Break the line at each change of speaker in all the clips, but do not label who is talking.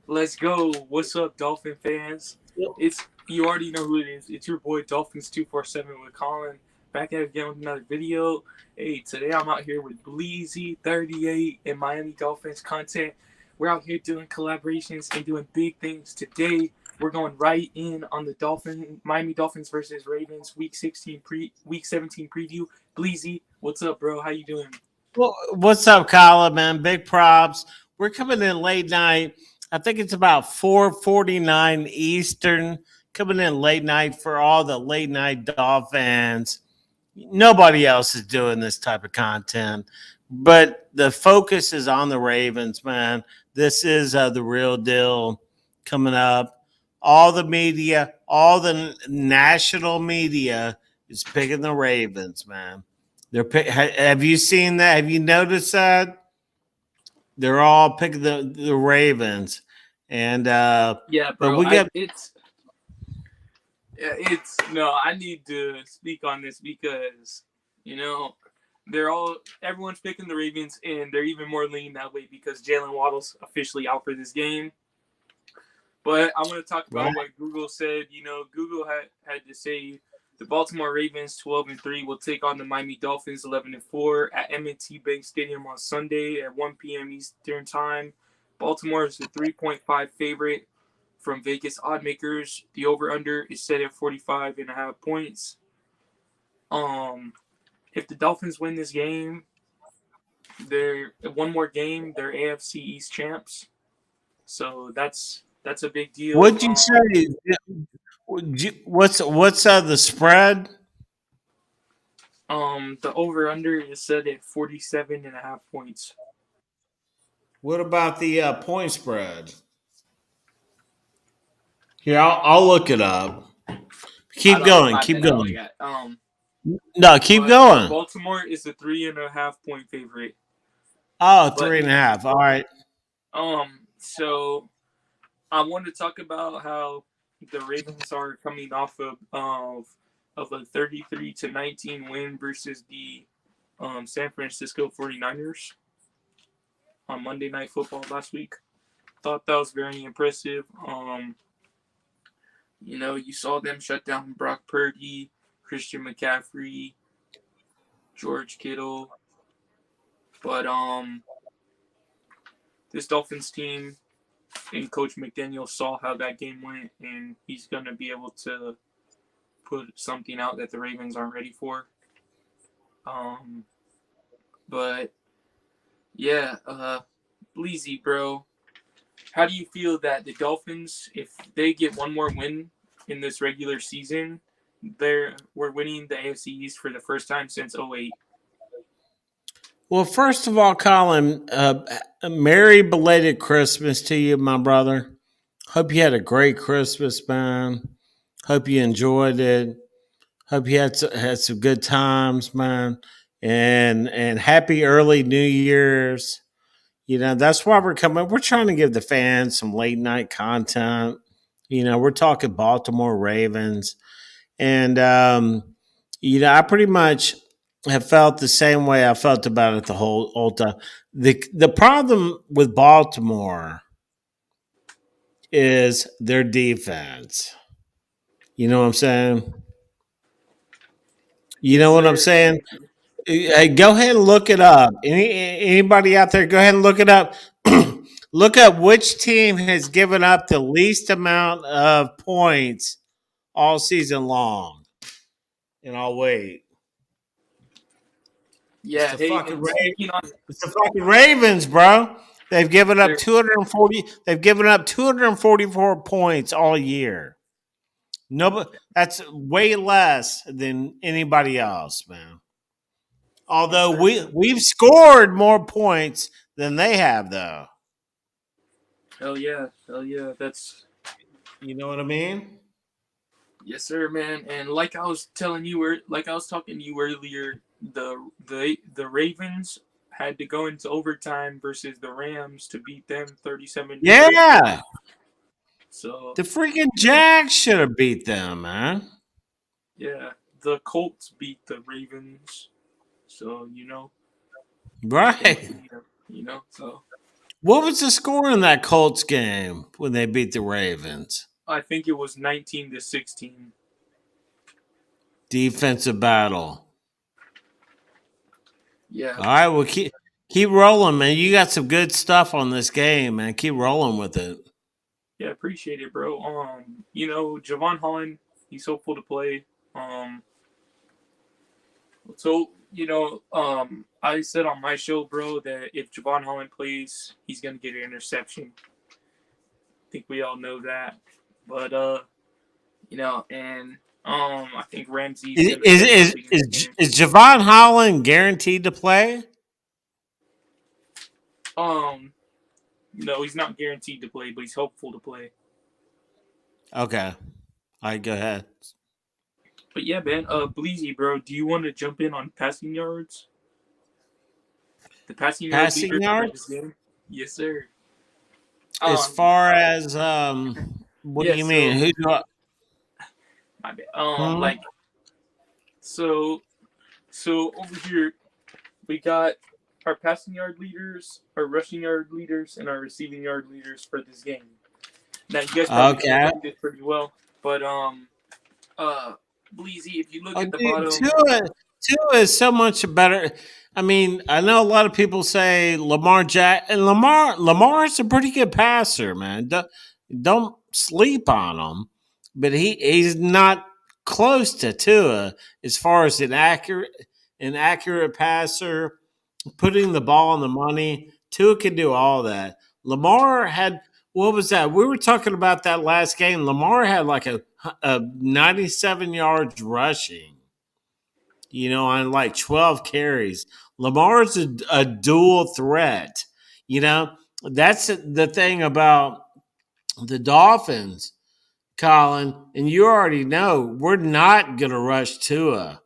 Let's go. What's up, Dolphin fans? You already know who it is. It's your boy Dolphins 247 with Colin. Back at it again with another video. Hey, today I'm out here with Bleezy 38 and Miami Dolphins content. We're out here doing collaborations and doing big things. Today we're going right in on the Miami Dolphins versus Ravens Week 17 preview. Bleezy, what's up, bro? How you doing?
Well, what's up, Colin, man? Big props. We're coming in late night. I think it's about 4:49 Eastern. Coming in late night for all the late night Dolphins. Nobody else is doing this type of content, but the focus is on the Ravens, man. This is the real deal coming up. All the media, all the national media is picking the Ravens, man. Have you seen that? Have you noticed that? They're all picking the Ravens, and
yeah, bro. But I need to speak on this because everyone's picking the Ravens, and they're even more leaning that way because Jalen Waddle's officially out for this game. But I want to talk about what Google said. Google had to say the Baltimore Ravens 12-3 will take on the Miami Dolphins 11-4 at M&T Bank Stadium on Sunday at 1 p.m. Eastern Time. Baltimore is the 3.5 favorite from Vegas oddmakers. The over/under is set at 45.5 points. If the Dolphins win this game, they're one more game. They're AFC East champs. So that's a big deal.
What'd you say? What's the spread?
The over/under is set at 47.5 points.
What about the point spread? Here, I'll look it up. Keep going. Keep going. No, keep going.
Baltimore is the 3.5 point favorite.
Oh, 3.5. All right.
So I want to talk about how the Ravens are coming off of a 33-19 win versus the San Francisco 49ers on Monday Night Football last week. Thought that was very impressive. You saw them shut down Brock Purdy, Christian McCaffrey, George Kittle. But this Dolphins team and Coach McDaniel saw how that game went, and he's going to be able to put something out that the Ravens aren't ready for. But, yeah, Bleezy, bro, how do you feel that the Dolphins, if they get one more win in this regular season, we're winning the AFC East for the first time since 2008?
Well, first of all, Colin, merry belated Christmas to you, my brother. Hope you had a great Christmas, man. Hope you enjoyed it. Hope you had some good times, man. And happy early New Year's. That's why we're coming. We're trying to give the fans some late night content. We're talking Baltimore Ravens. And, I pretty much have felt the same way I felt about it the whole time. The problem with Baltimore is their defense. You know what I'm saying? You know what I'm saying? Hey, go ahead and look it up. Anybody out there, go ahead and look it up. Look up which team has given up the least amount of points all season long. And I'll wait.
Yeah,
it's the fucking Ravens, bro. They've given up 240. They've given up 244 points all year. That's way less than anybody else, man. Although we've scored more points than they have, though.
Hell yeah. That's,
you know what I mean?
Yes, sir, man. And like I was talking to you earlier, the Ravens had to go into overtime versus the Rams to beat them 37-30.
Yeah,
So
the freaking Jags should have beat them, man.
yeah, the Colts beat the Ravens. So they
Right.
must beat them. So
What was the score in that Colts game when they beat the Ravens?
I think it was 19-16.
Defensive battle.
Yeah,
All right, well keep rolling, man. You got some good stuff on this game, man. Keep rolling with it.
yeah, appreciate it, bro. Javon Holland, he's hopeful to play. So I said on my show, bro, that if Javon Holland plays, he's gonna get an interception. I think we all know that, but and I think Ramsey's
Is
gonna step up
is
in this
is,
game.
is Javon Holland guaranteed to play?
No, he's not guaranteed to play, but he's hopeful to play.
Okay. All right, go ahead.
But yeah, man, Bleezy, bro, do you want to jump in on passing yards? The passing yard
Passing
leader for this
yards?
game? Yes, sir.
As
Um,
far as what do
yeah.
you mean?
So
Who do I
my bad.
hmm?
Like so over here we got our passing yard leaders, our rushing yard leaders, and our receiving yard leaders for this game. Now you guys probably
Okay.
know this pretty well, but uh, Bleezy, if you look
Oh,
at the
dude,
bottom,
Tua is so much better. I mean, I know a lot of people say Lamar's a pretty good passer, man. Don't sleep on him, but he's not close to Tua as far as an accurate passer, putting the ball on the money. Tua can do all that. Lamar had what was that? We were talking about that last game. Lamar had like a 97 yards rushing, on like 12 carries. Lamar's a dual threat. You know, that's the thing about the Dolphins, Colin, and you already know we're not going to rush Tua.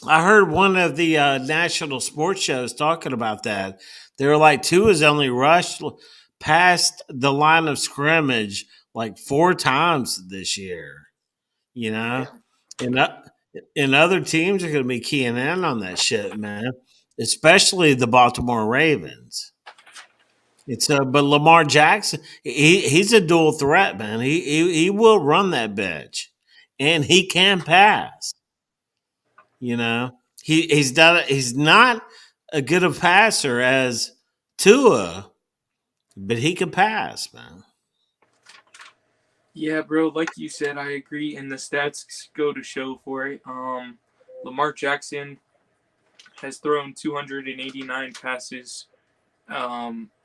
I heard one of the national sports shows talking about that. They were like, Tua's only rushed past the line of scrimmage like 4 times this year, you know?
damn.
And, and other teams are going to be keying in on that shit, man, especially the Baltimore Ravens. But Lamar Jackson, he's a dual threat, man. He will run that bitch, and he can pass. You know, he's not a good a passer as Tua, but he can pass, man.
Yeah, bro, like you said, I agree, and the stats go to show for it. Lamar Jackson has thrown 289 passes.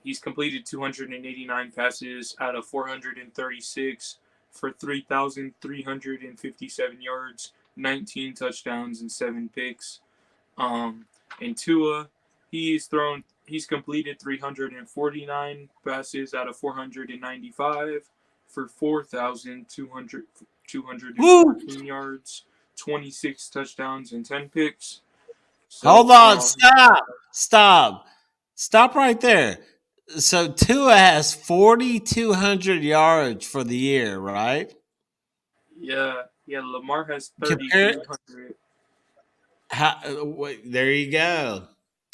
He's completed 289 passes out of 436 for 3,357 yards, 19 touchdowns, and 7 picks. And Tua, he's completed 349 passes out of 495 for
Woo!
4,214 yards, 26 touchdowns, and 10 picks. So,
Hold on, stop right there. So Tua has 4,200 yards for the year, right?
yeah, Lamar has
Compare
3,300.
there you go.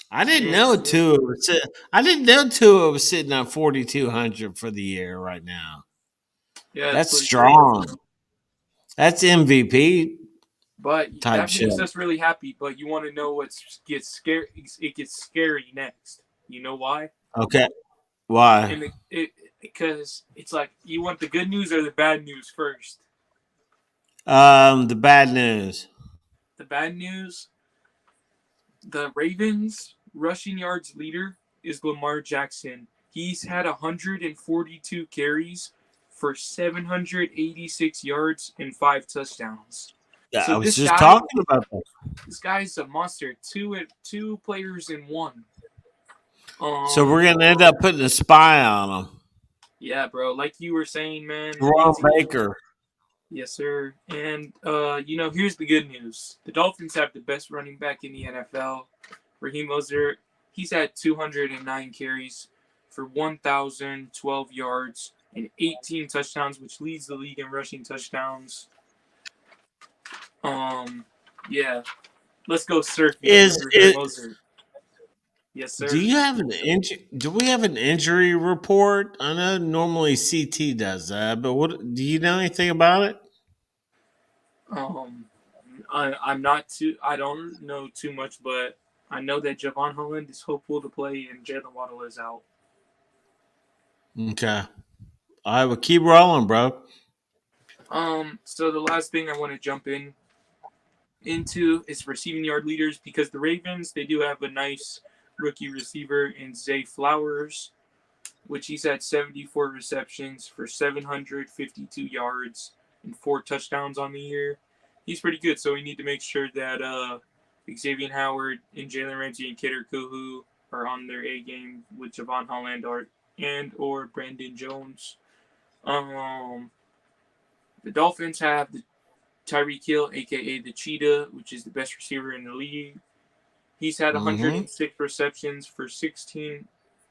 I didn't
And
know Tua was. I didn't know Tua was sitting on 4,200 for the year right now.
yeah, it's
That's
pretty crazy,
strong.
bro.
That's MVP
But
type
that
shit.
makes us really happy. But you want to know what gets scary? It gets scary next. You know why?
Okay, why?
And because it's like you want the good news or the bad news first.
The bad news.
The bad news: the Ravens rushing yards leader is Lamar Jackson. He's had 142 carries for 786 yards and 5 touchdowns.
Yeah,
So
I was just talking about that.
this guy's a monster. Two players in one.
So we're gonna end up putting a spy on him.
Yeah, bro. Like you were saying, man.
Jerome Baker.
Yes, sir. And here's the good news: the Dolphins have the best running back in the NFL. Raheem Mostert, he's had 209 carries for 1,012 yards and 18 touchdowns, which leads the league in rushing touchdowns. Yeah, let's go surf
Is
Raheem
it?
Mostert. Yes,
Do
sir.
you have an injury? Do we have an injury report? I know normally CT does that, but what do you know anything about it?
Um, I'm not too. I don't know too much, but I know that Javon Holland is hopeful to play and Jalen Waddle is out.
Okay, I will keep rolling, bro.
So the last thing I want to jump into is receiving yard leaders because the Ravens they do have a nice rookie receiver in Zay Flowers, which he's had 74 receptions for 752 yards and 4 touchdowns on the year. He's pretty good, so we need to make sure that Xavier Howard and Jalen Ramsey and Kidder Kuhu are on their A game with Javon Holland or Brandon Jones. Um, the Dolphins have the Tyreek Hill, aka the Cheetah, which is the best receiver in the league. He's had
Mm-hmm.
106 receptions for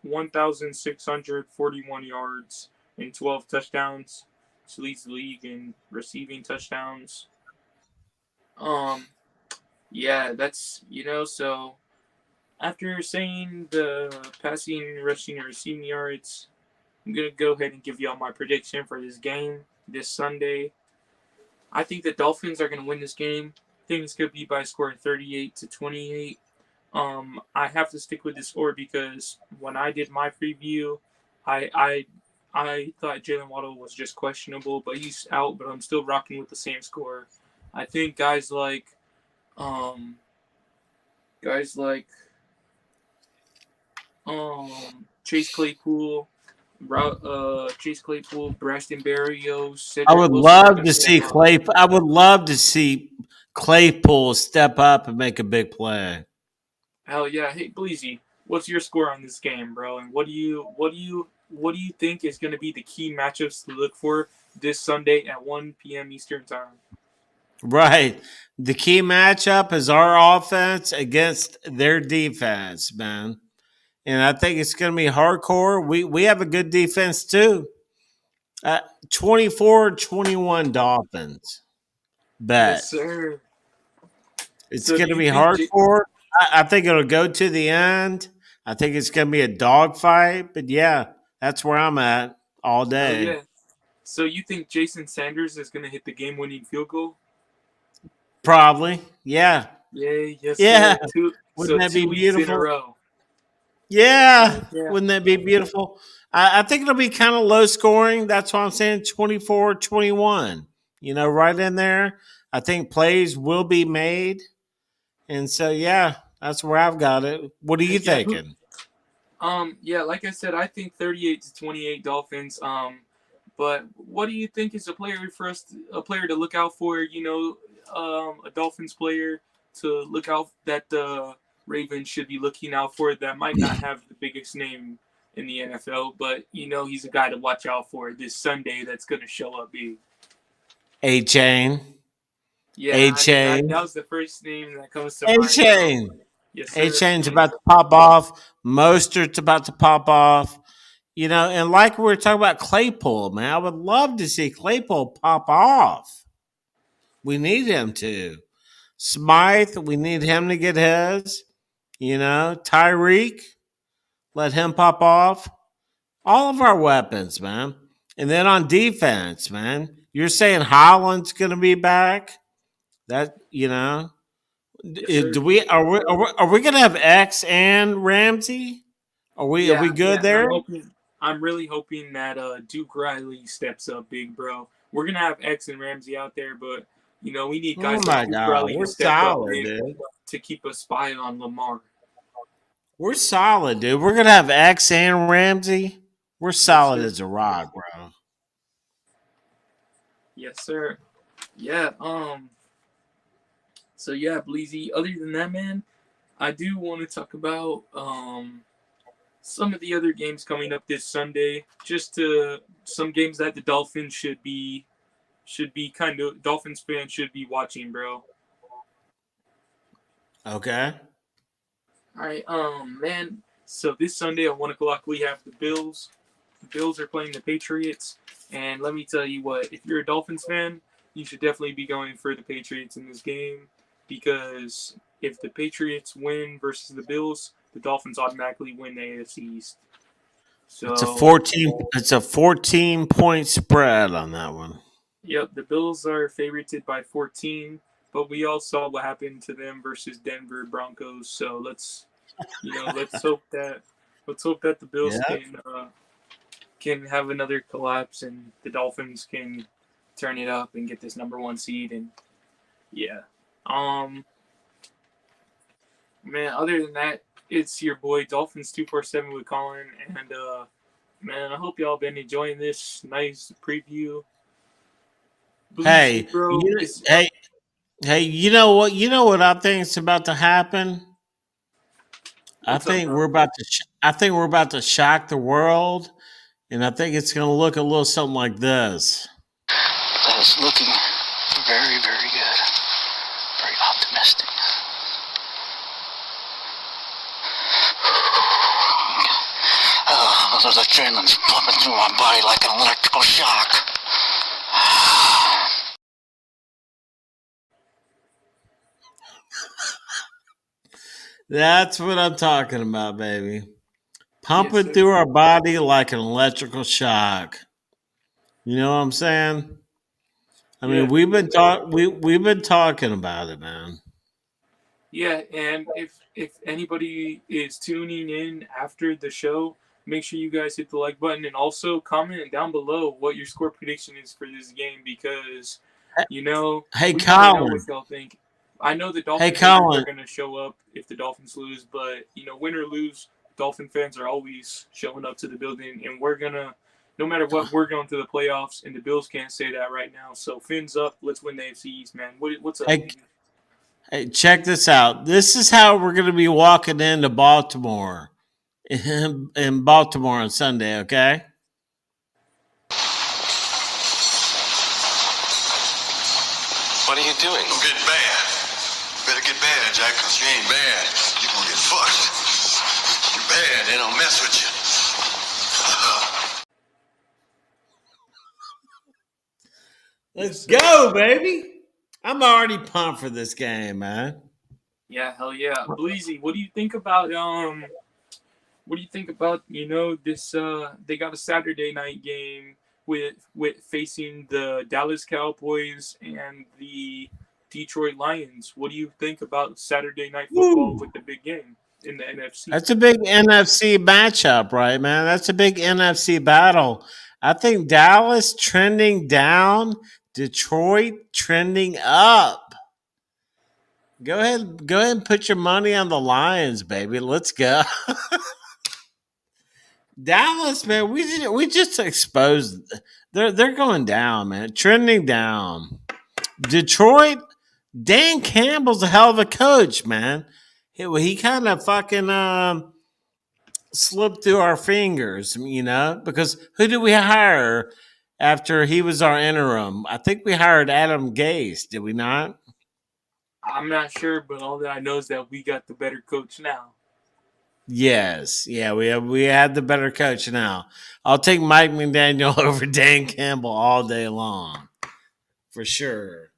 1,641 yards and 12 touchdowns. So leads the league in receiving touchdowns. Um, yeah, that's so after saying the passing, rushing, and receiving yards, I'm gonna go ahead and give y'all my prediction for this game this Sunday. I think the Dolphins are gonna win this game. I think it's gonna be by a score of 38-28. I have to stick with this score because when I did my preview, I I I thought Jalen Waddle was just questionable, but he's out. But I'm still rocking with the same score. I think um guys like Chase Claypool, Braston Berrios,
I
Cedric
would
Wilson are
love
gonna
to
step
see
up.
Clay. I would love to see Claypool step up and make a big play.
Hell yeah! Hey Bleezy, what's your score on this game, bro? And what do you think is going to be the key matchups to look for this Sunday at 1 p.m. Eastern time?
Right. The key matchup is our offense against their defense, man. And I think it's going to be hardcore. We have a good defense too. Uh, 24-21 Dolphins.
Yes,
Bet.
sir.
It's
So do
going to
you
be
think?
hardcore. I think it'll go to the end. I think it's going to be a dogfight. But yeah, that's where I'm at all
Hell
day.
yeah! So you think Jason Sanders is going to hit the game-winning field goal?
Probably. Yeah.
Yeah, yes,
Yeah.
sir. Two.
Wouldn't
So
that be
2 weeks in a
beautiful?
row.
Yeah.
Yeah.
Wouldn't that be beautiful? I think it'll be kind of low scoring. That's why I'm saying 24-21. Right in there. I think plays will be made. And so, yeah, that's where I've got it. What are you
Heck yeah. Who?
thinking?
Yeah. Like I said, I think 38-28 Dolphins. But what do you think is a player to look out for? A Dolphins player to look out that the Ravens should be looking out for that might not have the biggest name in the NFL, but he's a guy to watch out for this Sunday that's going to show up big.
A Chain.
Yeah,
A Chain.
that was the first name that comes to
A
mind, bro.
Chain.
Yes,
A
sir.
Chain's about to pop off. Mostert's about to pop off. And like we were talking about Claypool, man, I would love to see Claypool pop off. We need him to. Smythe, we need him to get his. Tyreek, let him pop off. All of our weapons, man. And then on defense, man, you're saying Holland's going to be back. That
Yes, sir.
do we are we going to have X and Ramsey? Are we
Yeah,
good
yeah, and I'm
there?
hoping, I'm really hoping that Duke Riley steps up big, bro. We're gonna have X and Ramsey out there, but we need
Oh
guys like
my
Duke
God,
Riley to
we're
step up
solid,
big
dude.
to keep a spy on Lamar.
We're solid, dude. We're gonna have X and Ramsey. We're
Yes,
solid
sir.
as a rock, bro.
Yes, sir. Yeah. So yeah, Bleezy. Other than that, man, I do want to talk about some of the other games coming up this Sunday. Just some games that the Dolphins should be Dolphins fans should be watching, bro.
Okay.
All right, man. So this Sunday at 1 o'clock we have the Bills. The Bills are playing the Patriots, and let me tell you what: if you're a Dolphins fan, you should definitely be going for the Patriots in this game because if the Patriots win versus the Bills, the Dolphins automatically win the AFC East. So
It's a 14. It's a 14-point spread on that one.
Yep, the Bills are favorited by 14, but we all saw what happened to them versus Denver Broncos. So let's hope that the Bills can have another collapse and the Dolphins can turn it up and get this number 1 seed. And yeah, man. Other than that, it's your boy Dolphins 247 with Colin, and man, I hope y'all been enjoying this nice preview.
Hey, you know what? You know what I think is about to happen? I think we're about to shock the world, and I think it's going to look a little something like this.
That is looking very, very good. Very optimistic. Oh, those adrenaline's pumping through my body like an electrical shock.
That's what I'm talking about, baby. Pumping through our body like an electrical shock. You know what I'm saying? I mean, we've been talking about it, man.
Yeah, and if anybody is tuning in after the show, make sure you guys hit the like button and also comment down below what your score prediction is for this game because
hey,
we
Colin,
know what y'all think. I know the Dolphins are going to show up if the Dolphins lose, but win or lose, Dolphin fans are always showing up to the building, and we're gonna, no matter what, we're going to the playoffs, and the Bills can't say that right now. So fins up, let's win the AFC East, man. What's up?
Hey, check this out. This is how we're going to be walking into Baltimore, in Baltimore on Sunday. Okay.
What are you doing?
I'm getting bad. Better get bad, Jack, because you ain't bad. You're going to get fucked. You're bad. They don't mess with you.
Let's go, baby. I'm already pumped for this game, man.
Yeah, hell yeah. Bleezy, what do you think about this they got a Saturday night game with facing the Dallas Cowboys and the Detroit Lions. What do you think about Saturday night football with the big game in the NFC?
That's a big NFC matchup, right, man? That's a big NFC battle. I think Dallas trending down, Detroit trending up. Go ahead and put your money on the Lions, baby. Let's go. Dallas, man, we just exposed. They're going down, man. Trending down. Detroit, Dan Campbell's a hell of a coach, man. He kind of fucking slipped through our fingers, because who did we hire after he was our interim? I think we hired Adam Gase, did we not?
I'm not sure, but all that I know is that we got the better coach now.
Yes. Yeah, we had the better coach now. I'll take Mike McDaniel over Dan Campbell all day long. For sure.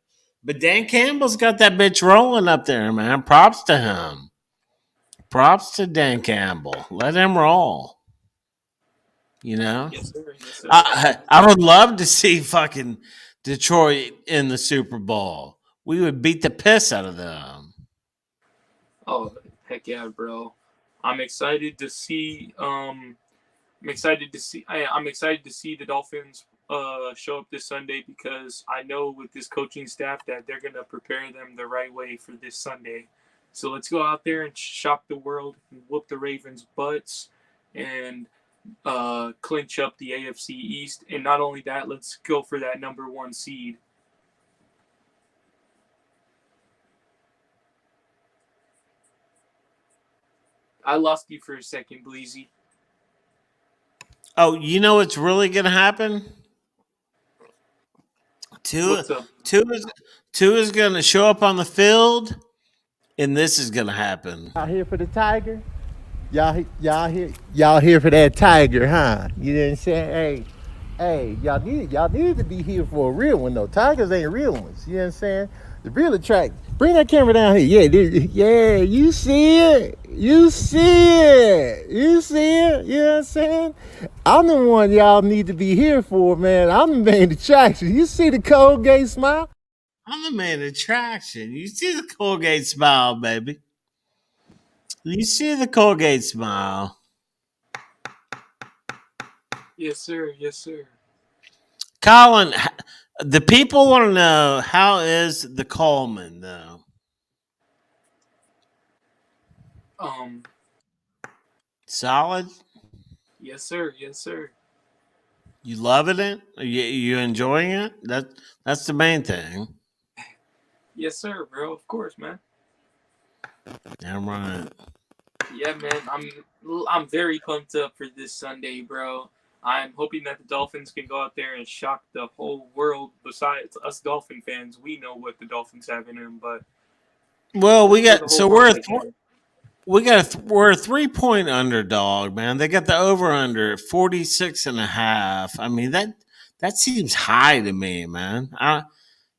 But Dan Campbell's got that bitch rolling up there, man. Props to him. Props to Dan Campbell. Let him roll.
Yes, sir. Yes, sir.
I would love to see fucking Detroit in the Super Bowl. We would beat the piss out of them.
Oh, heck yeah, bro. I'm excited to see I'm excited to see the Dolphins show up this Sunday because I know with this coaching staff that they're going to prepare them the right way for this Sunday. So let's go out there and shock the world and whoop the Ravens' butts and clinch up the AFC East. And not only that, let's go for that number 1 seed. I lost you for a second, Bleezy.
Oh, you know what's really going to happen? Tua,
What's up?
Tua's going to show up on the field, and this is going to happen.
Y'all here for the tiger? Y'all here for that tiger, huh? You know what I'm saying? Hey, y'all need to be here for a real one though. Tigers ain't real ones. You know what I'm saying? The real attract. Bring that camera down here. Yeah, you see it. You see it. You see it. You know what I'm saying? I'm the one y'all need to be here for, man. I'm the main attraction. You see the Colgate smile?
I'm the main attraction. You see the Colgate smile, baby. You see the Colgate smile.
Yes, sir. Yes, sir.
Colin, the people want to know, how is the Coleman, though? Solid?
Yes, sir. Yes, sir.
You loving it? You enjoying it? That's the main thing.
Yes, sir, bro. Of course, man.
Damn right.
Yeah, man. I'm very pumped up for this Sunday, bro. I'm hoping that the Dolphins can go out there and shock the whole world. Besides us Dolphin fans, we know what the Dolphins have in them, but
Well,
let's show the whole world they can.
we're a 3-point underdog, man. They got the over under at 46.5. I mean, that seems high to me, man. I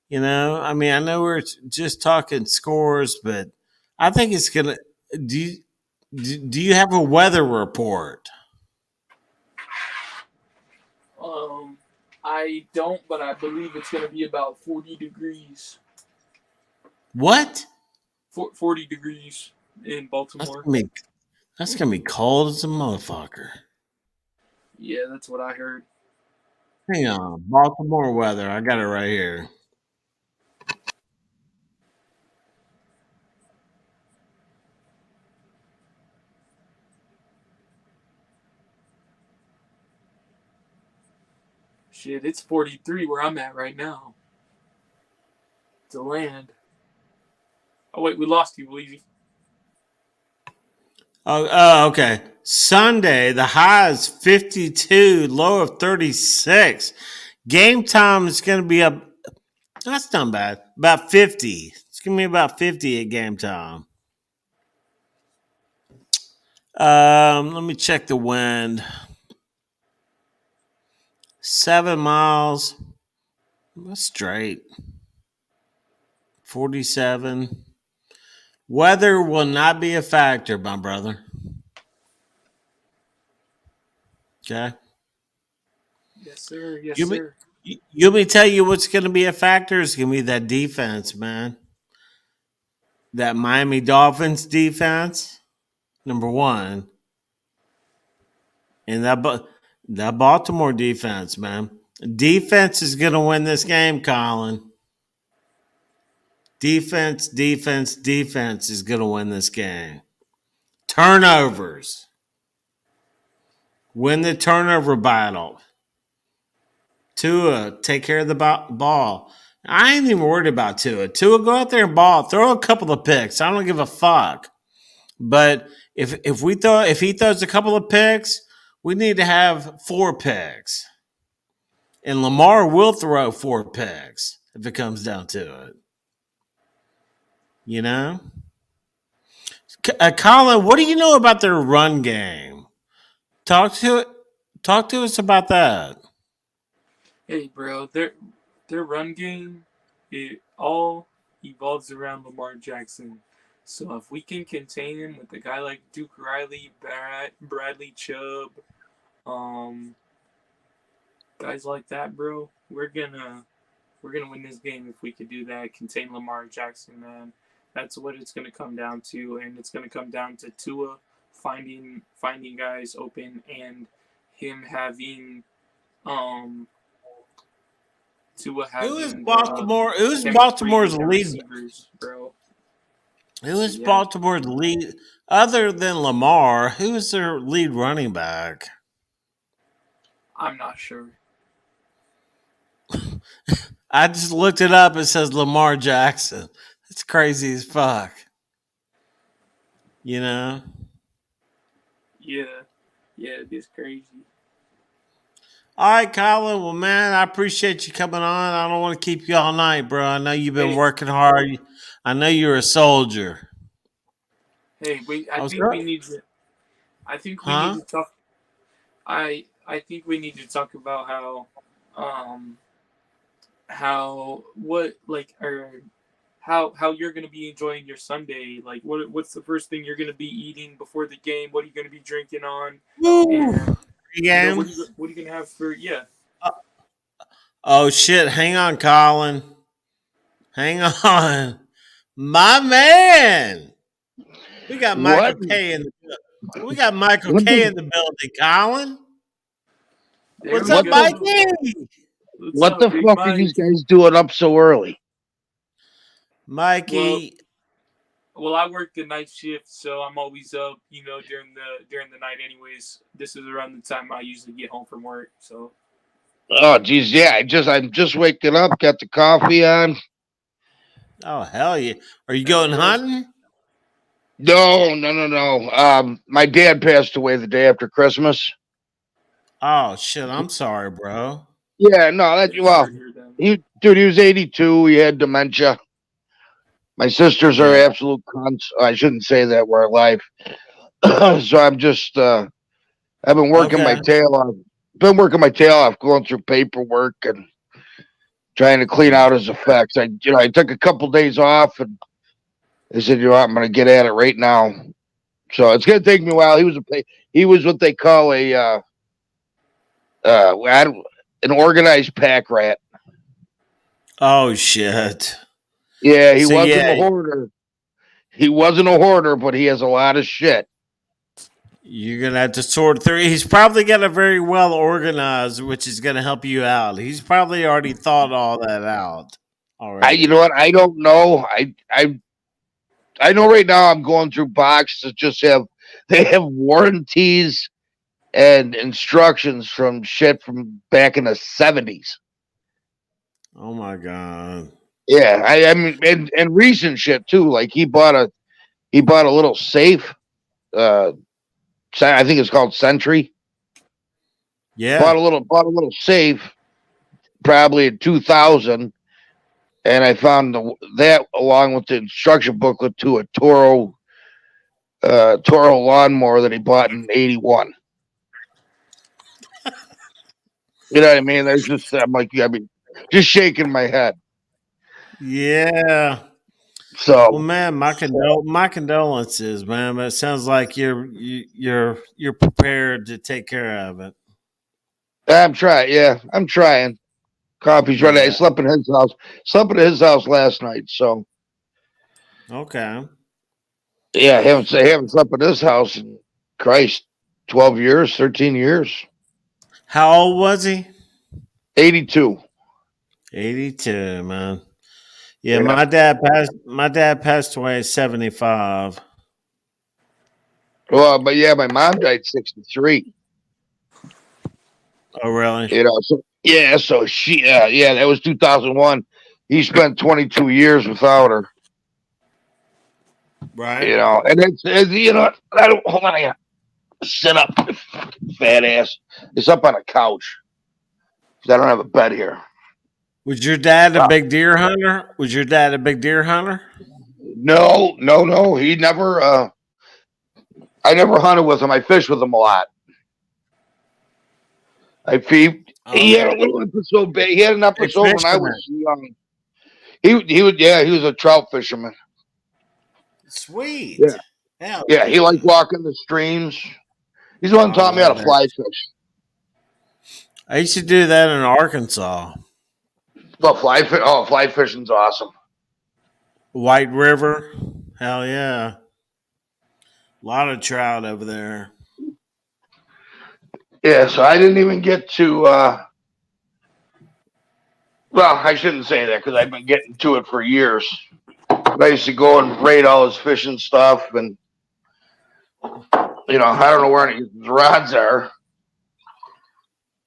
know we're just talking scores, but I think it's gonna. Do you have a weather report?
I don't, but I believe it's gonna be about 40 degrees.
What?
40 degrees in
That's
Baltimore.
gonna be that's gonna be cold as a motherfucker.
Yeah, that's what I heard.
Hang on, Baltimore weather. I got it right here.
Shit, it's 43 where I'm at right now. To land. Oh wait, we lost you, Bleezy.
Okay. Sunday, the high is 52, low of 36. Game time is going to be up. That's not bad. About 50. It's going to be about 50 at game time. Let me check the wind. 7 miles. That's straight. 47. Weather will not be a factor, my brother. Okay.
Yes, sir. Yes,
You
sir.
You me tell you what's going to be a factor is going to be that defense, man. That Miami Dolphins defense, number one, and that Baltimore defense, man. Defense is going to win this game, Colin. Defense is going to win this game. Turnovers. Win the turnover battle. Tua, take care of the ball. I ain't even worried about Tua. Tua, go out there and ball. Throw a couple of picks. I don't give a fuck. But if he throws a couple of picks, we need to have 4 picks. And Lamar will throw 4 picks if it comes down to it. You know? Colin, what do you know about their run game? Talk to us about that.
Hey, bro, their run game, it all evolves around Lamar Jackson. So if we can contain him with a guy like Duke Riley, Bradley Chubb, um, guys like that, bro, we're gonna win this game if we could do that. Contain Lamar Jackson, man. That's what it's gonna come down to, and it's gonna come down to Tua finding guys open and him having Tua
Who is
having
Baltimore? Who's
chemistry
Baltimore's
with the
lead?
receivers, bro.
Who is
Yeah,
Baltimore's lead other than Lamar? Who is their lead running back?
I'm not sure.
I just looked it up. It says Lamar Jackson. It's crazy as fuck. You know?
Yeah, it is crazy.
All right, Colin. Well, man, I appreciate you coming on. I don't want to keep you all night, bro. I know you've been
Hey,
working hard. I know you're a soldier.
hey, wait.
I was right.
I think we need
Huh?
to talk. I think we need to talk about um how what like or how you're gonna be enjoying your Sunday. Like what's the first thing you're gonna be eating before the game? What are you gonna be drinking on?
Woo!
And
Game.
what are you gonna have for
Oh shit! Hang on, Colin. Hang on, my man. We got
What?
Michael K in the We got Michael
What
K
the
in the building, Colin.
There
What's
we
up,
what the
go.
Mikey?
What's
what
up,
the
Big
fuck are you
Mike?
guys doing up so early?
Well,
Mikey.
I work the night shift, so I'm always up, during the night. Anyways, this is around the time I usually get home from work. So
Oh geez, yeah. I'm just waking up, got the coffee on.
Oh hell yeah! Are you
hell
going
yeah.
hunting?
No. My dad passed away the day after Christmas.
Oh shit! I'm sorry, bro.
Yeah, no, that
Yeah, sorry to hear that, man.
he was 82. He had dementia. My sisters are
Yeah.
absolute cunts. I shouldn't say that. We're alive. So I'm just I've been working my
Okay.
tail off. Been working my tail off, going through paperwork and trying to clean
Yeah.
out his effects. I took a couple days off, and they said, I'm going to get at it right now. So it's going to take me a while. He was what they call an organized pack rat.
Oh shit.
Yeah, he
So
wasn't
yeah,
a hoarder. He wasn't a hoarder, but he has a lot of shit.
you're gonna have to sort through. He's probably got a very well organized, which is gonna help you out. He's probably already thought all that out
You
already.
know what? I don't know. I know right now I'm going through boxes that just they have warranties and instructions from shit from back in the 70s.
Oh my god.
Yeah, I mean, and recent shit too. Like he bought a little safe. Uh, I think it's called Sentry.
Yeah.
Bought a little safe, probably in 2000, and I found that along with the instruction booklet to a Toro lawnmower that he bought in '81. You know what I mean? I'm like, just shaking my head.
Yeah. Well,
So
man, my condolences, man. But it sounds like you're prepared to take care of it.
I'm trying. Yeah, I'm trying. Coffee's ready. I
Yeah.
slept in his house. Slept at his house last night. So
Okay.
yeah, I haven't slept at his house in Christ, 12 years, 13 years.
How old was he?
82.
82, man. Yeah,
Yeah.
my dad passed away at 75.
Well, but yeah, my mom died 63.
Oh, really?
So yeah, so that was 2001. He spent 22 years without her.
Right.
And I don't hold on. I gotta sit up, fat ass. It's up on a couch. I don't have a bed here.
Was your dad a
Uh,
big deer hunter? Was your dad a big deer hunter?
no. He never. I never hunted with him. I fished with him a lot. I feed. He had a little episode. He had an
Big
episode when I
fisherman.
was young. He would. Yeah, he was a trout fisherman.
Sweet.
Yeah,
Hell
yeah. He liked walking the streams. He's the one who
I
taught me how
love
to
that.
fly fish.
I used to do that in Arkansas.
But fly fishing's awesome.
White River. Hell yeah. A lot of trout over there.
Yeah, so I didn't even get to. Well, I shouldn't say that because I've been getting to it for years. But I used to go and raid all his fishing stuff, and I don't know where any of his rods are.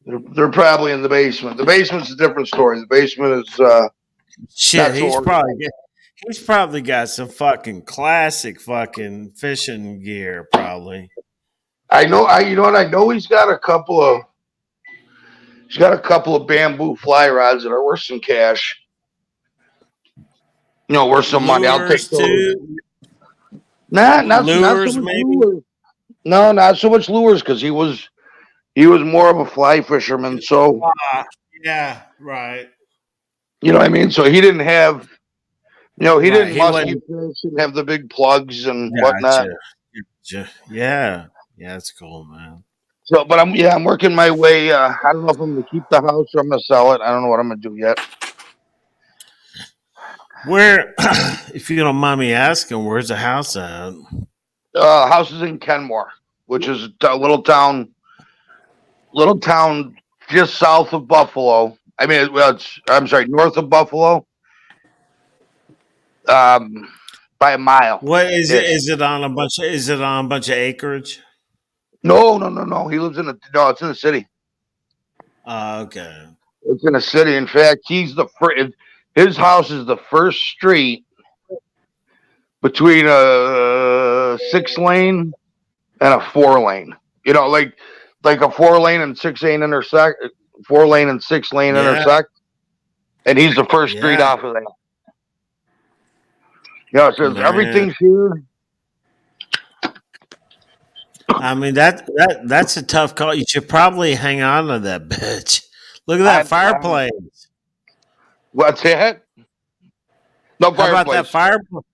They're probably in the basement. The basement's a different story. The basement is
Shit,
not so organized.
he's probably got some fucking classic fucking fishing gear, probably.
I know. You know what? I know he's got a couple of He's got a couple of bamboo fly rods that are worth some cash. Worth some money. I'll take
Lures
those.
too.
Not so
Lures,
much
maybe.
lures. No, not so much lures because he was more of a fly fisherman. So
Yeah, right.
you know what I mean. So he didn't have, he
Right.
didn't
He
musky
went.
fish and have the big plugs and
Gotcha.
whatnot.
Gotcha. Yeah. Yeah, that's cool, man.
So, but I'm working my way. I don't know if I'm going to keep the house or I'm going to sell it. I don't know what I'm going to do yet.
Where, if you don't mind me asking, where's the house at?
House is in Kenmore, which is a little town just south of Buffalo. I mean, I'm sorry, north of Buffalo. By a mile.
What is it? Is it on a bunch? Is it on a bunch of acreage?
No. He lives it's in the city.
Okay.
It's in a city. In fact, he's the first. His house is the first street between a 6-lane and a 4-lane. Like a 4-lane and 6-lane intersect. 4-lane and 6-lane intersect. And he's the first street off of that. So everything's here.
I mean that's a tough call. You should probably hang on to that bitch. Look at that fireplace.
What's that? No fireplace.
How about that fireplace?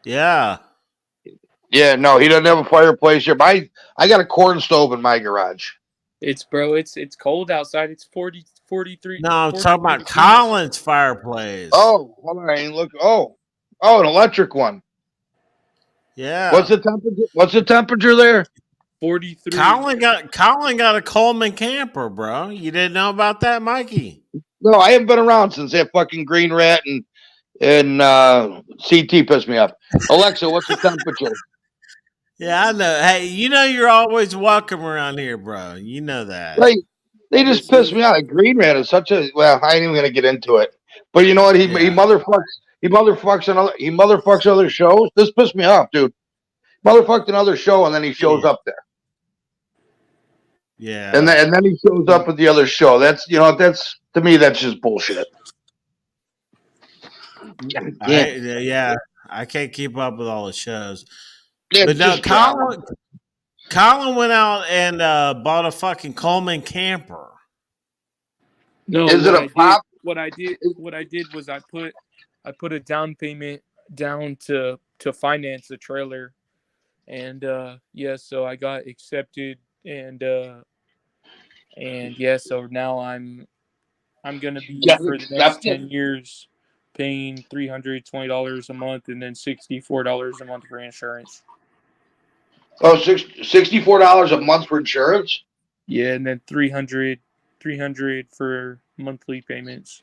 Yeah.
Yeah, no, he doesn't have a fireplace here. But I got a corn stove in my garage.
It's cold outside. It's 43.
No, I'm talking about Colin's fireplace.
Oh, hold on. Look. Oh, an electric one.
Yeah.
What's the temperature there?
43.
Colin got a Coleman camper, bro. You didn't know about that, Mikey?
No, I haven't been around since that fucking green rat and CT pissed me off. Alexa, what's the temperature?
Yeah, I know. Hey, you're always welcome around here, bro. You know that.
Right. They just pissed me off. Green rat is such a I ain't even gonna get into it. But you know what? He motherfucks. He motherfucks other shows. This pissed me off, dude. Motherfucked another show and then he shows up there.
Yeah.
And then he shows up at the other show. That's to me that's just bullshit.
I can't keep up with all the shows.
Yeah,
but no, Colin went out and bought a fucking Coleman camper.
No,
is it a pop?
What I did was I put a down payment down to finance the trailer, and so I got accepted, and so now I'm gonna be for the next 10 years paying $320 a month and then $64 a month for insurance.
Oh, $64 a month for insurance?
Yeah, and then $300 for monthly payments.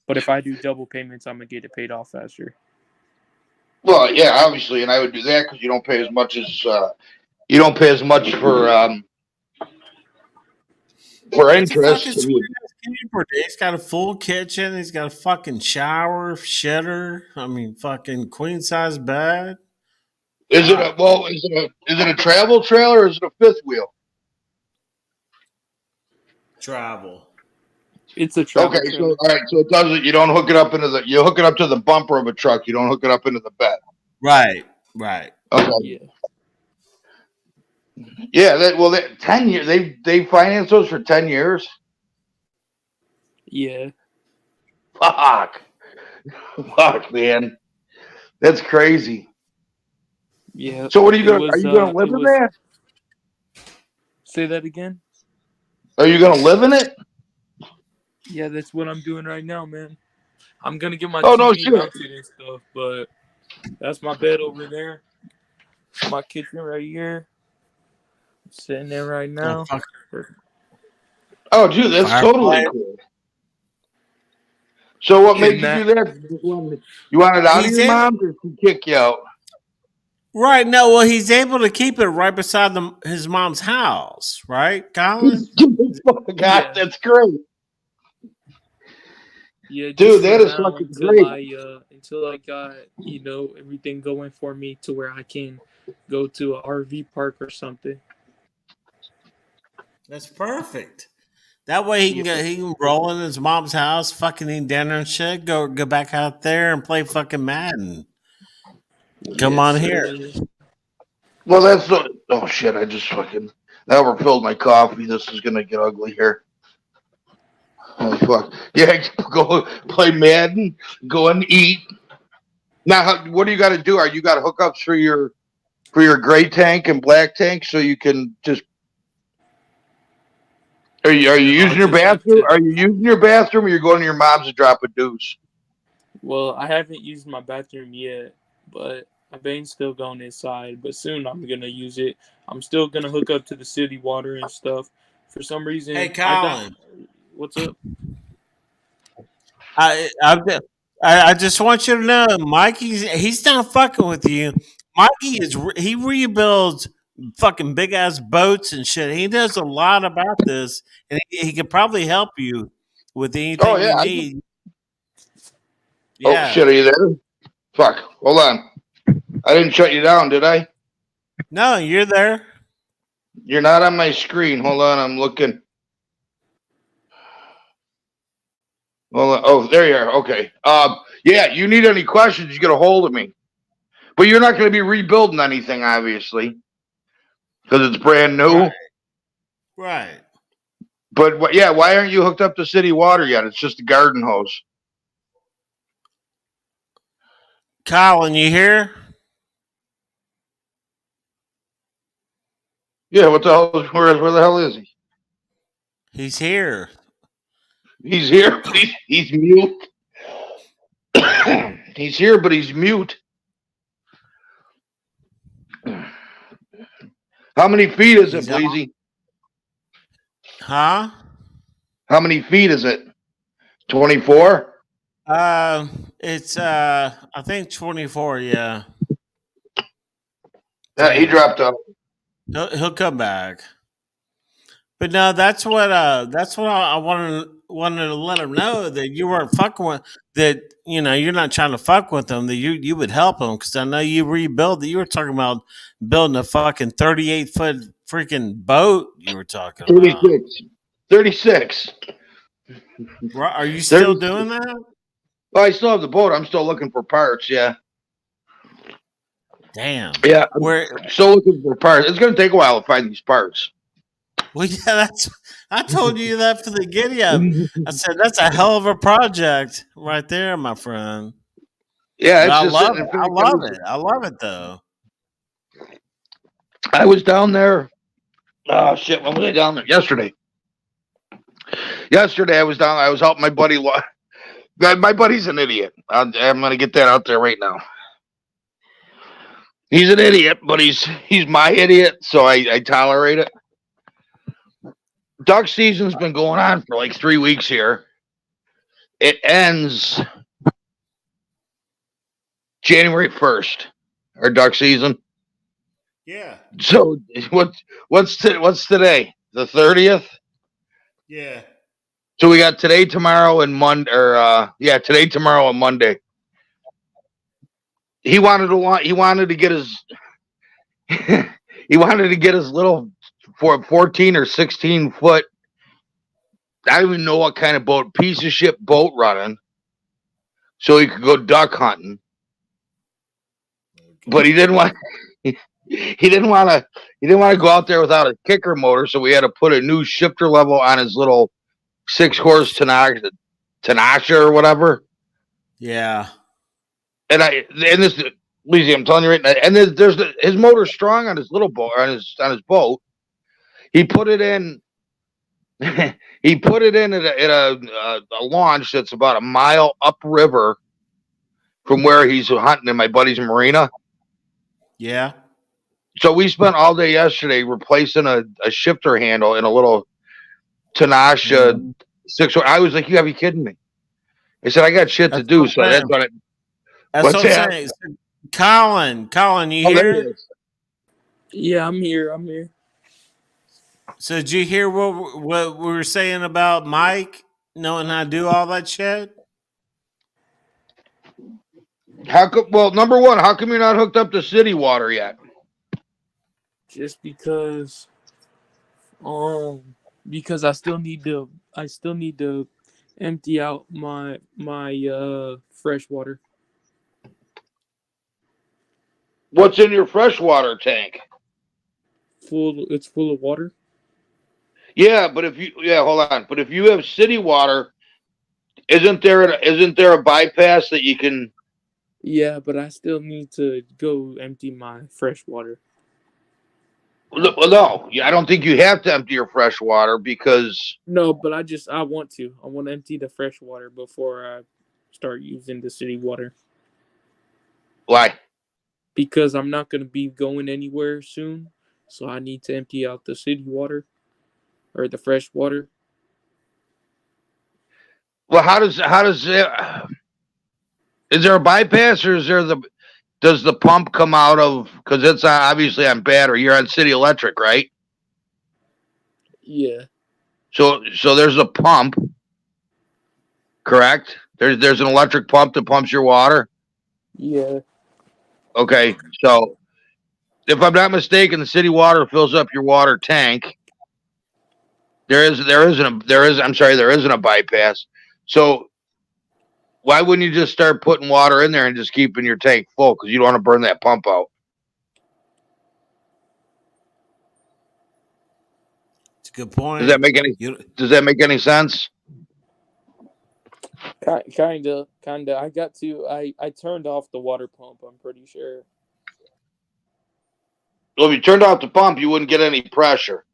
But if I do double payments, I'm gonna get it paid off faster.
Well, yeah, obviously, and I would do that because you don't pay as much for interest.
He's got a full kitchen. He's got a fucking shower, shitter. I mean, fucking queen size bed.
Is it a travel trailer or is it a fifth wheel?
Travel.
It's a travel
trailer.
So
all right, so it doesn't. You don't hook it up you hook it up to the bumper of a truck. You don't hook it up into the bed.
Right.
Okay. Yeah. 10 years. They finance those for 10 years.
Yeah.
Fuck, man, that's crazy.
Yeah.
So what are you gonna? Are you gonna live in there?
Say that again.
Are you gonna live in it?
Yeah, that's what I'm doing right now, man. I'm gonna get my
TV
mounted and stuff, but that's my bed over there. My kitchen right here. I'm sitting there right now.
Oh, dude, that's totally cool. So what made you do that? You wanted out of your mom, or she kick you out?
Right. No, well, he's able to keep it right beside his mom's house, right, Colin?
God, that's great.
Yeah,
dude, that is fucking great.
Until I got everything going for me to where I can go to an RV park or something.
That's perfect. That way he can roll in his mom's house, fucking eat dinner and shit. Go back out there and play fucking Madden. Come
Yes,
on
sir.
here.
Well, that's the. Oh shit! I just fucking that overfilled my coffee. This is gonna get ugly here. Oh fuck! Yeah, go play Madden. Go and eat. Now, what do you got to do? Are you got hookups for your gray tank and black tank so you can just? Are you
I'll
using your
just have
bathroom?
to.
Are you using your bathroom, or you're going to your mom's to drop a deuce?
Well, I haven't used my bathroom yet, but I've been still going inside. But soon I'm gonna use it. I'm still gonna hook up to the city water and stuff. For some reason,
Hey,
I got.
Colin.
What's up?
I I I just want you to know, he's not fucking with you. He rebuilds fucking big ass boats and shit. He knows a lot about this, and he can probably help you with
Oh
anything
yeah.
you need.
Oh
Yeah.
shit! Are you there? Fuck! Hold on. I didn't shut you down, did I?
No, you're there.
You're not on my screen. Hold on, I'm looking. Well, oh, there you are. Okay. Yeah. You need any questions? You get a hold of me. But you're not going to be rebuilding anything, obviously, because it's brand new.
Right. Right.
But yeah, why aren't you hooked up to city water yet? It's just a garden hose.
Colin, you here?
Yeah. What the hell? Where the hell is he?
He's here.
He's here. He's mute. He's here, but he's mute. How many feet is it,
He's on.
Bleezy?
Huh?
How many feet is it? 24?
It's I think 24, yeah.
Yeah, he dropped off.
He'll come back. But no, that's what I wanted to let him know, that you weren't fucking with, that, you know, you're not trying to fuck with him, that you would help him, because I know you rebuild that. You were talking about building a fucking 38-foot freaking boat. You were talking about.
36. 36.
Are you still
36.
doing that?
Oh, I still have the boat. I'm still looking for parts. Yeah.
Damn.
Yeah.
Where?
I'm still looking for parts. It's going to take a while to find these parts.
Well, yeah, I told you that for the giddy up. I said that's a hell of a project right there, my friend.
Yeah,
But
it's
I
just
love
sitting
it.
in
I love it. I love it though.
I was down there. Oh shit! When was I down there? Yesterday. Yesterday I was down. I was helping my buddy. My buddy's an idiot. I'm going to get that out there right now. He's an idiot, but he's my idiot, so I tolerate it. Duck season's been going on for like 3 weeks here. It ends January 1st, our duck season.
Yeah.
So what's today? The 30th?
Yeah.
So we got today, tomorrow, and Monday. Today, tomorrow, and Monday. He wanted to get his he wanted to get his little 14 or 16 foot. I don't even know what kind of boat, piece of shit boat running, so he could go duck hunting. But he didn't want. He didn't want to go out there without a kicker motor, so we had to put a new shifter level on his little 6-horse Tanasha or whatever.
Yeah.
And this, Lizzie, I'm telling you right now. And his motor's strong on his little boat, on his boat. He put it in. He put it in at a launch that's about a mile upriver from where he's hunting in my buddy's marina.
Yeah.
So we spent all day yesterday replacing a shifter handle in a little Tanasha 6. I was like, "You gotta be kidding me!" I said, "I got shit to do." So that's what.
That's what I'm saying. Colin, you here?
Yeah, I'm here.
So did you hear what we were saying about Mike knowing how to do all that shit?
How come? Well, number one, how come you're not hooked up to city water yet?
Just because because I still need to empty out my fresh water.
What's in your freshwater tank?
It's full of water.
Yeah, but hold on. But if you have city water, isn't there a bypass that you can?
Yeah, but I still need to go empty my fresh water.
Well, no, I don't think you have to empty your fresh water because
No, but I want to. I want to empty the fresh water before I start using the city water
why?
because I'm not going to be going anywhere soon. So I need to empty out the city water or the fresh water.
Well, how does it? Is there a bypass or does the pump come out of? Because it's obviously on battery. You're on city electric, right?
Yeah.
So there's a pump, correct? There's an electric pump that pumps your water.
Yeah.
Okay, so if I'm not mistaken, the city water fills up your water tank. There isn't a bypass. So why wouldn't you just start putting water in there and just keeping your tank full? Because you don't want to burn that pump out.
It's a good point.
Does that make any sense?
Kinda. I turned off the water pump, I'm pretty sure.
Well, if you turned off the pump, you wouldn't get any pressure.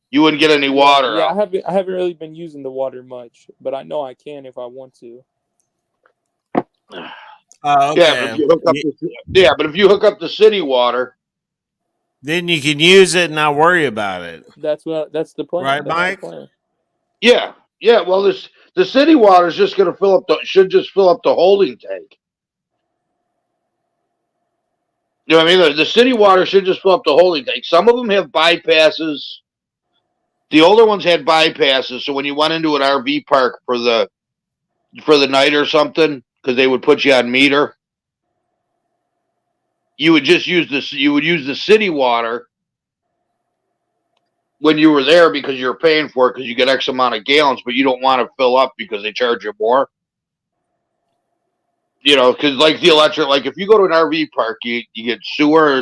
You wouldn't get any water
Yeah,
out.
I haven't really been using the water much, but I know I can if I want to.
Okay.
But if you hook up the city water,
then you can use it and not worry about it.
That's the plan.
Right,
That's
Mike?
Well, the city water is just going to should just fill up the holding tank. You know what I mean? The city water should just fill up the holding tank. Some of them have bypasses. The older ones had bypasses, so when you went into an RV park for the night or something, because they would put you on meter, you would just use this. You would use the city water when you were there because you're paying for it because you get X amount of gallons, but you don't want to fill up because they charge you more. You know, because like the electric, like if you go to an RV park, you get sewer,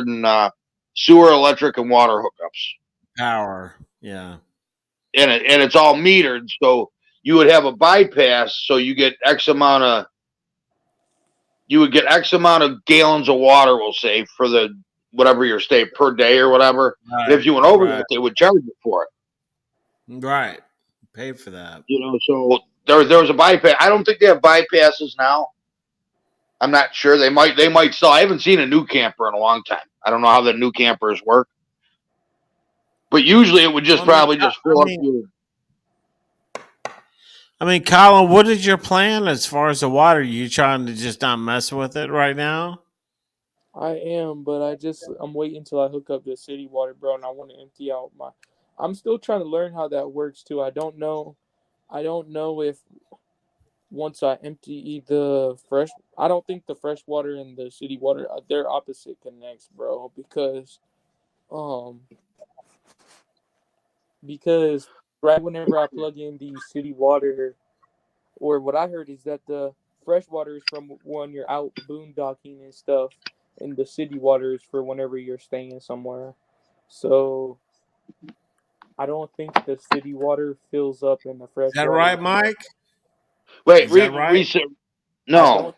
electric, and water hookups.
Power, yeah.
And it's all metered, so you would have a bypass, so you get X amount of gallons of water, we'll say, for the whatever your stay per day or whatever.
Right,
and if you went over that, they would charge you for it.
Right. Pay for that.
You know, so there was a bypass. I don't think they have bypasses now. I'm not sure. They might still. I haven't seen a new camper in a long time. I don't know how the new campers work. But usually it would just fill up your.
I mean, Colin, what is your plan as far as the water? You trying to just not mess with it right now?
I am, but I'm waiting until I hook up the city water, bro, and I want to empty out my. I'm still trying to learn how that works too. I don't know if once I empty the fresh, I don't think the fresh water and the city water they're opposite connects, bro, because right whenever I plug in the city water, or what I heard is that the fresh water is from when you're out boondocking and stuff, and the city water is for whenever you're staying somewhere. So I don't think the city water fills up in the fresh
Is that
water.
right, Mike?
Wait,
is that right?
No,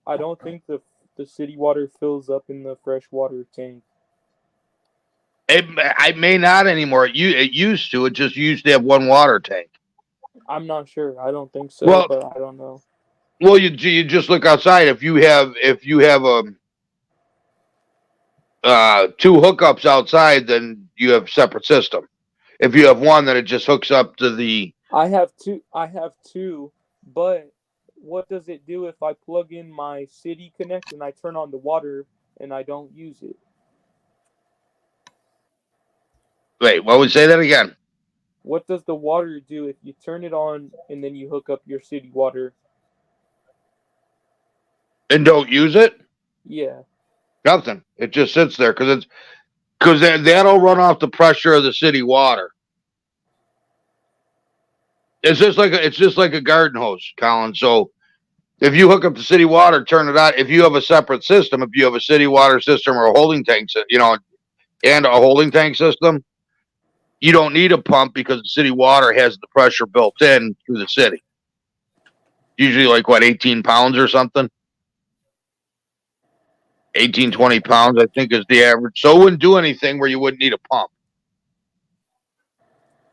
I don't think the city water fills up in the fresh water tank.
I may not anymore. It used to. It just used to have one water tank.
I'm not sure. I don't think so,
Well,
but I don't know.
Well, you just look outside. If you have two hookups outside, then you have a separate system. If you have one, then it just hooks up to the.
I have two, but what does it do if I plug in my city connect and I turn on the water and I don't use it?
Wait, what would say that again?
What does the water do if you turn it on and then you hook up your city water?
And don't use it?
Yeah.
Nothing. It just sits there because that'll run off the pressure of the city water. It's just like a garden hose, Colin. So if you hook up the city water, turn it on. If you have a separate system, if you have a city water system or a holding tank, and a holding tank system, you don't need a pump because the city water has the pressure built in through the city. Usually like 18 pounds or something. 18, 20 pounds, I think, is the average. So it wouldn't do anything where you wouldn't need a pump.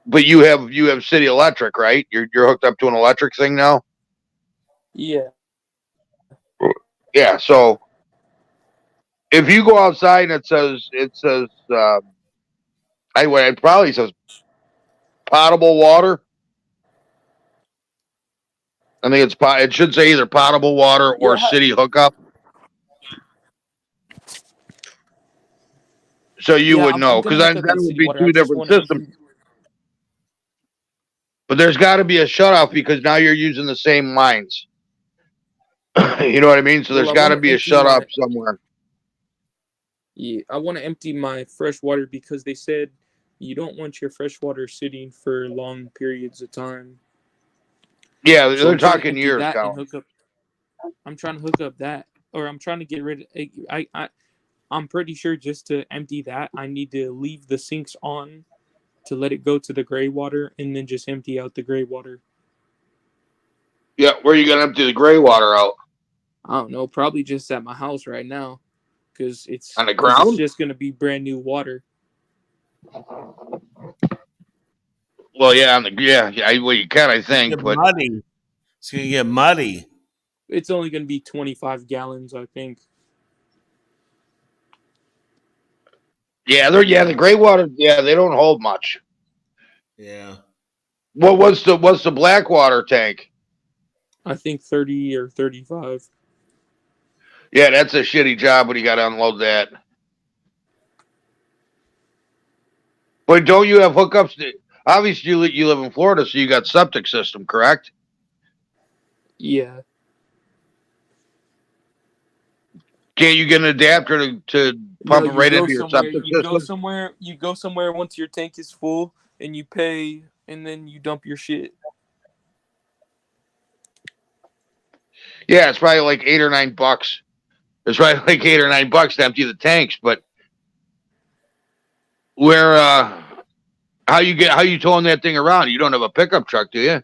But you have city electric, right? You're hooked up to an electric thing now?
Yeah.
Yeah, so if you go outside and it says it probably says potable water. I think it should say either potable water or
Yeah.
city hookup. So you would know,
I'm
because
gonna hook
then
up
that
to
would
city
be
water. I
two
just
different
want to
systems. But there's got to be a shutoff because now you're using the same lines. You know what I mean? So
Well,
there's
I
got
want
to
to
be a
empty
shutoff somewhere.
I want to empty my fresh water because they said you don't want your fresh water sitting for long periods of time.
Yeah,
So
they're
I'm trying to
talking
empty
years,
that and
Colin.
hook up. I'm trying to hook up that, or I'm trying to get rid of. I'm pretty sure just to empty that, I need to leave the sinks on to let it go to the gray water and then just empty out the gray water.
Yeah, where are you going to empty the gray water out?
I don't know, probably just at my house right now because it's
On the ground?
just gonna be brand new water.
Well, yeah, well, you can, I think,
Get
but
muddy. It's gonna get muddy.
It's only gonna be 25 gallons, I think.
the gray water, they don't hold much.
Yeah.
What's the black water tank?
I think 30 or 35.
Yeah, that's a shitty job when you got to unload that. But don't you have hookups? Obviously, you live in Florida, so you got septic system, correct?
Yeah.
Can't you get an adapter to pump it right into your septic system?
You go somewhere once your tank is full and you pay and then you dump your shit.
Yeah, it's probably like $8 or $9. It's probably like $8 or $9 to empty the tanks. But where, how you towing that thing around? You don't have a pickup truck, do you?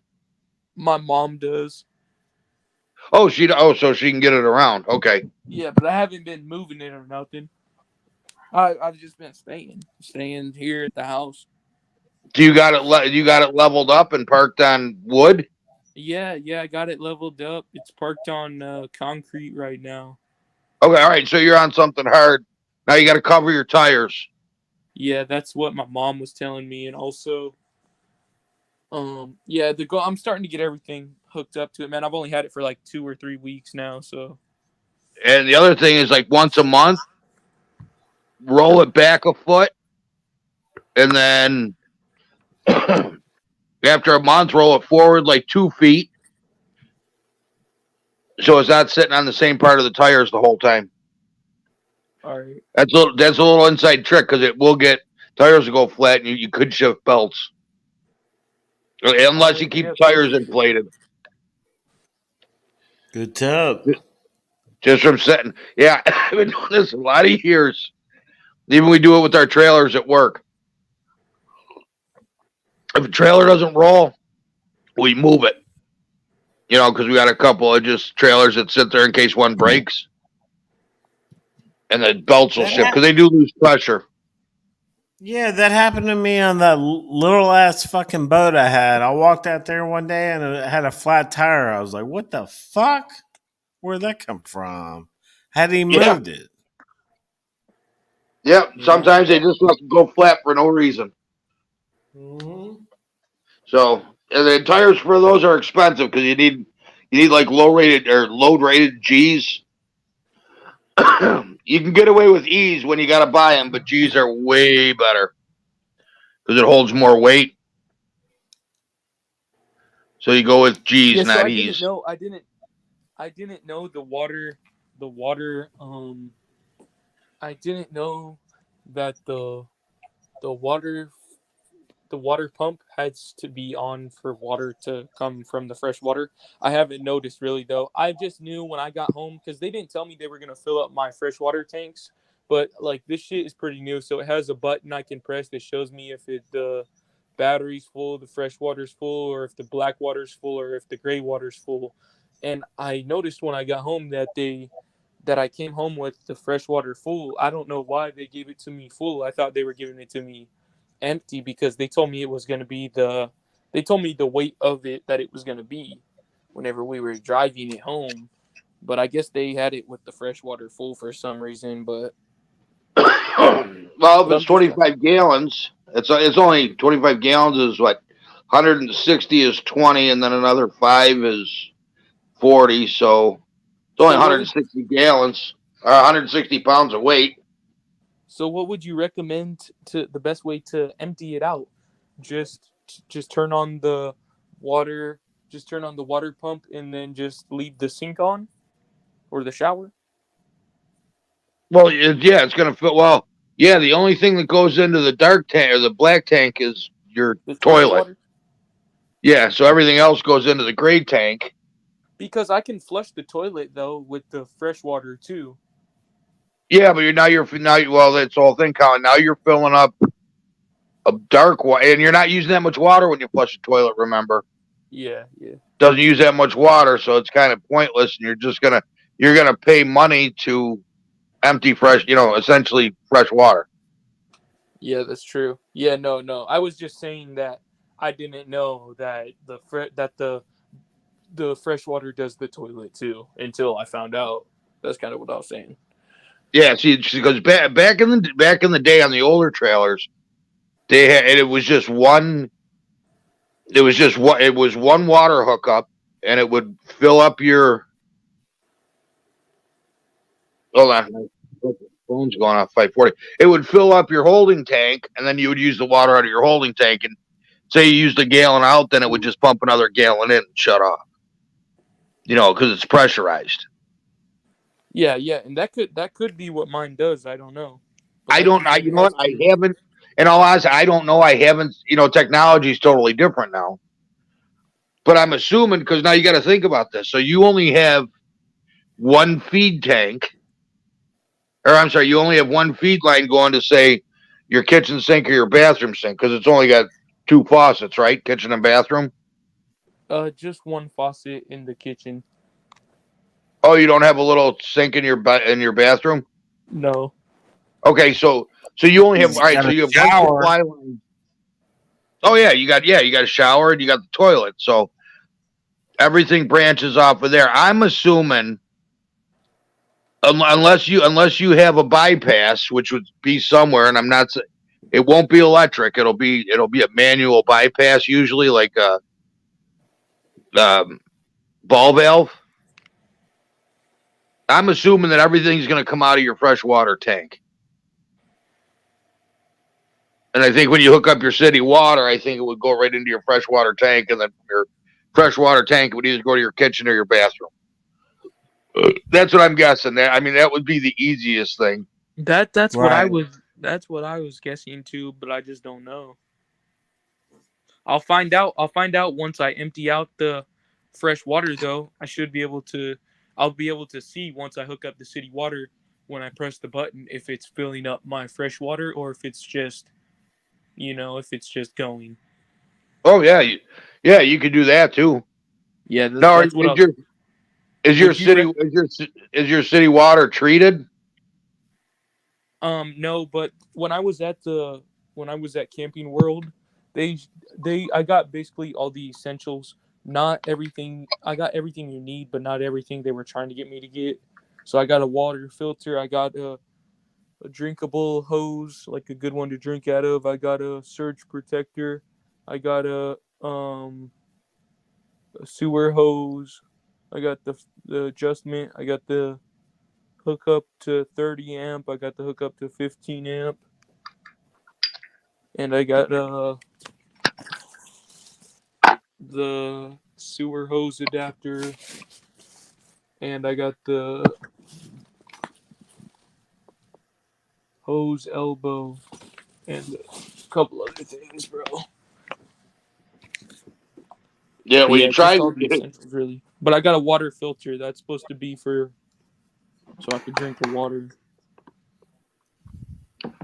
My mom does.
Oh, so she can get it around. Okay.
Yeah, but I haven't been moving it or nothing. I've just been staying here at the house.
Do you got it leveled up and parked on wood?
Yeah, I got it leveled up. It's parked on concrete right now.
Okay, all right. So you're on something hard. Now you got to cover your tires.
Yeah, that's what my mom was telling me, and also, I'm starting to get everything hooked up to it, man. I've only had it for like 2 or 3 weeks now, so.
And the other thing is, like, once a month, roll it back a foot, and then after a month, roll it forward like 2 feet, so it's not sitting on the same part of the tires the whole time.
All right.
That's a little inside trick because tires will go flat, and you could shift belts unless you keep tires inflated.
Good tip.
Just from sitting. Yeah, I've been doing this a lot of years. Even we do it with our trailers at work. If a trailer doesn't roll, we move it. Because we got a couple of just trailers that sit there in case one breaks. And the belts will shift because they do lose pressure.
Yeah, that happened to me on that little ass fucking boat I had. I walked out there one day and it had a flat tire. I was like, what the fuck? Where'd that come from? Had he moved it?
Yep. Sometimes they just let go flat for no reason.
Mm-hmm.
So, and the tires for those are expensive because you need like load rated G's. You can get away with E's when you got to buy them, but G's are way better because it holds more weight. So you go with G's, not E's.
I didn't know the water. I didn't know that the water the water pump has to be on for water to come from the fresh water. I haven't noticed really though. I just knew when I got home because they didn't tell me they were gonna fill up my freshwater tanks. But like this shit is pretty new, so it has a button I can press that shows me if the battery's full, the fresh water's full, or if the black water's full, or if the gray water's full. And I noticed when I got home that I came home with the fresh water full. I don't know why they gave it to me full. I thought they were giving it to me empty because they told me it was going to be they told me the weight of it that it was going to be whenever we were driving it home. But I guess they had it with the fresh water full for some reason. But
Well, if it's
I'm just
25 gallons, it's only 25 gallons is what 160 is 20, and then another 5 is 40. So it's only
so what would
160 gallons or 160 pounds of weight.
so what would you recommend to the best way to empty it out? Just just turn on the water, just turn on the water pump and then just leave the sink on or the shower.
Well, yeah, it's gonna fit. Well, yeah, the only thing that goes into the dark tank or the black tank is your
The toilet
toilet.
water.
Yeah, so everything else goes into the gray tank.
Because I can flush the toilet though with the fresh water too.
Yeah, but well, that's the whole thing, Colin. Now you're filling up a dark water, and you're not using that much water when you flush the toilet. Remember,
Yeah, yeah.
doesn't use that much water, so it's kind of pointless, and you're gonna pay money to empty fresh, essentially fresh water.
Yeah, that's true. Yeah, no, no. I was just saying that I didn't know that the fresh water does the toilet too until I found out. That's kind of what I was saying.
Yeah, see, because back in the day on the older trailers, they had and it was just one. It was one water hookup, and it would fill up your. Hold on, my phone's going off 540. It would fill up your holding tank, and then you would use the water out of your holding tank. And say you used a gallon out, then it would just pump another gallon in and shut off. Because it's pressurized.
Yeah, yeah, and that could be what mine does. I don't know. But
I
I
don't.
think it
You know what?
has
I
to.
haven't. In all honesty, I don't know. I haven't. Technology is totally different now. But I'm assuming because now you got to think about this. So you only have one feed tank, or I'm sorry, you only have one feed line going to say your kitchen sink or your bathroom sink because it's only got two faucets, right? Kitchen and bathroom.
Just one faucet in the kitchen.
Oh, you don't have a little sink in your bathroom?
No.
Okay, so you only have
He's
all right.
got
So
a
you have one
shower.
supply line. Oh yeah, you got a shower and you got the toilet. So everything branches off of there. I'm assuming unless you have a bypass, which would be somewhere, and I'm not. It won't be electric. It'll be a manual bypass, usually like a ball valve. I'm assuming that everything's going to come out of your freshwater tank. And I think when you hook up your city water, I think it would go right into your freshwater tank, and then your freshwater tank would either go to your kitchen or your bathroom. That's what I'm guessing. That would be the easiest thing.
That's what I
Right.
was that's what I was guessing too, but I just don't know. I'll find out. I'll find out once I empty out the fresh water though. I'll be able to see once I hook up the city water when I press the button if it's filling up my fresh water or if it's just if it's just going.
Oh yeah, you could do that too.
Yeah,
Now,
that's what I would you rec-
is your city water treated?
no, but when I was at Camping World, they I got basically all the essentials. Not everything. I got everything you need, but not everything they were trying to get me to get. So I got a water filter. I got a drinkable hose, like a good one to drink out of. I got a surge protector. I got a sewer hose. I got the adjustment. I got the hook up to 30 amp. I got the hook up to 15 amp. And I got the sewer hose adapter. And I got the hose elbow and a couple other things, bro.
Yeah,
But
well,
yeah,
you
just
try.
all the essentials really. But I got a water filter that's supposed to be for so I could drink the water.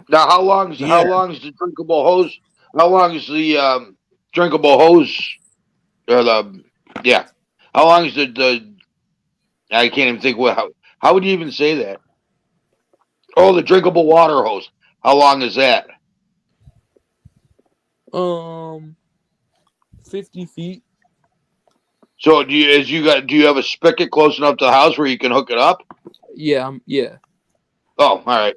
Now,
Yeah.
how long is the drinkable hose? How long is the drinkable hose? Or the yeah? How long is the? I can't even think. How would you even say that? Oh, the drinkable water hose. How long is that?
Um, 50 feet.
So do you have a spigot close enough to the house where you can hook it up?
Yeah, yeah.
Oh, all right.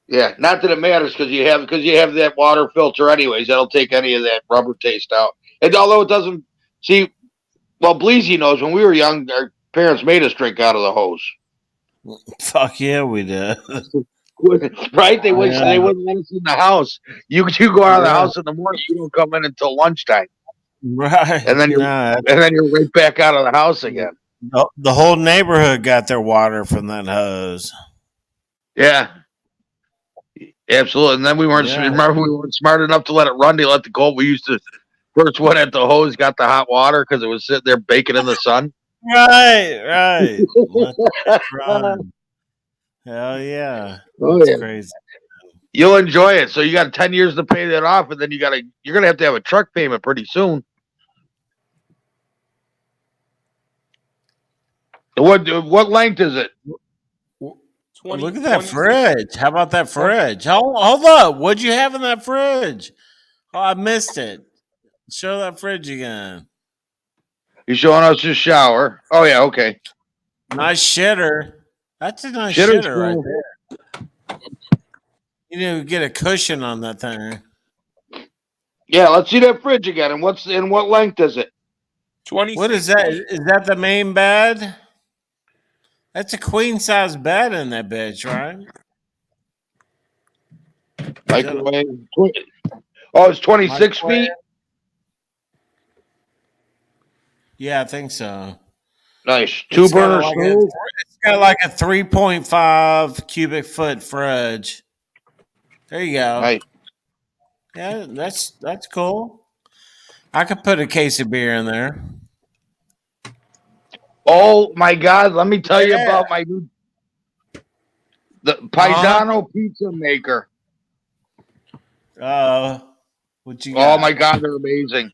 Yeah, not that it matters because you have that water filter anyways. That'll take any of that rubber taste out. And although it doesn't see, well, Bleezy knows when we were young, our parents made us drink out of the hose.
Fuck yeah, we did.
Right? They
Yeah.
wouldn't let us in the house. You go out of the
Yeah.
house in the morning, you don't come in until lunchtime,
Right.
and then
Nah,
you're right back out of the house again.
the whole neighborhood got their water from that hose.
Yeah, absolutely. And then we weren't
Yeah.
remember we weren't smart enough to let it run. They let the cold. We used to first one at the hose got the hot water because it was sitting there baking in the sun.
Right. Let it run. Hell yeah.
Oh
That's
yeah.
crazy.
You'll enjoy it. So you got 10 years to pay that off, and then you're gonna have to have a truck payment pretty soon. What length is it?
20,
Look at that
26
fridge. How about that fridge? Hold up. What'd you have in that fridge? Oh, I missed it. Show that fridge again.
You showing us your shower? Oh yeah, okay.
Nice shitter. That's a nice
Shitter's
shitter right
cool.
there. You need to get a cushion on that thing.
Yeah, let's see that fridge again. And what length is it?
26
What is that?
feet.
Is that the main bed? That's a queen size bed in that bitch, right?
Microwave. Oh, it's 26
Microwave?
feet.
Yeah, I think so.
Nice. Two burner stove.
It's got like a 3.5 cubic foot fridge. There you go.
Nice.
Yeah, that's cool. I could put a case of beer in there.
Oh my God! Let me tell you
Yeah.
about the Paisano pizza maker.
What you got?
Oh my God, they're amazing.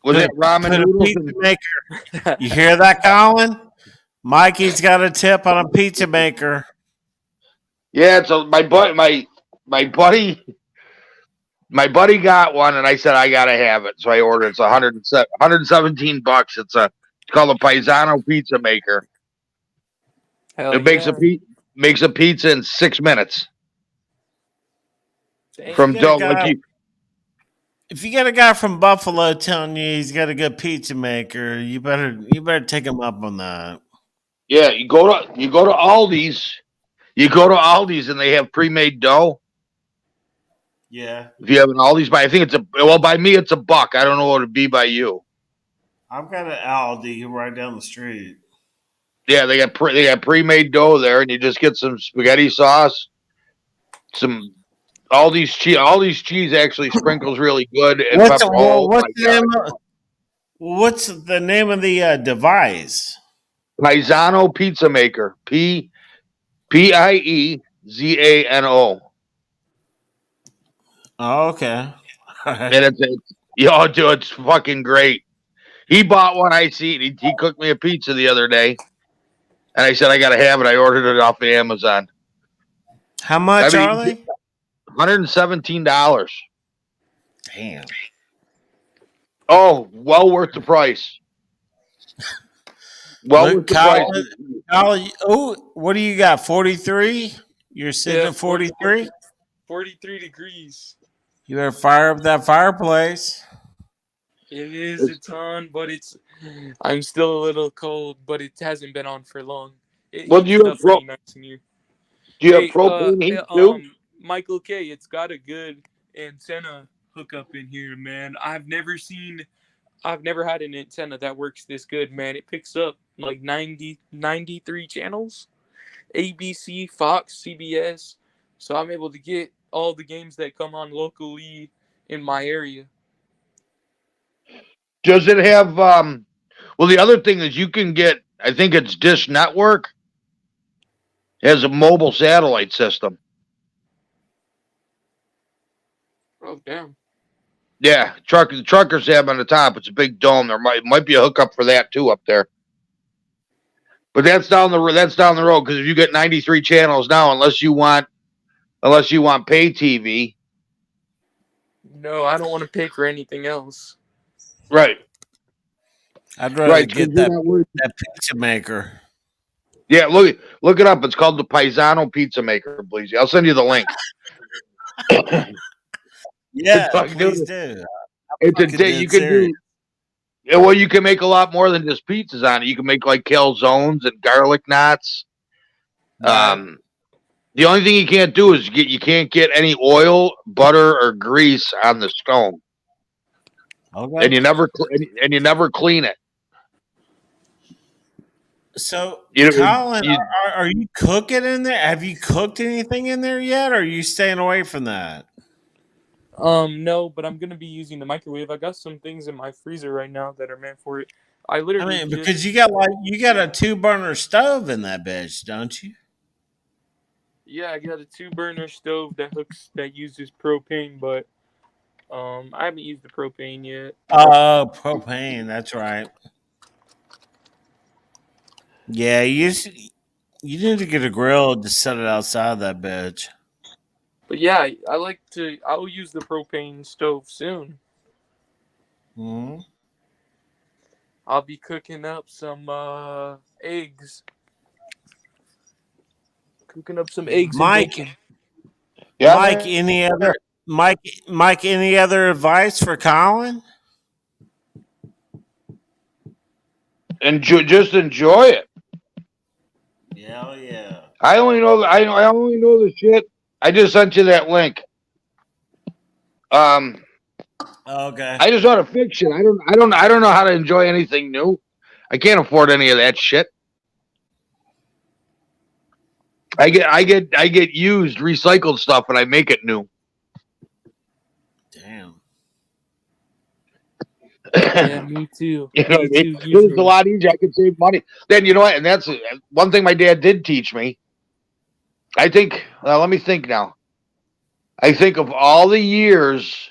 Was it ramen
Put a
noodles?
pizza maker. You hear that, Colin? Mikey's got a tip on a pizza maker.
Yeah, it's my buddy got one, and I said I gotta have it, so I ordered. It's $117. It's called a Paisano pizza maker.
Hell
It makes
yeah.
makes a pizza in 6 minutes
Dang.
from dough.
If you get a guy from Buffalo telling you he's got a good pizza maker, you better take him up on that.
Yeah, you go to Aldi's. You go to Aldi's and they have pre-made dough.
Yeah,
If you have an Aldi's, by by me it's $1. I don't know what it'd be by you.
I've got an Aldi right down the street.
Yeah, they got pre-made dough there, and you just get some spaghetti sauce, some Aldi's cheese. Aldi's cheese actually sprinkles really good. And
What's
pepper. Oh
what's
my
the
God.
name of, what's the name of the device?
Paisano pizza maker. Piezano.
Oh, okay.
And it's fucking great. He bought one. He cooked me a pizza the other day, and I said I gotta have it. I ordered it off of Amazon.
How much are they?
$117.
Damn.
Oh, well worth the price. Well worth the price.
Colin, what do you got? 43? You're sitting at 43?
43 degrees.
You better fire up that fireplace.
It is a ton, but I'm still a little cold, but it hasn't been on for long. It
Well, do
heats
you
up
have
pretty nice in here.
Do you have propane heat too?
Michael K, it's got a good antenna hookup in here, man. I've never had an antenna that works this good, man. It picks up like 93 channels, ABC, Fox, CBS. So I'm able to get all the games that come on locally in my area.
Does it have? Well, the other thing is you can get. I think it's Dish Network has a mobile satellite system.
Oh damn!
Yeah, truckers have on the top. It's a big dome. There might be a hookup for that too up there. But that's down the road because if you get 93 channels now, unless you want pay TV,
No, I don't want to pay for anything else.
right?
I'd rather
Right. 'Cause
get
you're
that
not worried.
pizza maker.
Yeah, look it up. It's called the Paisano Pizza Maker, please. I'll send you the link.
Yeah,
Fuck,
please
dude.
do.
It's a
fucking
day
dead
you can
serious.
do. Yeah, well, you can make a lot more than just pizzas on it. You can make like calzones and garlic knots.
Right.
The only thing you can't do is you can't get any oil, butter, or grease on the stone,
Okay.
and you never clean it.
So,
You,
Colin,
you
are you cooking in there? Have you cooked anything in there yet? Or are you staying away from that?
No, but I'm gonna be using the microwave. I got some things in my freezer right now that are meant for it. I
I
literally
mean,
just
because you got a 2-burner stove in that bitch, don't you?
I got a 2-burner stove that uses propane, but I haven't used the propane yet.
Oh, propane. That's right. Yeah, you need to get a grill to set it outside that bitch.
But yeah, I'll use the propane stove soon.
Hmm.
I'll be cooking up some eggs. Cooking up some eggs and
Mike,
bacon.
yeah,
Mike, any other advice for Colin?
and just enjoy it.
Hell yeah.
I only know the shit. I just sent you that link.
Okay.
I just want to fix it. I don't know how to enjoy anything new. I can't afford any of that shit. I get used recycled stuff and I make it new.
Damn.
Yeah, me too.
You know what I
Me
mean?
too.
It's a
Usually.
lot easier. I can save money. Then you know what? And that's one thing my dad did teach me. I think. Let me think now. I think of all the years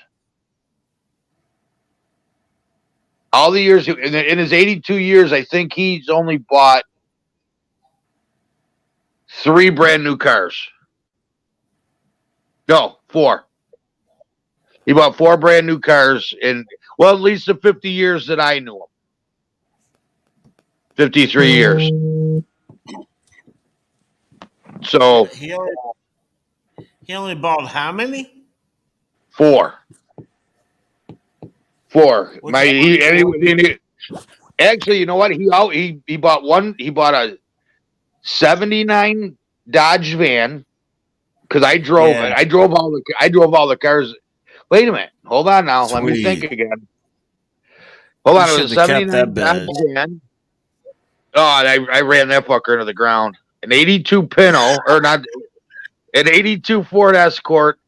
in his 82 years, I think he's only bought 3 brand new cars. No, 4. He bought 4 brand new cars in at least the 50 years that I knew him. 53 years. So
He only bought how many?
4.
What's
Actually, you know what? He bought one. He bought a 79 Dodge van because I drove
Yeah.
it. I drove all the cars. Wait a minute. Hold on now. Let me think
Sweet.
again. Hold on.
You
It was a
should have kept
79
that
Dodge
bitch.
van. Oh, and I ran that fucker into the ground. An 82 Pinto, or not, an 82 Ford Escort.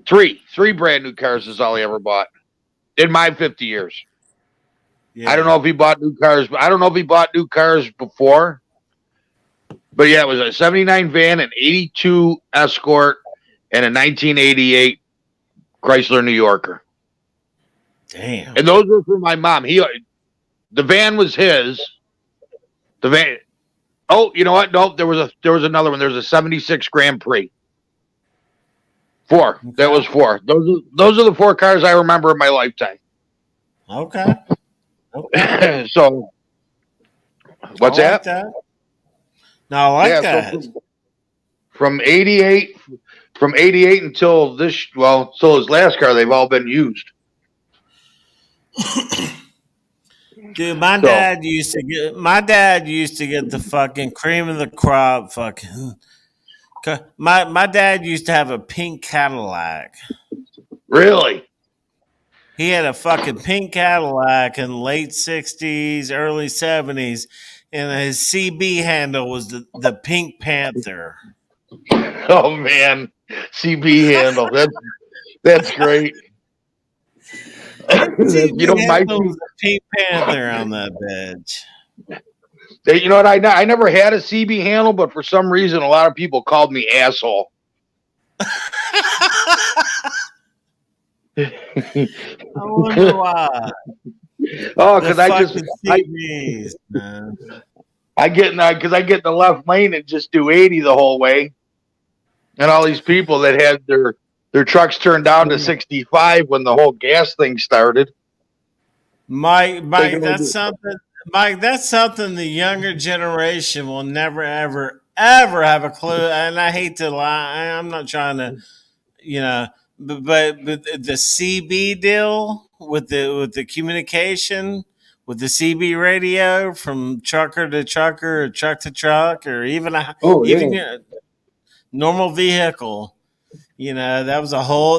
3 brand new cars is all he ever bought in my 50 years.
Yeah.
I don't know if he bought new cars, but I don't know if he bought new cars before. But yeah, it was a 79 van, an 82 Escort, and a 1988 Chrysler New Yorker.
Damn.
And those were for my mom. The van was his. The van. Oh, you know what? No, there was another one. There was a 76 Grand Prix. 4. That was 4. Those are the 4 cars I remember in my lifetime.
Okay.
So, what's
I like
that?
No, I like
Yeah,
that.
so from 88 until till his last car, they've all been used.
Dude, my dad used to get the fucking cream of the crop fucking. My dad used to have a pink Cadillac.
Really?
He had a fucking pink Cadillac in the late 60s, early 70s, and his CB handle was the Pink Panther.
Oh man, CB handle. That's great. You know,
CB
my
handle was a Pink Panther on that bitch.
you know what? I never had a CB handle, but for some reason, a lot of people called me asshole.
I wonder why.
Oh,
The
because I just
fucking CBs, man.
I get in the left lane and just do 80 the whole way, and all these people that had their trucks turned down to 65 when the whole gas thing started.
Mike,
Thinking
that's something. Mike, that's something the younger generation will never, ever, ever have a clue. And I hate to lie. I'm not trying to, you know, but the CB deal with the communication with the CB radio from trucker to trucker or truck to truck or
oh yeah.
even normal vehicle. You know, that was a whole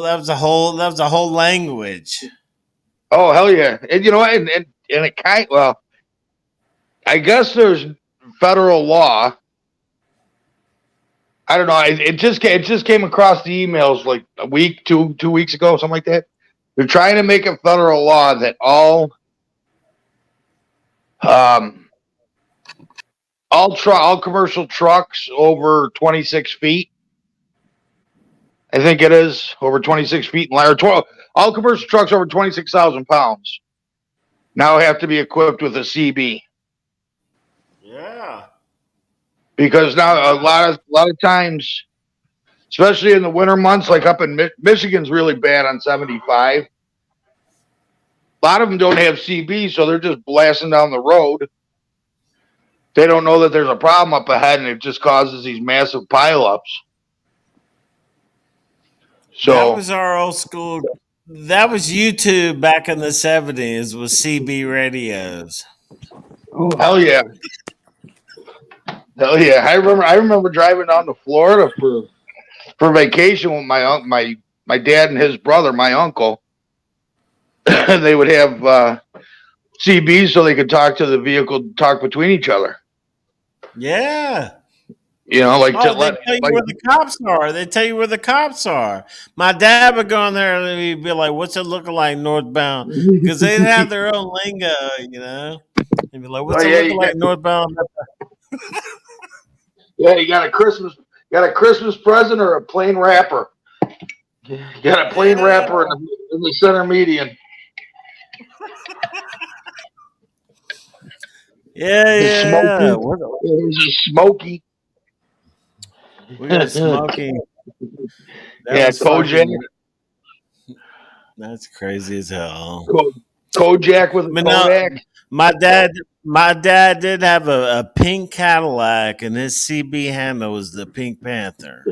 language.
Oh hell yeah! And you know what? And it well, I guess there's federal law. I don't know. It just came across the emails like a week, 2 weeks ago, something like that. They're trying to make a federal law that um all commercial trucks over 26 feet. I think it is over 26 feet in or 12. All commercial trucks over 26,000 pounds now have to be equipped with a CB.
Yeah.
Because now a lot of times, especially in the winter months, like up in Michigan's really bad on 75. A lot of them don't have CB, so they're just blasting down the road. They don't know that there's a problem up ahead, and it just causes these massive pileups. So
that was our old school. That was YouTube back in the 70s with CB radios.
oh, hell yeah. Hell yeah. I remember driving down to Florida for vacation with my dad and his brother, my uncle. They would have CBs so they could talk to the vehicle, talk between each other.
Yeah.
You know, like
they tell you where the cops are. They tell you where the cops are. My dad would go on there and he'd be like, "What's it looking like northbound?" Because they'd have their own lingo, you know. They'd be like, "What's it looking like northbound?"
Yeah, you got a Christmas present or a plain wrapper. You got a plain wrapper in the center median.
Yeah.
Smoky.
We got smoking.
Kojak.
That's crazy as hell.
Kojak with a Kodak.
My dad did have a pink Cadillac, and his CB handle was the Pink Panther.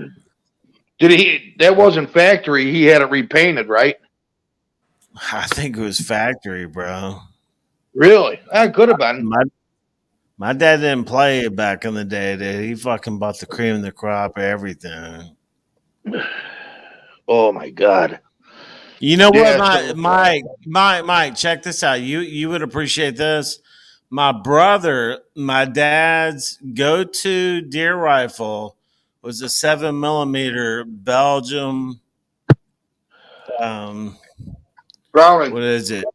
Did he? That wasn't factory. He had it repainted, right?
I think it was factory, bro.
Really? That could have been.
My dad didn't play it back in the day. He fucking bought the cream of the crop, everything.
Oh my god!
You know what, Mike? Check this out. You would appreciate this. My dad's go-to deer rifle was a 7mm Belgium.
Browning.
What is it?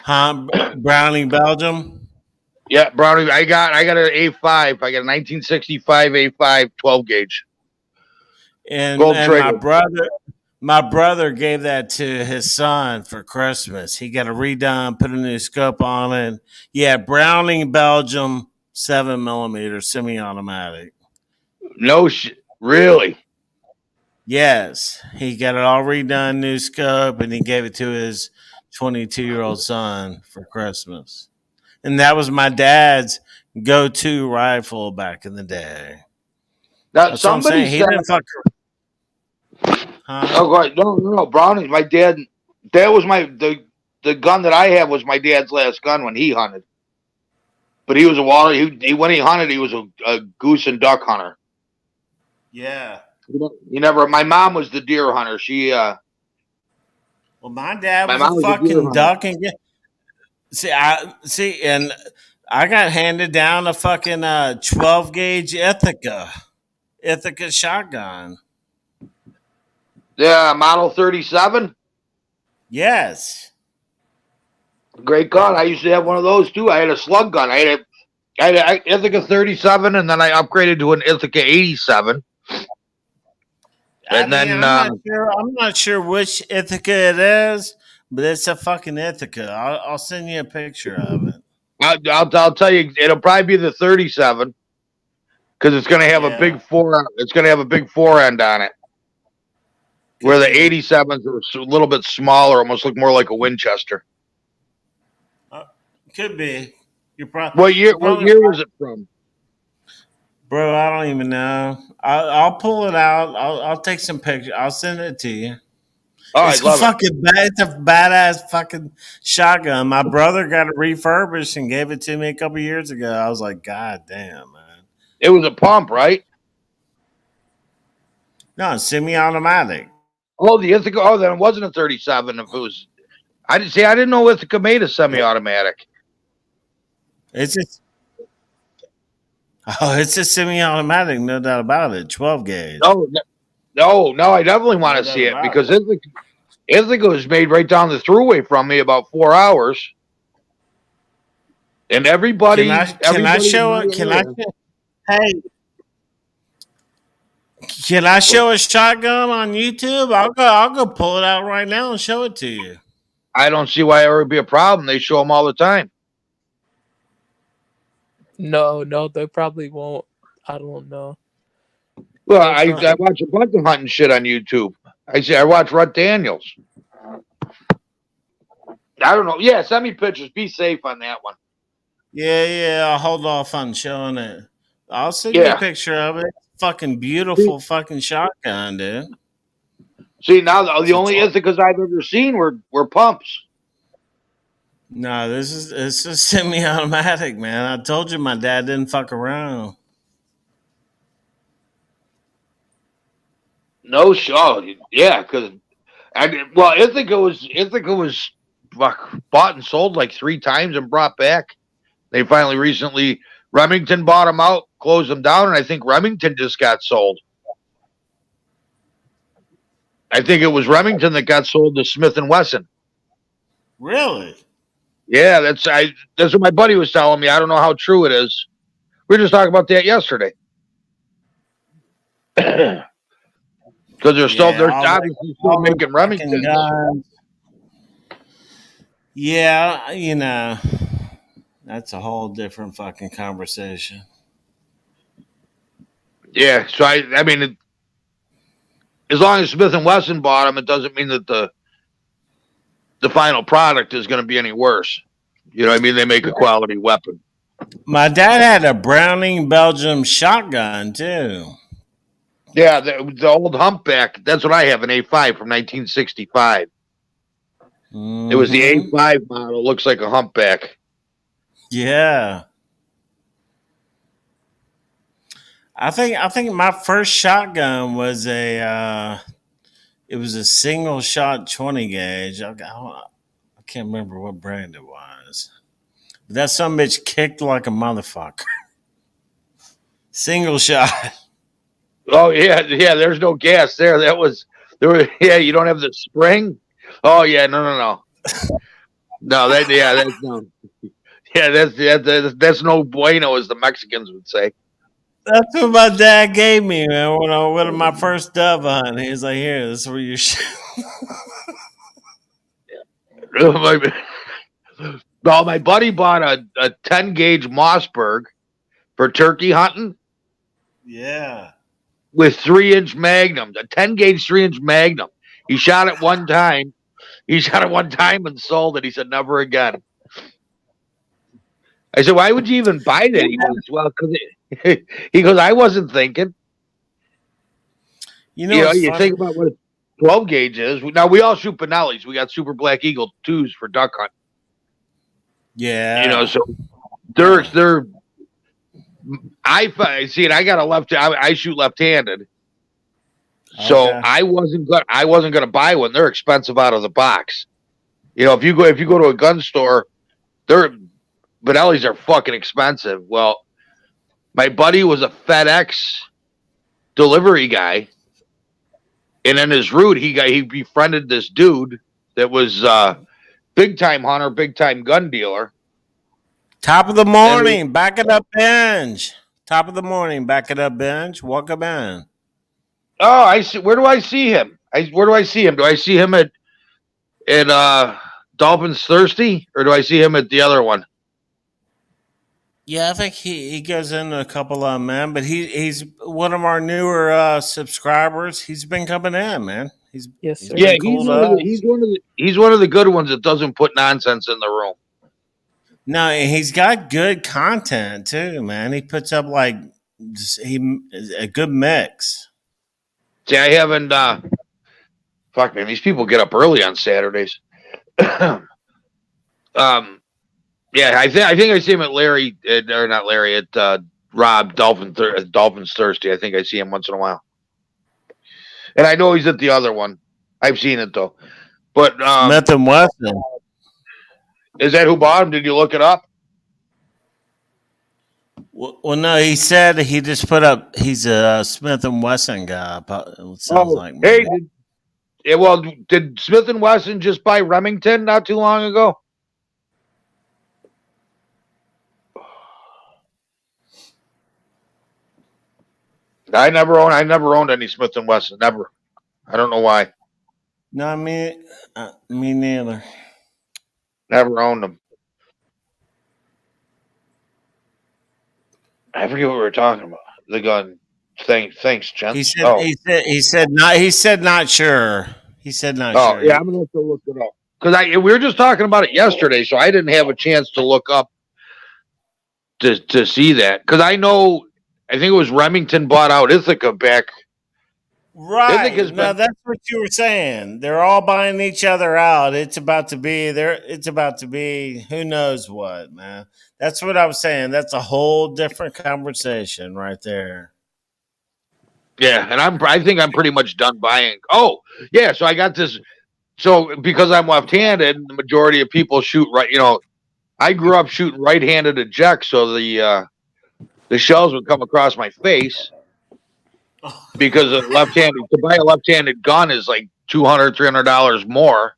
Browning Belgium.
Yeah, Browning. I got an A5. I got a 1965 A5 12 gauge.
And my brother gave that to his son for Christmas. He got it redone, put a new scope on it. Yeah, Browning Belgium 7mm semi-automatic.
No shit. Really?
Yes, he got it all redone, new scope, and he gave it to his 22-year-old son for Christmas. And that was my dad's go-to rifle back in the day.
Now,
that's somebody said. He didn't fuck.
Oh, go ahead. No. Browning. My dad. That was the gun that I have was my dad's last gun when he hunted. But he was a water. When he hunted, he was a goose and duck hunter.
Yeah.
You never. My mom was the deer hunter. She.
Well, my dad was a fucking duck and get. And I got handed down a fucking 12 gauge Ithaca. Ithaca shotgun.
Yeah, Model 37.
Yes.
Great gun. I used to have one of those too. I had a slug gun. I had an Ithaca 37, and then I upgraded to an Ithaca 87. And then
I'm not sure which Ithaca it is, but it's a fucking Ithaca. I'll send you a picture of it.
I'll tell you, it'll probably be the 37 because it's going to have a big four. It's going to have a big fore end on it. Where the 87s are a little bit smaller, almost look more like a Winchester.
Could be.
What year was it from?
Bro, I don't even know. I'll pull it out. I'll take some pictures. I'll send it to you.
Oh,
It's a badass fucking shotgun. My brother got it refurbished and gave it to me a couple years ago. I was like, God damn, man.
It was a pump, right?
No, semi-automatic.
Oh, the Ithaca. Oh, then it wasn't a 37. If it was, I didn't know Ithaca made a semi-automatic.
It's a semi-automatic, no doubt about it. 12 gauge.
No, I definitely want to see it because Ithaca was made right down the throughway from me about 4 hours. And everybody.
Can I show it? Hey. Can I show a shotgun on YouTube? I'll go pull it out right now and show it to you.
I don't see why it would be a problem. They show them all the time.
No, they probably won't. I don't know.
Well, I watch a bunch of hunting shit on YouTube. I watch Rut Daniels. I don't know. Yeah, send me pictures. Be safe on that one.
Yeah. I'll hold off on showing it. I'll send you a picture of it. Fucking beautiful fucking shotgun, dude.
See, now the only Ithacas I've ever seen were pumps.
No, this is semi-automatic, man. I told you my dad didn't fuck around.
No shot. Yeah, because Ithaca was bought and sold like 3 times and brought back. They finally recently Remington bought them out, closed them down, and I think Remington just got sold. I think it was Remington that got sold to Smith & Wesson.
Really?
Yeah, that's what my buddy was telling me. I don't know how true it is. We were just talking about that yesterday. Because they're obviously still making Remington.
Yeah, that's a whole different fucking conversation.
Yeah, so I mean, as long as Smith & Wesson bought them, it doesn't mean that the final product is going to be any worse. You know what I mean? They make a quality weapon.
My dad had a Browning Belgium shotgun, too.
Yeah, the old humpback. That's what I have, an A5 from 1965. Mm-hmm. It was the A5 model. It looks like a humpback.
Yeah. I think my first shotgun was a single shot 20 gauge. I can't remember what brand it was. But that son of a bitch kicked like a motherfucker. Single shot.
Oh yeah. There's no gas there. Yeah. You don't have the spring. Oh yeah. No. No. That's no. Yeah. That's no bueno, as the Mexicans would say.
That's what my dad gave me, man. When I went on my first dove hunt, he was like, "Here, this is where you shoot."
Well, my buddy bought a 10 gauge Mossberg for turkey hunting.
Yeah.
With 3-inch magnums, a 10 gauge 3-inch magnum. He shot it one time. And sold it. He said, never again. I said, why would you even buy that? He goes, well, he goes, I wasn't thinking. You think about what a 12 gauge is. Now, we all shoot Benellis. We got Super Black Eagle 2s for duck hunt.
Yeah.
So they're I see it. I got I shoot left-handed. So okay. I wasn't going to buy one. They're expensive out of the box. If you go to a gun store, Benellis are fucking expensive. Well, my buddy was a FedEx delivery guy, and in his route, he befriended this dude that was big time hunter, big time gun dealer.
Top of the morning, back it up, Benj. Top of the morning, back it up, Benj. Welcome in.
Oh, I see. Where do I see him? Where do I see him? Do I see him at Dolphins Thirsty, or do I see him at the other one?
Yeah, I think he goes into a couple of them, man. But he's one of our newer subscribers. He's been coming in, man.
Yes,
he's
sir.
Yeah,
been cool to us.
he's one of the good ones that doesn't put nonsense in the room.
No, and he's got good content too, man. He puts up like a good mix.
See, I haven't. Fuck, man, these people get up early on Saturdays. Yeah, I think I see him at Larry, or not Larry, at Rob Dolphins Thirsty. I think I see him once in a while, and I know he's at the other one. I've seen it though. But
Smith and Wesson.
Is that who bought him? Did you look it up?
Well, no, he said he just put up. He's a Smith and Wesson guy. It sounds like
hey, did Smith and Wesson just buy Remington not too long ago? I never owned any Smith and Wesson. Never. I don't know why.
No, me neither.
Never owned them. I forget what we were talking about. The gun. Thanks, Jen.
He said not sure. He said not sure.
Oh, yeah, I'm gonna have to look it up because we were just talking about it yesterday, so I didn't have a chance to look up to see that because I think it was Remington bought out Ithaca back.
Right. No, that's what you were saying. They're all buying each other out. It's about to be who knows what, man. That's what I was saying. That's a whole different conversation right there.
Yeah, and I think I'm pretty much done buying. Oh, yeah, so I got this. So because I'm left-handed, the majority of people shoot right. I grew up shooting right-handed eject, so the shells would come across my face. Because to buy a left-handed gun is like $200, $300 more.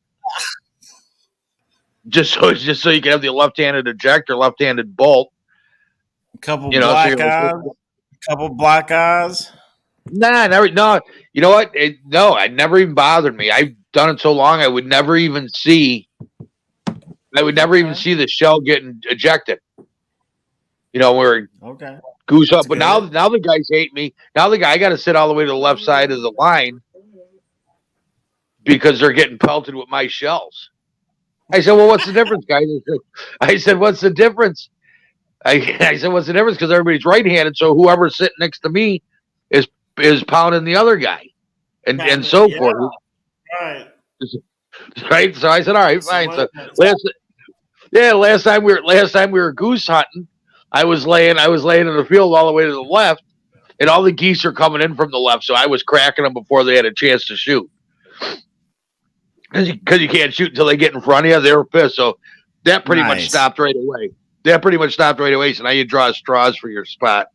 Just so you can have the left-handed ejector, left-handed bolt.
Couple black eyes.
Nah, never. No, you know what? It never even bothered me. I've done it so long, I would never even see the shell getting ejected. Where
okay.
Goose up, but now the guys hate me. Now I got to sit all the way to the left side of the line because they're getting pelted with my shells. I said, "Well, what's the difference, guys?" I said, "What's the difference?" I said, "What's the difference?" Because everybody's right-handed, so whoever's sitting next to me is pounding the other guy, and so forth.
Right.
Right. So I said, "All right, fine." So last time we were goose hunting. I was laying in the field all the way to the left, and all the geese are coming in from the left. So I was cracking them before they had a chance to shoot. Because you can't shoot until they get in front of you. They were pissed. So that pretty much stopped right away. So now you draw straws for your spot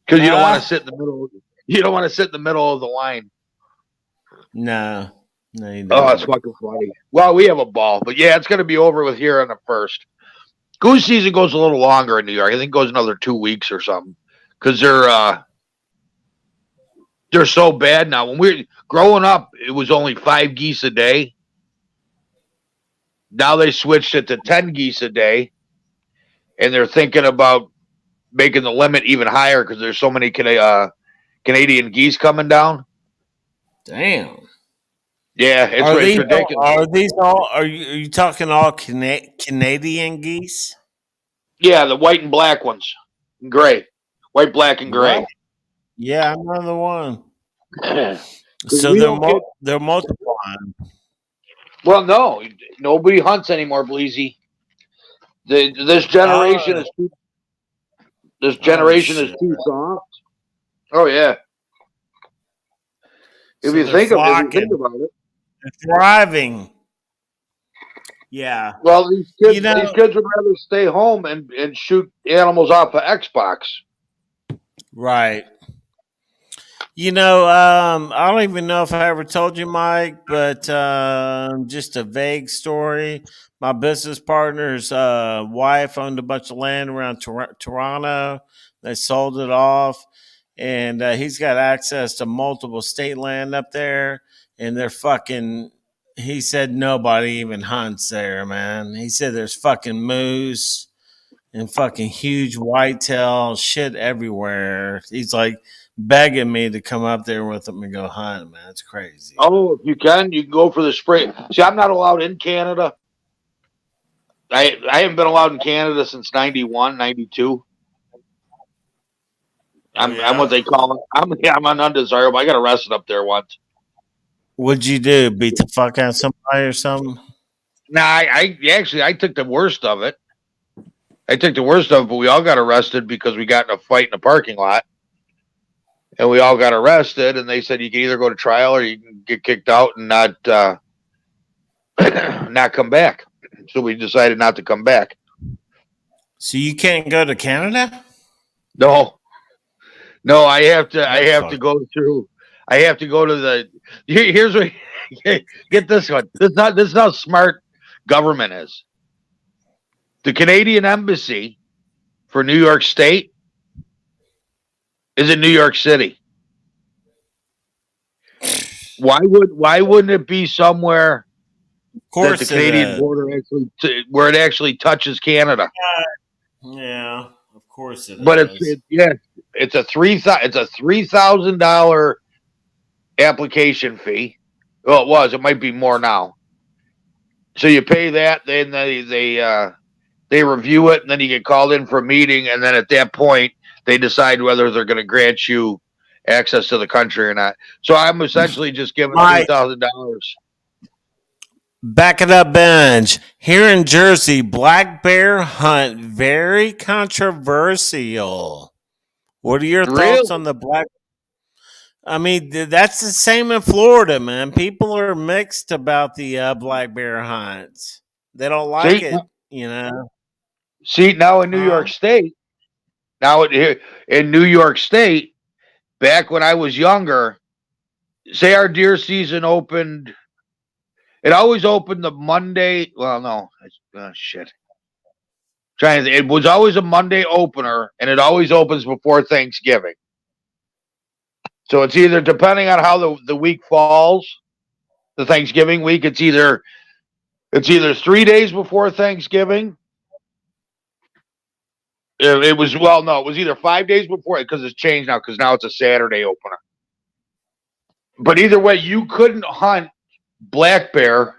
because you don't want to sit in the middle. You don't want to sit in the middle of the line.
No, you don't.
Oh, it's fucking funny. Well, we have a ball, but yeah, it's going to be over with here on the 1st. Goose season goes a little longer in New York. I think it goes another 2 weeks or something because they're so bad now. When we were growing up, it was only 5 geese a day. Now they switched it to 10 geese a day, and they're thinking about making the limit even higher because there's so many Canadian geese coming down.
Damn.
Yeah, it's ridiculous.
Are you talking all Canadian geese?
Yeah, the white and black ones, gray, white, black, and gray.
Right. Yeah, I'm another one. So they're multiplying.
Well, no, nobody hunts anymore, Bleezy. This generation is too soft. Oh yeah. If you think about it.
They're thriving. Yeah.
Well, these kids would rather stay home and shoot animals off of Xbox.
Right. I don't even know if I ever told you, Mike, but just a vague story. My business partner's wife owned a bunch of land around Toronto. They sold it off, and he's got access to multiple state land up there. And they're fucking. He said nobody even hunts there, man. He said there's fucking moose and fucking huge whitetail shit everywhere. He's like begging me to come up there with him and go hunt, man. It's crazy.
Oh, if you can go for the spring. See, I'm not allowed in Canada. I haven't been allowed in Canada since 91, 92. I'm what they call it. I'm an undesirable. I got arrested up there once.
What'd you do? Beat the fuck out of somebody or something?
Nah, I took the worst of it. But we all got arrested because we got in a fight in a parking lot. And we all got arrested, and they said you can either go to trial or you can get kicked out and not not come back. So we decided not to come back.
So you can't go to Canada?
No, I have to go through. I have to go to the. Here's what. Get this one. This is how smart government is. The Canadian Embassy for New York State is in New York City. Why wouldn't it be somewhere that the Canadian border where it actually touches Canada?
Yeah, of course it
but
is.
It's a $3,000 application fee. Well, it was. It might be more now. So you pay that, then they review it, and then you get called in for a meeting, and then at that point they decide whether they're going to grant you access to the country or not. So I'm essentially just giving $3,000.
Back it up, Benj. Here in Jersey, black bear hunt very controversial. What are your thoughts on the black? I mean, that's the same in Florida, man. People are mixed about the black bear hunts. They don't like it,
See, now in New York State, in New York State, back when I was younger, say our deer season opened. It always opened the Monday. Well, no, shit. It was always a Monday opener, and it always opens before Thanksgiving. So it's either, depending on how the week falls, the Thanksgiving week, it's either 3 days before Thanksgiving. It was either 5 days before, because it's changed now, because now it's a Saturday opener. But either way, you couldn't hunt black bear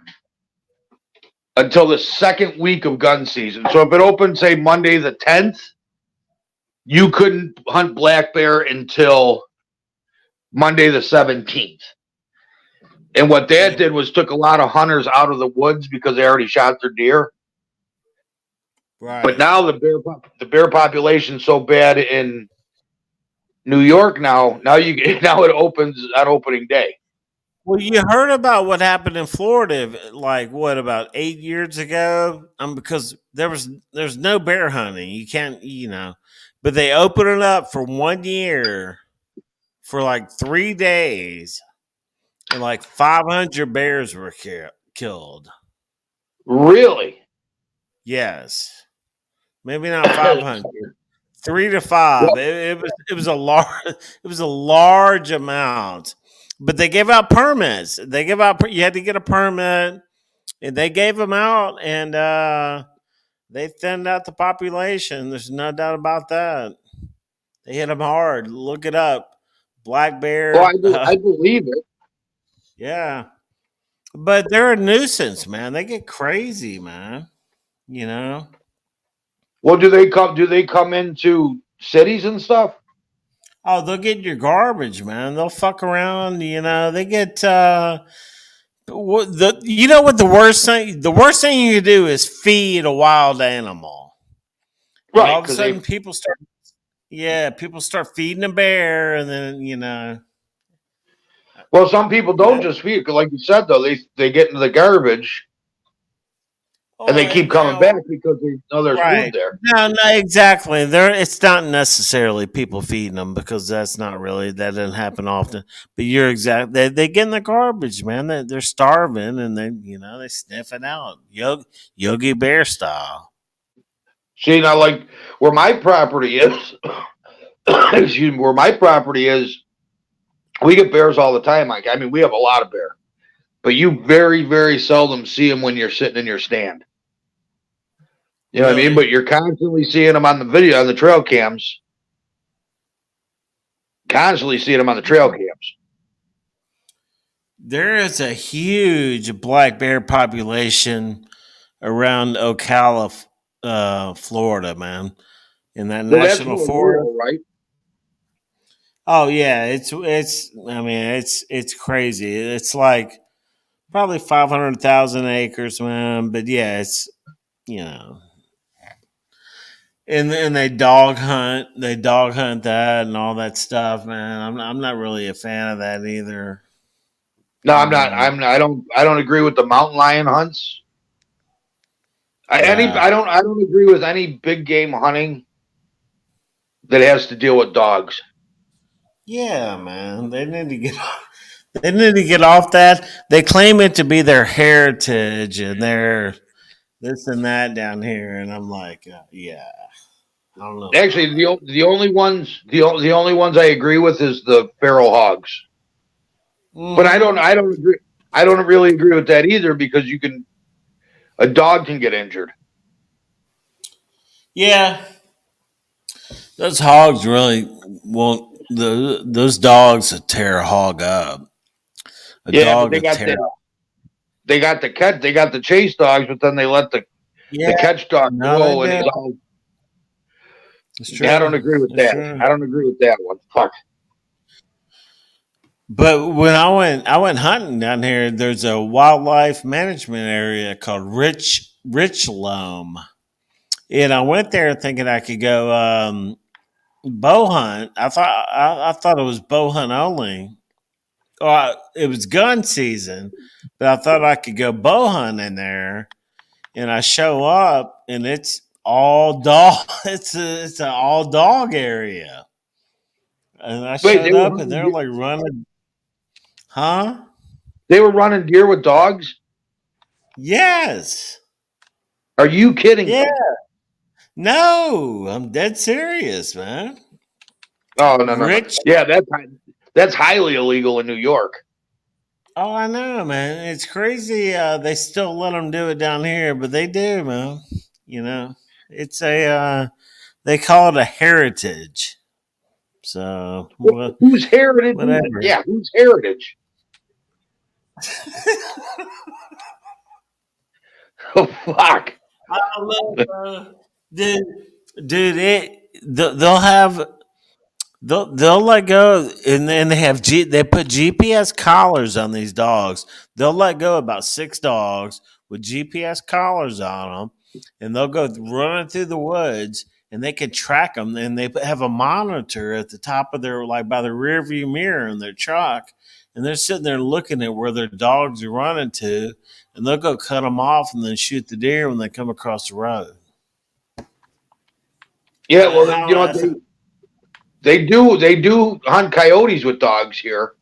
until the second week of gun season. So if it opened, say, Monday the 10th, you couldn't hunt black bear until Monday the 17th. And what that did was took a lot of hunters out of the woods because they already shot their deer. Right. But now the bear population's so bad in New York now it opens on opening day.
Well, you heard about what happened in Florida, like about 8 years ago? Because there's no bear hunting. You can't, but they opened it up for 1 year for like 3 days, and like 500 bears were killed.
Really?
Yes. Maybe not 500. 3 to 5. It was a large amount. But they gave out permits. You had to get a permit, and they gave them out, and they thinned out the population. There's no doubt about that. They hit them hard. Look it up. Black bear.
Well, I believe it.
Yeah. But they're a nuisance, man. They get crazy, man.
Well, do they come into cities and stuff?
Oh, they'll get your garbage, man. They'll fuck around. They get what the worst thing? The worst thing you can do is feed a wild animal. Right. And all of a sudden, people start feeding a bear, and then
Well, some people don't just feed, because, like you said, though, they get into the garbage. and they keep coming
No,
back because they know there's food
right.
there.
No, exactly. There, it's not necessarily people feeding them because that's not really that doesn't happen often. But you're exact. They get in the garbage, man. They're starving, and they sniff it out, Yogi Bear style.
See, now, like where my property is, excuse me, where my property is, we get bears all the time. Like, I mean, we have a lot of bear, but you very, very seldom see them when you're sitting in your stand. You know what I mean?
Really?
But you're constantly seeing them on the video, on the trail cams. Constantly seeing them on the trail cams.
There is a huge black bear population around Ocala, Florida, man. In that
Well, that's
national
more
forest.
rural, right?
Oh yeah, it's. I mean, it's crazy. It's like probably 500,000 acres, man. But yeah, it's you know, and they dog hunt that and all that stuff, man. I'm not really a fan of that either.
No, I'm
You
not.
know,
I don't agree with the mountain lion hunts.
yeah,
I don't agree with any big game hunting that has to deal with dogs.
yeah, man. They need to get off. They need to get off that. They claim it to be their heritage and their this and that down here, and I'm like, yeah, I don't know.
Actually, the only ones I agree with is the feral hogs. But
Mm-hmm.
I don't agree. I don't really agree with that either because a dog can get injured.
Yeah, those hogs really won't. Those dogs will tear a hog up. A
Yeah, but
dog will tear.
they got the chase dogs, but then they let the
Yeah,
catch dog
no,
go, and
they
he's
do.
all.
It's
I
true.
don't agree with
It's
that.
true.
I don't agree with that one. Fuck.
But when I went hunting down here. There's a wildlife management area called Rich Loam, and I went there thinking I could go bow hunt. I thought it was bow hunt only. It was gun season, but I thought I could go bow hunt in there. And I show up, and it's all dog. It's an all dog area. And I
Wait,
showed up, and they're like running, huh?
they were running deer with dogs.
Yes.
Are you kidding
Yeah.
me?
No, I'm dead serious, man.
Oh no.
Rich.
Yeah, that's highly illegal in New York.
Oh, I know, man. It's crazy. They still let them do it down here, but they do, man. You know, it's a. They call it a heritage. So
Whose heritage?
whatever.
Yeah, whose heritage? Oh fuck!
I love, dude. Dude, they'll have they'll let go, and then they put GPS collars on these dogs. They'll let go about 6 dogs with GPS collars on them, and they'll go running through the woods, and they can track them. And they have a monitor at the top of their like by the rear view mirror in their truck, and they're sitting there looking at where their dogs are running to, and they'll go cut them off and then shoot the deer when they come across the road.
Yeah, well, you know
How
what they do hunt coyotes with dogs here.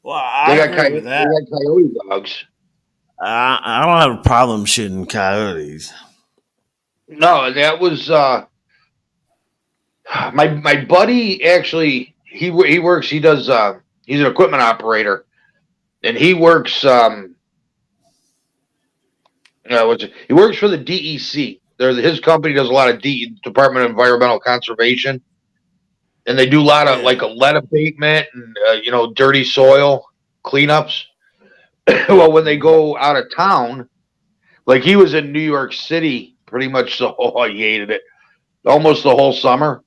Well, I agree with
They
that.
got coyote dogs.
I don't have a problem shooting coyotes.
No, that was my buddy. Actually, he works. He does. He's an equipment operator, and he works. He works for the DEC. His company does a lot of Department of Environmental Conservation, and they do a lot of
Yeah.
like a lead abatement and dirty soil cleanups. Well, when they go out of town, like he was in New York City pretty much he hated it almost the whole summer,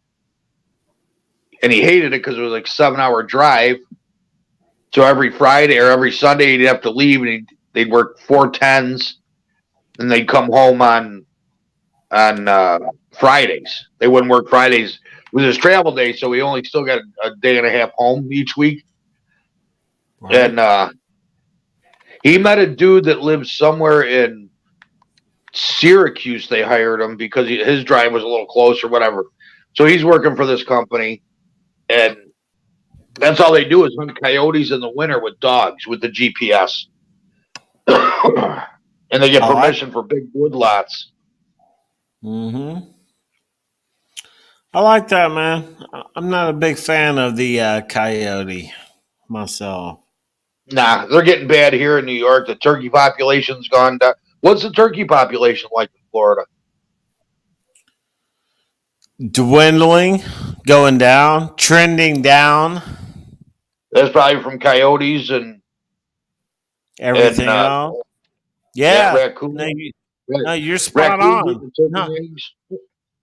and he hated it because it was like 7 hour drive. So every Friday or every Sunday he'd have to leave, and they'd work 4 10s, and they'd come home on Fridays. They wouldn't work Fridays. It was his travel day, so he only still got a day and a half home each week.
Right.
And he met a dude that lives somewhere in Syracuse. They hired him because his drive was a little closer, whatever. So he's working for this company, and that's all they do is hunt coyotes in the winter with dogs with the GPS, and they get permission for big woodlots.
Mm-hmm. I like that, man. I'm not a big fan of the coyote myself.
Nah, they're getting bad here in New York. The turkey population's gone down. What's the turkey population like in Florida?
Dwindling, going down, trending down,
That's probably from coyotes and
everything else. Yeah.
raccoon.
No, you're spot on. No.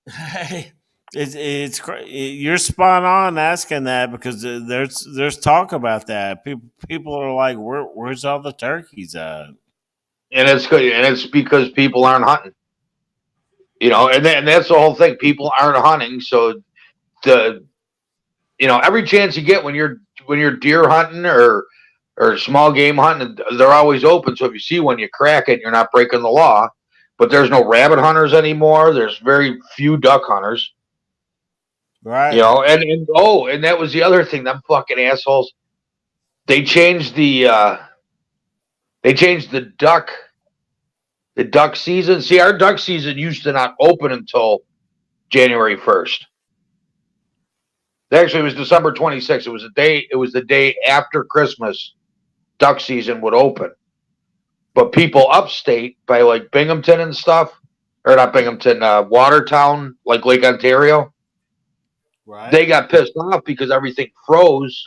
Hey, you're spot on asking that because there's talk about that. People are like, where's all the turkeys at?
And it's good, and it's because people aren't hunting. And that's the whole thing. People aren't hunting, so every chance you get when you're deer hunting or small game hunting, they're always open. So if you see one, you crack it. You're not breaking the law. But there's no rabbit hunters anymore. There's very few duck hunters.
Right.
And that was the other thing. Them fucking assholes. They changed the duck season. See, our duck season used to not open until January 1st. Actually, it was December 26th. It was the day after Christmas. Duck season would open, but people upstate by like Binghamton and stuff, or not Binghamton, Watertown, like Lake Ontario.
Right.
They got pissed off because everything froze,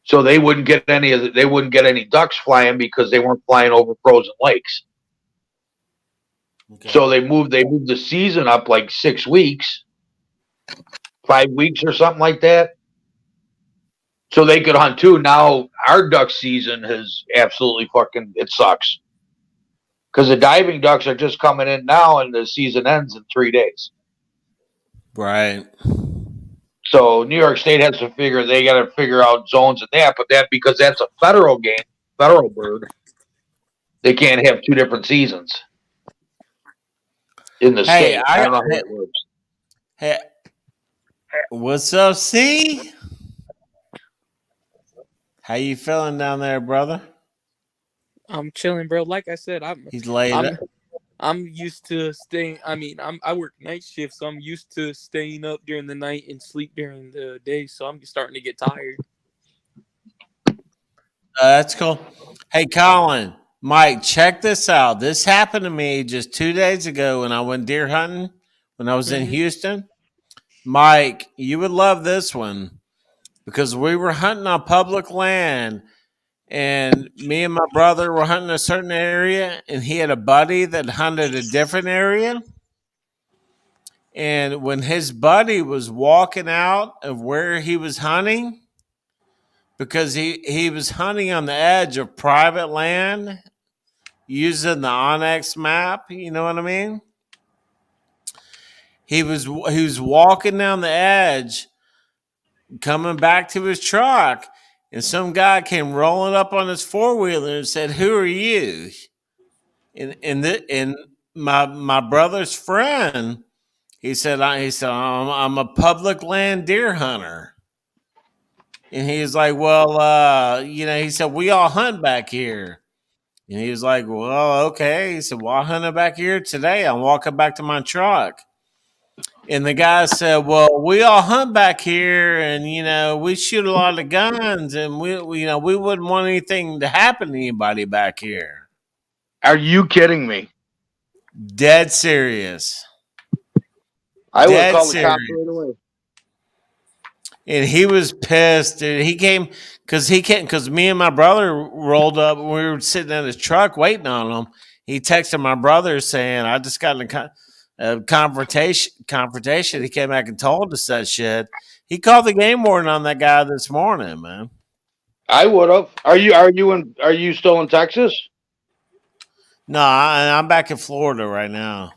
so they wouldn't get any ducks flying because they weren't flying over frozen lakes. Okay. So they moved the season up like 6 weeks, 5 weeks or something like that, so they could hunt too. Now our duck season has absolutely it sucks because the diving ducks are just coming in now, and the season ends in 3 days.
Right.
So New York State has to they got to figure out zones and that, but because that's a federal bird, they can't have 2 different seasons in the state. I don't know how it works.
Hey, what's up, C? How you feeling down there, brother?
I'm chilling, bro. Like I said,
He's laid.
I'm used to staying. I work night shift, so I'm used to staying up during the night and sleep during the day. So I'm starting to get tired.
That's cool. Hey, Colin, Mike, check this out. This happened to me just 2 days ago when I went deer hunting when I was in Houston. Mike, you would love this one because we were hunting on public land. And me and my brother were hunting a certain area, and he had a buddy that hunted a different area. And when his buddy was walking out of where he was hunting, because he was hunting on the edge of private land using the Onyx map, you know what I mean? He was walking down the edge, coming back to his truck. And some guy came rolling up on his 4-wheeler and said, "Who are you?" And my brother's friend, he said, "I'm a public land deer hunter." And he was like, "Well, he said, we all hunt back here." And he was like, "Well, okay." He said, "Well, I hunted back here today. I'm walking back to my truck." And the guy said, "Well, we all hunt back here, and we shoot a lot of guns, and we wouldn't want anything to happen to anybody back here."
Are you kidding me?
Dead serious.
I would call the cops right away.
And he was pissed. And he came because me and my brother rolled up. And we were sitting in his truck waiting on him. He texted my brother saying, "I just got in a confrontation." He came back and told us that shit. He called the game warden on that guy this morning, man.
I would have. Are you still in Texas?
No, I'm back in Florida right now.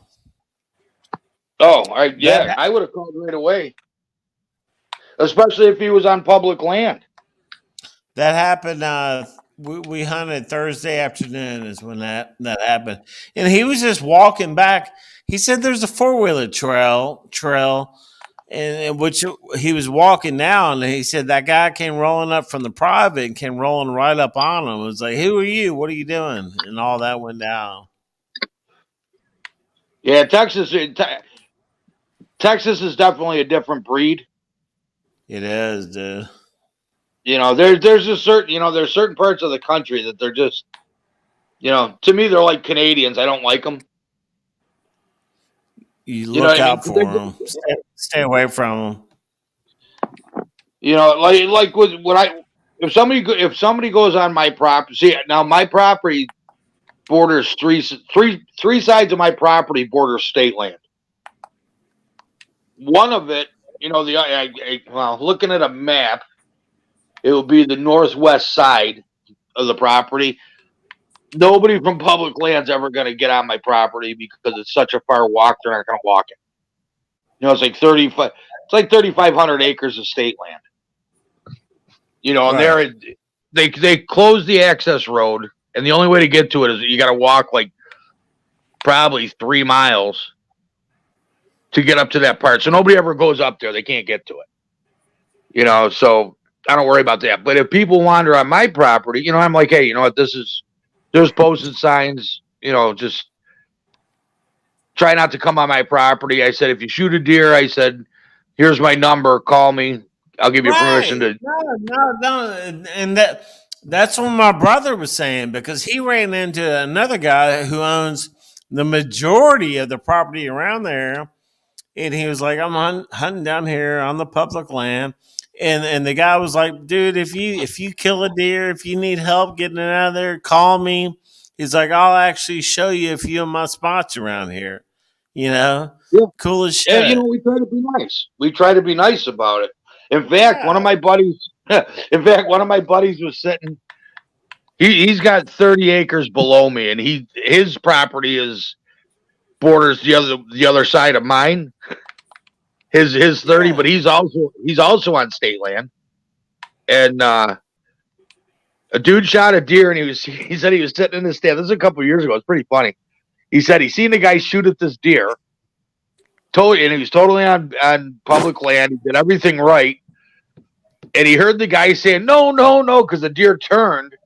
Oh, I would have called right away, especially if he was on public land.
That happened we hunted Thursday afternoon is when that happened, and he was just walking back. He said there's a 4-wheeler trail, and which he was walking down, and he said that guy came rolling up from the private and came rolling right up on him. It was like, "Who are you? What are you doing?" And all that went down.
Yeah, Texas is definitely a different breed.
It is, dude.
There's a certain there's certain parts of the country that they're just to me they're like Canadians. I don't like them.
You
know
look
what I mean?
out for them. Stay away from them.
Like if somebody goes on my property. See, now my property borders three sides of my property border state land. One of it, looking at a map, it will be the northwest side of the property. Nobody from public land's ever going to get on my property because it's such a far walk. They're not going to walk it. It's like 35. It's like 3,500 acres of state land.
Right.
And they closed the access road, and the only way to get to it is you got to walk like probably 3 miles to get up to that part. So nobody ever goes up there. They can't get to it. So I don't worry about that. But if people wander on my property, I'm like, hey, you know what? There's posted signs, just try not to come on my property. I said, if you shoot a deer, I said, here's my number. Call me. I'll give you permission to.
No. And that's what my brother was saying, because he ran into another guy who owns the majority of the property around there. And he was like, I'm hunting down here on the public land. And the guy was like, dude, if you kill a deer, if you need help getting it out of there, call me. He's like, I'll actually show you a few of my spots around here.
Yeah.
Cool as shit.
Yeah, we try to be nice. We try to be nice about it. In fact, one of my buddies was sitting. He's got 30 acres below me, and his property borders the other side of mine. His 30, yeah. But he's also on state land. And a dude shot a deer, and he said he was sitting in the stand. This is a couple of years ago. It's pretty funny. He said he seen the guy shoot at this deer. And he was totally on public land. He did everything right. And he heard the guy saying, no, because the deer turned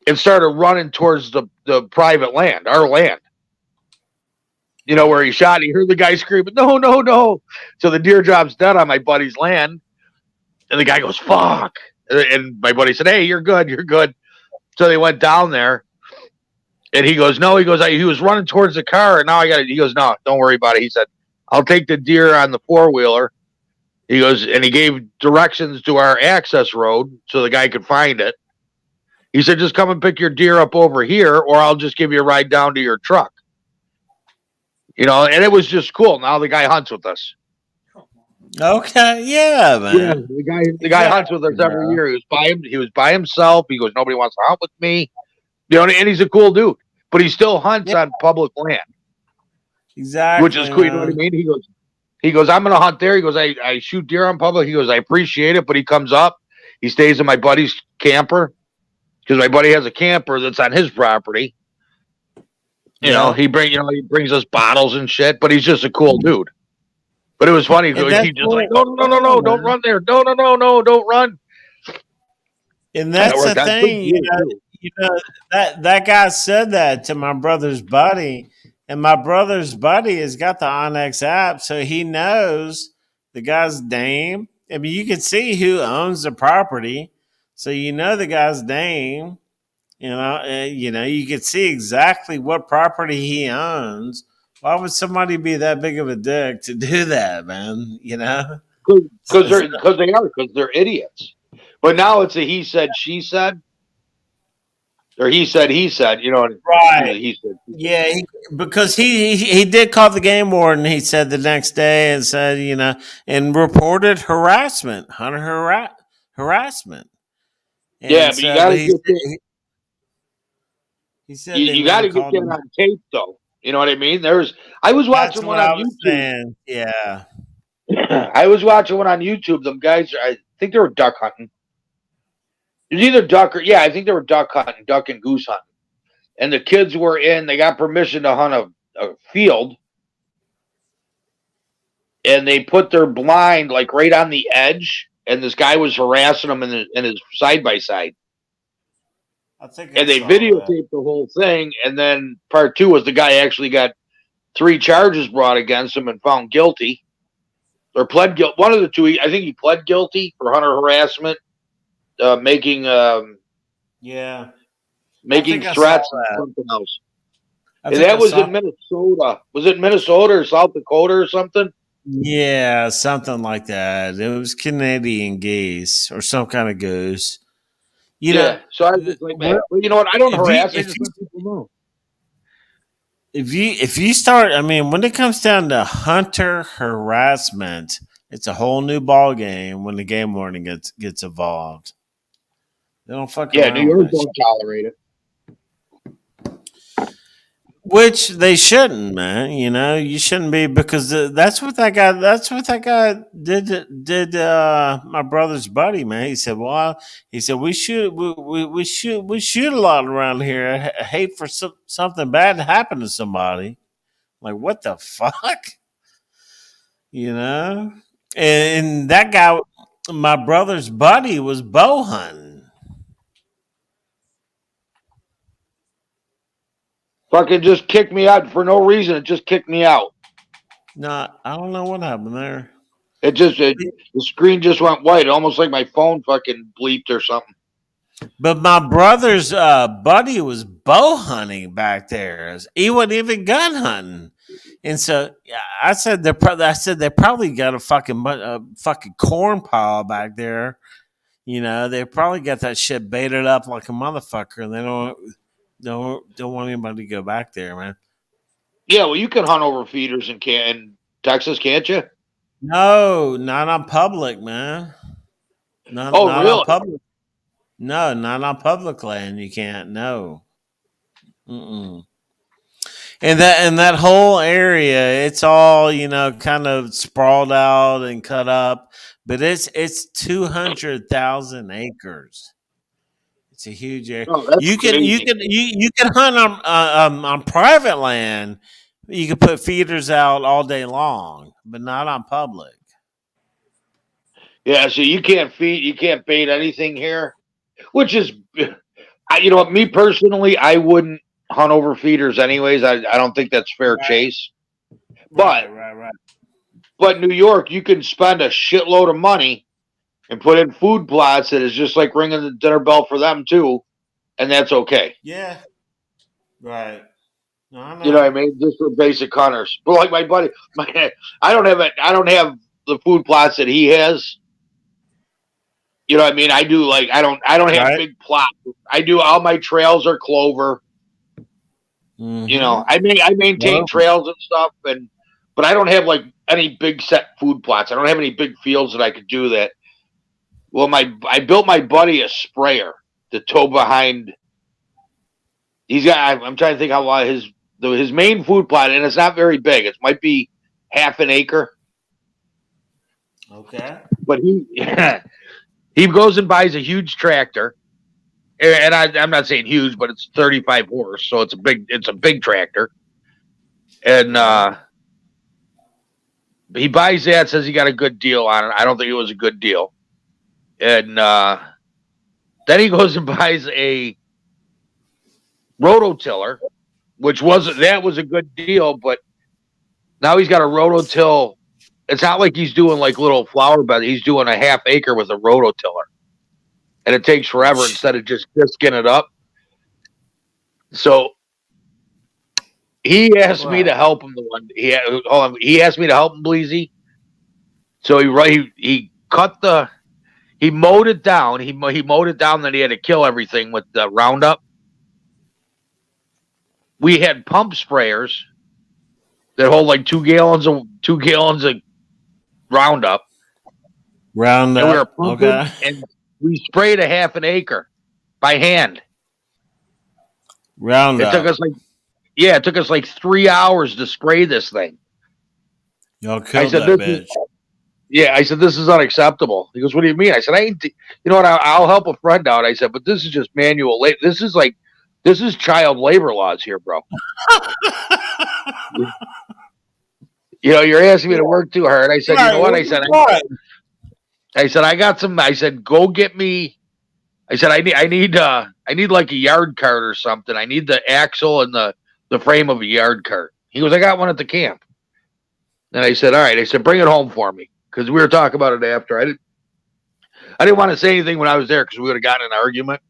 and started running towards the private land, our land. Where he shot. He heard the guy screaming, no. So the deer drops dead on my buddy's land. And the guy goes, fuck. And my buddy said, hey, you're good. So they went down there. And he goes, no. He goes, he was running towards the car. And now he goes, no, don't worry about it. He said, I'll take the deer on the 4-wheeler. He goes, and he gave directions to our access road so the guy could find it. He said, just come and pick your deer up over here, or I'll just give you a ride down to your truck. And it was just cool. Now the guy hunts with us.
Okay, yeah, man.
Yeah, the guy hunts with us every year. He was by himself. He goes, nobody wants to hunt with me. And he's a cool dude. But he still hunts on public land.
Exactly.
Which is cool. You know what I mean? He goes, I'm gonna hunt there. He goes, I shoot deer on public. He goes, I appreciate it, but he comes up, he stays in my buddy's camper, because my buddy has a camper that's on his property. He brings us bottles and shit, but he's just a cool dude. But it was funny. He just cool. Like, no, don't run there. No, don't run.
And that's the thing, that guy said that to my brother's buddy, and my brother's buddy has got the Onyx app, so he knows the guy's name. I mean, you can see who owns the property, so the guy's name. You can see exactly what property he owns. Why would somebody be that big of a dick to do that, man?
Because they're idiots. But now it's a he said, she said, or he said,
right?
He said,
yeah, because he did call the game warden. He said the next day and said, and reported harassment, hunter harassment. And
yeah, but you got to get
he said
you got to get that on tape, though. You know what I mean? I was watching one on YouTube.
Yeah.
I was watching one on YouTube. Them guys, I think they were duck hunting. It was either duck or I think they were duck hunting, duck and goose hunting. And the kids were they got permission to hunt a field, and they put their blind like right on the edge, and this guy was harassing them in his side by side.
I think
And they videotaped the whole thing, and then part 2 was the guy actually got 3 charges brought against him and found guilty, or pled guilty. One of the two, I think he pled guilty for hunter harassment, making threats and something else. And that was in Minnesota. Was it Minnesota or South Dakota or something?
Yeah, something like that. It was Canadian geese or some kind of goose. You know,
so I was like, man, well, you know what? I don't harass. I just let people know.
If you start, I mean, when it comes down to hunter harassment, it's a whole new ball game when the game warning gets involved. They don't fucking
New York don't tolerate it.
Which they shouldn't, man. You know, you shouldn't be, because that's what that guy. That's what that guy did. My brother's buddy, man. He said, "Well, we shoot a lot around here. I hate for something bad to happen to somebody. Like, what the fuck, you know?" And that guy, my brother's buddy, was bow hunting.
Fucking just kicked me out for no reason. It just kicked me out.
No, I don't know what happened there.
The screen just went white, almost like my phone fucking bleeped or something.
But my brother's buddy was bow hunting back there. He wasn't even gun hunting, and so I said they probably got a fucking corn pile back there. You know, they probably got that shit baited up like a motherfucker, and they don't want anybody to go back there, man.
Yeah, well, you can hunt over feeders in Texas, can't you?
No, not on public, man. Not
really?
on public. No, not on public land. You can't. No. Mm-mm. And that whole area, it's all, you know, kind of sprawled out and cut up, but it's 200,000 acres. It's a huge area.
Oh, that's
you
crazy.
can hunt on private land. You can put feeders out all day long, but not on public.
Yeah, so you can't bait anything here, which is, you know what, me personally, I wouldn't hunt over feeders anyways. I don't think that's fair chase. But
Right.
But New York, you can spend a shitload of money and put in food plots that is just like ringing the dinner bell for them too, and that's okay.
Yeah. Right. No, I know.
You know what I mean? Just for basic hunters. But like my buddy, I don't have the food plots that he has. You know what I mean? I do I don't have big plots. I do, all my trails are clover. Mm-hmm. You know, I maintain trails and stuff, but I don't have like any big set food plots. I don't have any big fields that I could do that. Well, I built my buddy a sprayer to tow behind. I'm trying to think how long his main food plot, and it's not very big. It might be half an acre.
Okay.
But he goes and buys a huge tractor, and I'm not saying huge, but it's 35 horse, so it's a big tractor. And he buys that, says he got a good deal on it. I don't think it was a good deal. And then he goes and buys a rototiller, which was a good deal, but now he's got a rototill. It's not like he's doing like little flower beds. He's doing a half acre with a rototiller, and it takes forever instead of just disking it up. So he asked me to help him. He asked me to help him, Bleezy. So he mowed it down. He mowed it down. Then he had to kill everything with the Roundup. We had pump sprayers that hold like 2 gallons of Roundup. And we were pumping, and we sprayed a half an acre by hand.
Roundup.
It took us like 3 hours to spray this thing.
Y'all killed that bitch.
Yeah, I said, this is unacceptable. He goes, what do you mean? I said, I ain't, you know what, I'll help a friend out. I said, but this is just manual labor. This is child labor laws here, bro. You know, you're asking me to work too hard. I said, you know what? I said, I got some. I said, go get me. I said, I need like a yard cart or something. I need the axle and the frame of a yard cart. He goes, I got one at the camp. And I said, all right. I said, bring it home for me, because we were talking about it after. I didn't want to say anything when I was there because we would have gotten in an argument.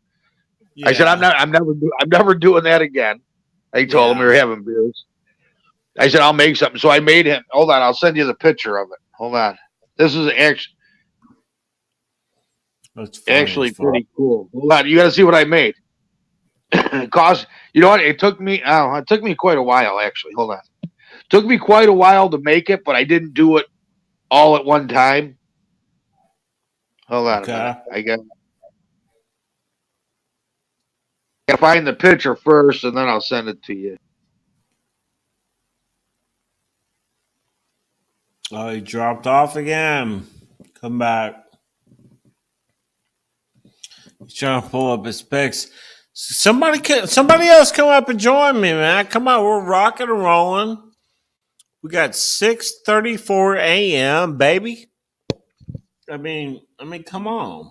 Yeah. I said, I'm never doing that again. I told him we were having beers. I said, I'll make something. So I made him. Hold on, I'll send you the picture of it. Hold on. This is actually pretty cool. Hold on, you got to see what I made. Cause you know what? It took me quite a while, actually. Hold on. It took me quite a while to make it, but I didn't do it all at one time. Hold on a minute. I got to find the picture first, and then I'll send it to you.
Oh, he dropped off again. Come back. He's trying to pull up his pics. Somebody else come up and join me, man. Come on, we're rocking and rolling. We got 6:34 a.m., baby. I mean, come on.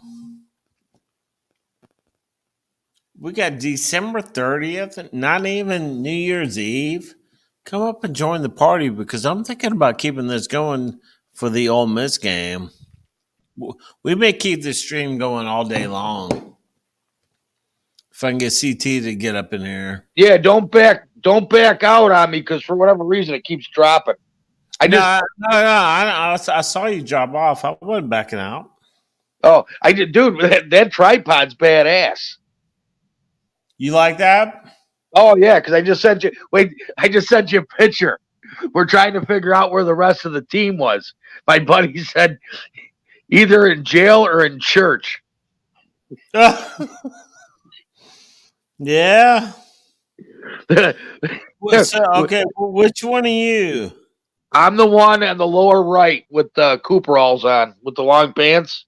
We got December 30th, not even New Year's Eve. Come up and join the party, because I'm thinking about keeping this going for the Ole Miss game. We may keep this stream going all day long. If I can get CT to get up in here.
Yeah, don't back out on me, because for whatever reason it keeps dropping.
I saw you drop off. I wasn't backing out.
Oh, I did, dude. That tripod's badass.
You like that?
Oh yeah, because I just sent you a picture. We're trying to figure out where the rest of the team was. My buddy said either in jail or in church.
Yeah. Okay, which one are you?
I'm the one on the lower right with the Cooperalls on, with the long pants,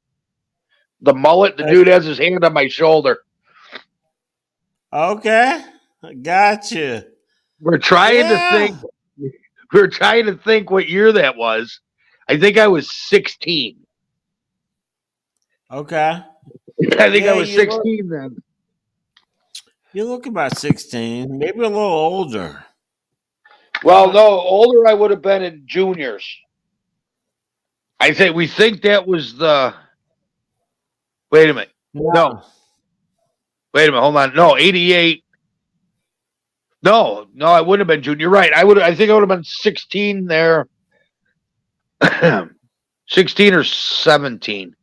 the mullet. The dude has his hand on my shoulder.
Okay, gotcha.
We're trying to think. We're trying to think what year that was. I think I was 16.
Okay.
I think I was 16 then.
You look about 16, maybe a little older.
Well, no, older I would have been in juniors. We think that was the. Wait a minute. No. Wait a minute. Hold on. No, 88. No, I wouldn't have been junior. You're right. I think I would have been 16 there. 16 or 17.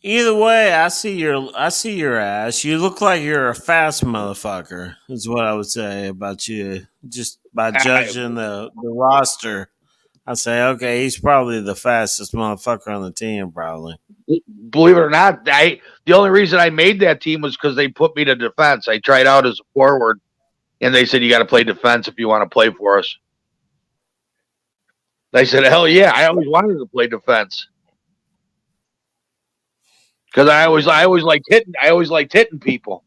Either way, I see your ass. You look like you're a fast motherfucker, is what I would say about you. Just by judging the roster, I say, okay, he's probably the fastest motherfucker on the team, probably.
Believe it or not, the only reason I made that team was because they put me to defense. I tried out as a forward, and they said, you got to play defense if you want to play for us. I said, hell yeah, I always wanted to play defense. Because I always liked hitting people.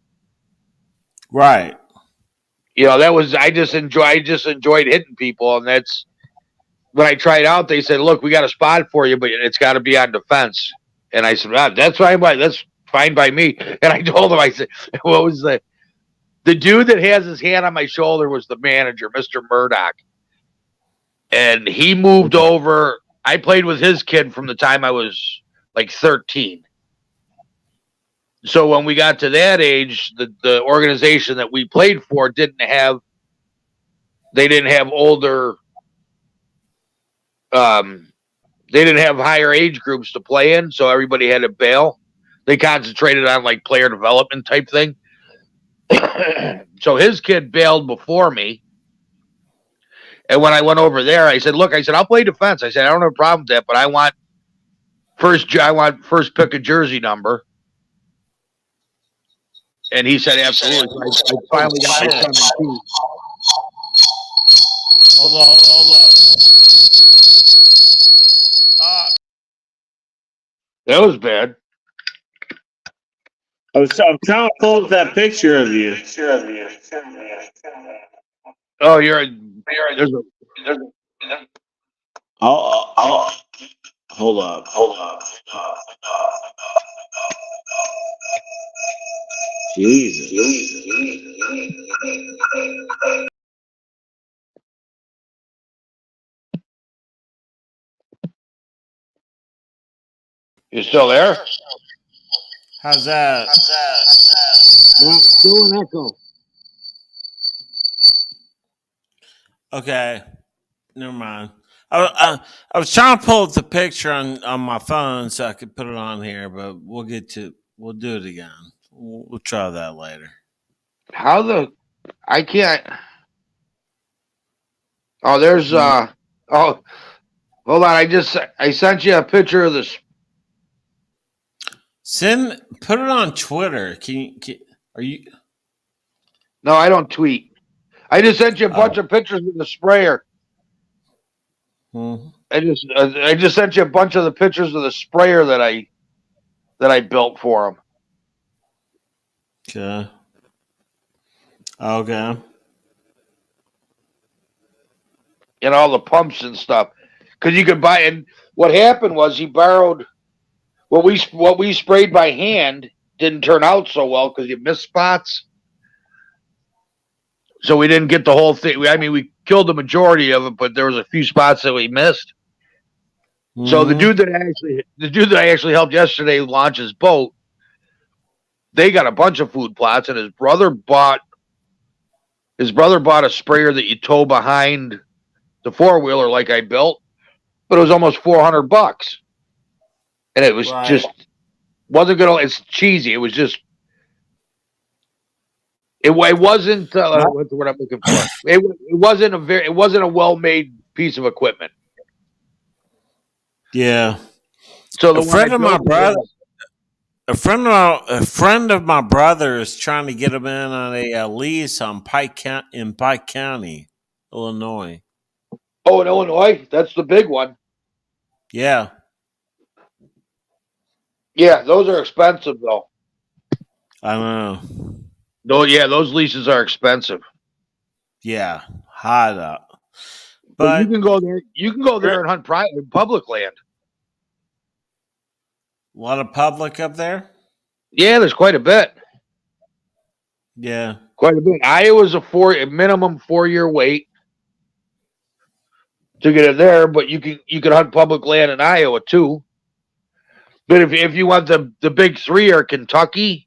Right.
You know, I just enjoyed hitting people, and that's when I tried out. They said, "Look, we got a spot for you, but it's got to be on defense." And I said, "That's fine that's fine by me." And I told him, I said, "What was the dude that has his hand on my shoulder was the manager, Mr. Murdoch, and he moved over. I played with his kid from the time I was like 13." So when we got to that age, the organization that we played for didn't have older, they didn't have higher age groups to play in, so everybody had to bail. They concentrated on like player development type thing. So his kid bailed before me. And when I went over there, I said, "Look, I'll play defense." I said, "I don't have a problem with that, but I want first pick a jersey number." And he said, "Absolutely." So I finally got my 17.
Hold on.
That was bad.
I'm trying to pull up that picture of you.
Oh, there's a
I'll hold up. Jesus.
You still there?
How's that?
No, still an echo.
Okay. Never mind. I was trying to pull up the picture on my phone so I could put it on here, but we'll do it again. We'll try that later.
I can't. Oh, there's hold on. I sent you a picture of this.
Put it on Twitter. Are you?
No, I don't tweet. I just sent you a bunch of pictures of the sprayer. I just sent you a bunch of the pictures of the sprayer that I built for him.
Okay.
And all the pumps and stuff, because you could buy. And what happened was he borrowed what we sprayed by hand didn't turn out so well because you missed spots. So we didn't get the whole thing. I mean, we killed the majority of it, but there was a few spots that we missed. So the dude that I actually helped yesterday launch his boat, they got a bunch of food plots, and his brother bought a sprayer that you tow behind the 4-wheeler like I built, but it was almost $400, and it was just wasn't gonna. It's cheesy. It was just. It wasn't what's the word I'm looking for. It wasn't a well-made piece of equipment.
Yeah.
So
a friend of my brother is trying to get him in on a lease on Pike County, Illinois.
Oh, in Illinois, that's the big one.
Yeah.
Yeah, those are expensive though.
I know.
Those leases are expensive.
Yeah, hot up.
But you can go there. You can go there and hunt public land.
A lot of public up there.
Yeah, there's quite a bit.
Yeah,
quite a bit. Iowa's a minimum 4-year wait to get it there, but you can hunt public land in Iowa too. But if you want the big three are Kentucky,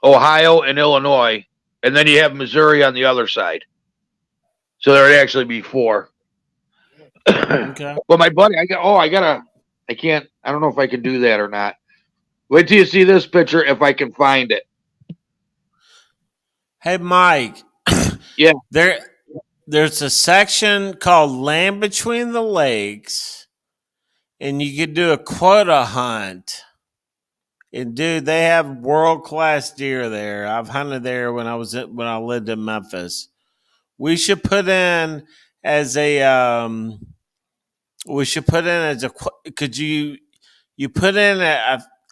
Ohio, and Illinois, and then you have Missouri on the other side. So there would actually be 4.
Okay.
But my buddy, I don't know if I can do that or not. Wait till you see this picture if I can find it.
Hey, Mike.
Yeah.
There's a section called Land Between the Lakes, and you could do a quota hunt. And dude, they have world-class deer there. I've hunted there when I lived in Memphis. We should put in as a could you put in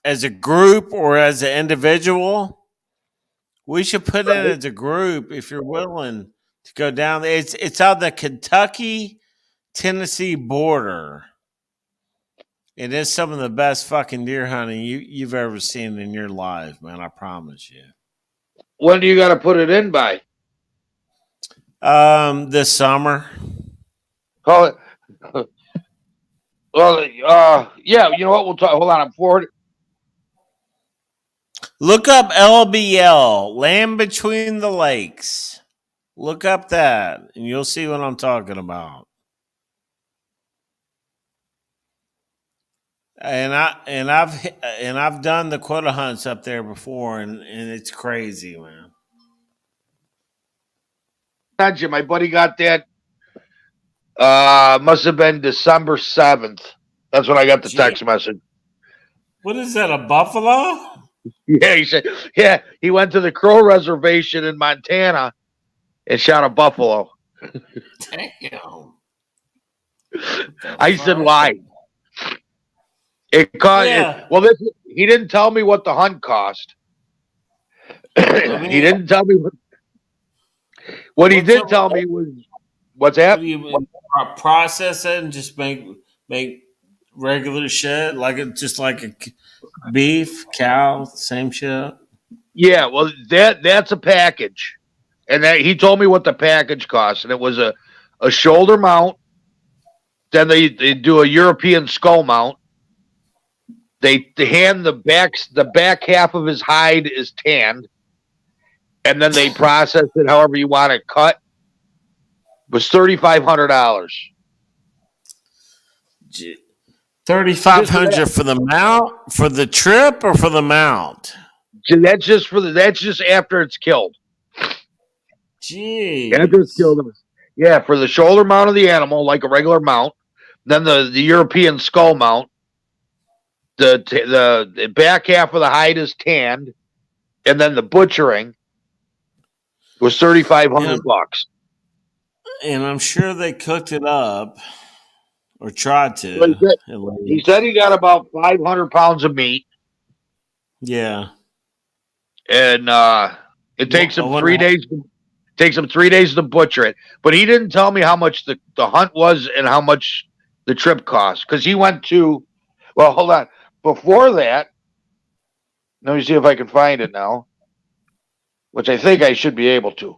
as a group or as an individual? We should put in as a group if you're willing to go down there. It's on the Kentucky-Tennessee border. It is some of the best fucking deer hunting you've ever seen in your life, man. I promise you.
When do you got to put it in by?
This summer.
Call it. Well, yeah. You know what? We'll talk. Hold on. I'm forward.
Look up LBL, Land Between the Lakes. Look up that, and you'll see what I'm talking about. And I've done the quota hunts up there before, and it's crazy, man.
My buddy got that. Must have been December 7th. That's when I got the text message.
What is that? A buffalo?
Yeah, he said. Yeah, he went to the Crow Reservation in Montana and shot a buffalo.
Damn.
I said, why? It cost.
Yeah.
He didn't tell me what the hunt cost. He didn't tell me what he did tell me was what's that?
What do you process it and just make regular shit just like a beef, cow, same shit?
Yeah, well, that's a package, and he told me what the package cost, and it was a shoulder mount. Then they do a European skull mount. They hand the back half of his hide is tanned, and then they process it however you want it cut. It was $3,500.
$3,500 for the mount, for the trip, or for the mount?
That's just after it's killed.
Jeez.
After it's killed. Yeah, for the shoulder mount of the animal, like a regular mount. Then the European skull mount. The back half of the hide is tanned, and then the butchering was $3,500.
And I'm sure they cooked it up or tried to.
He said he got about 500 pounds of meat.
Yeah.
And it takes him 3 days. Takes him 3 days to butcher it, but he didn't tell me how much the hunt was and how much the trip cost. Because he went to, well, hold on. Before that, let me see if I can find it now, which I think I should be able to.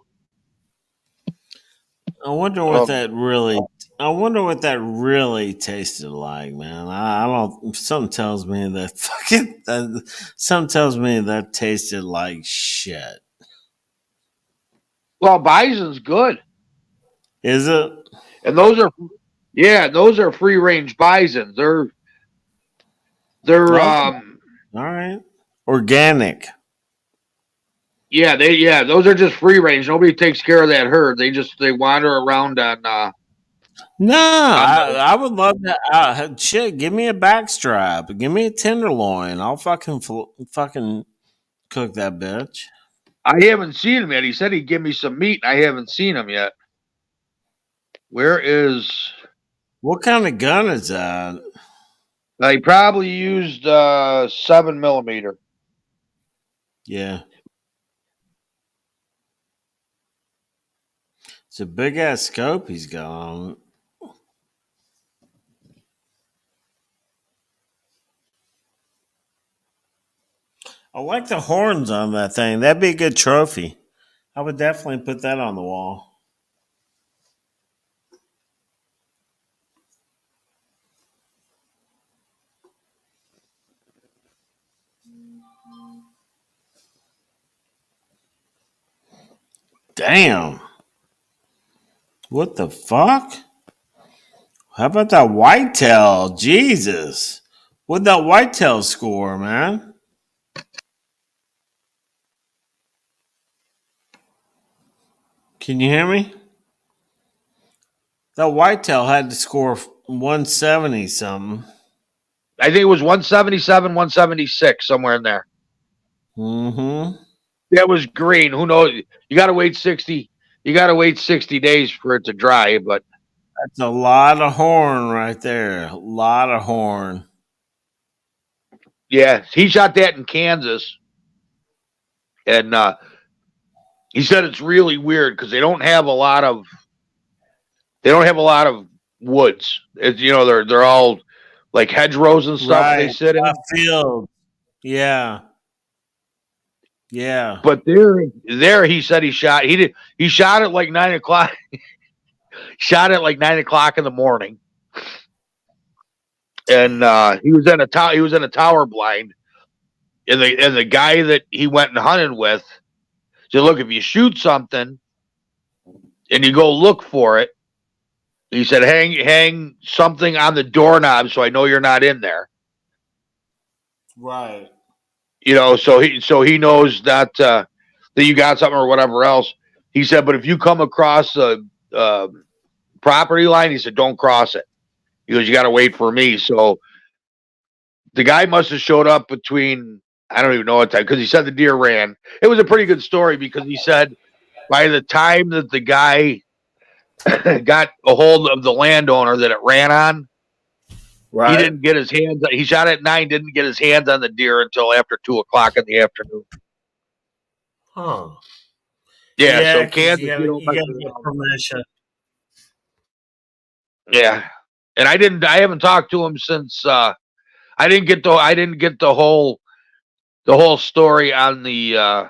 I wonder what that really tasted like, man. I don't. Something tells me that tasted like shit.
Well, bison's good.
Is it?
And those are free range bisons. They're
all right. Organic.
Yeah, those are just free range. Nobody takes care of that herd. They wander around on
I would love that. Shit, give me a backstrap. Give me a tenderloin. I'll fucking cook that bitch.
I haven't seen him yet. He said he'd give me some meat, and I haven't seen him yet. Where is?
What kind of gun is that?
He probably used 7mm.
Yeah. It's a big ass scope he's got on. I like the horns on that thing. That'd be a good trophy. I would definitely put that on the wall. Damn. What the fuck? How about that whitetail? Jesus. What'd that whitetail score, man? Can you hear me? That whitetail had to score 170 something.
I think it was 177, 176, somewhere in there.
Mm-hmm.
That was green. Who knows? You gotta wait 60. You gotta wait 60 days for it to dry, but
that's a lot of horn right there. A lot of horn.
Yeah, he shot that in Kansas. And he said it's really weird because they don't have a lot of woods. They're all like hedgerows and stuff they sit in.
Field. Yeah. Yeah.
But there he said he shot at like 9 o'clock. Shot at like 9 o'clock in the morning. And he was in a tower blind. And the guy that he went and hunted with said, look, if you shoot something and you go look for it, he said, hang something on the doorknob so I know you're not in there.
Right.
So he knows that you got something or whatever else. He said, but if you come across a property line, he said, don't cross it. He goes, you got to wait for me. So the guy must have showed up between, I don't even know what time, because he said the deer ran. It was a pretty good story because he said by the time that the guy got a hold of the landowner that it ran on.
Right.
He didn't get his hands. He shot at 9. Didn't get his hands on the deer until after 2:00 in the afternoon.
Huh.
Yeah. So
'cause
Kansas,
you
don't mess
gotta get
around.
permission.
Yeah, and I haven't talked to him since. I didn't get the whole story on the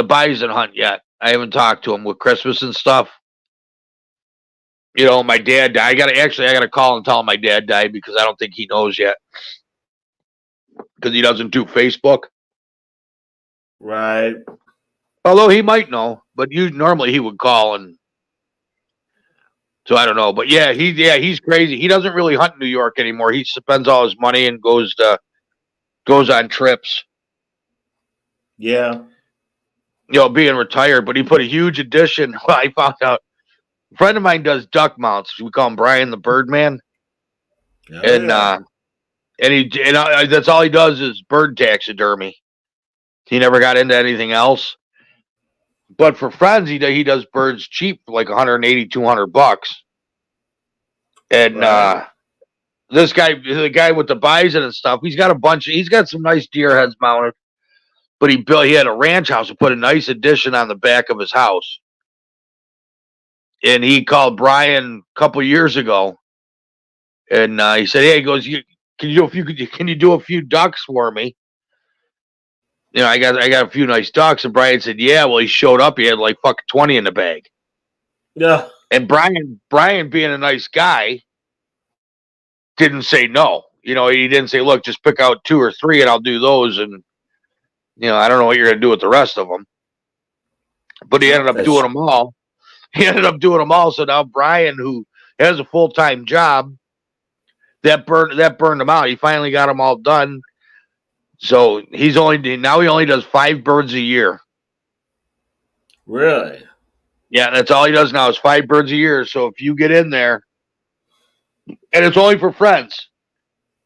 bison hunt yet. I haven't talked to him with Christmas and stuff. My dad died. I gotta call and tell him my dad died because I don't think he knows yet. Because he doesn't do Facebook.
Right.
Although he might know, but normally he would call, and so I don't know. But he's crazy. He doesn't really hunt in New York anymore. He spends all his money and goes on trips.
Yeah.
Being retired, but he put a huge addition. Well, I found out a friend of mine does duck mounts. We call him Brian the Birdman, and that's all he does is bird taxidermy. He never got into anything else. But for friends, he does birds cheap for like $180, $200. And this guy, the guy with the bison and stuff, he's got some nice deer heads mounted. But he had a ranch house and put a nice addition on the back of his house. And he called Brian a couple years ago, and he said, "Hey," he goes, can you do a few ducks for me? I got a few nice ducks." And Brian said, "Yeah." Well, he showed up. He had like fucking 20 in the bag.
Yeah.
And Brian being a nice guy, didn't say no. He didn't say, "Look, just pick out 2 or 3, and I'll do those." And I don't know what you're gonna do with the rest of them. But he ended up doing them all. So now Brian, who has a full-time job, that burned him out. He finally got them all done. So he only does 5 birds a year.
Really?
Yeah, that's all he does now is 5 birds a year. So if you get in there, and it's only for friends.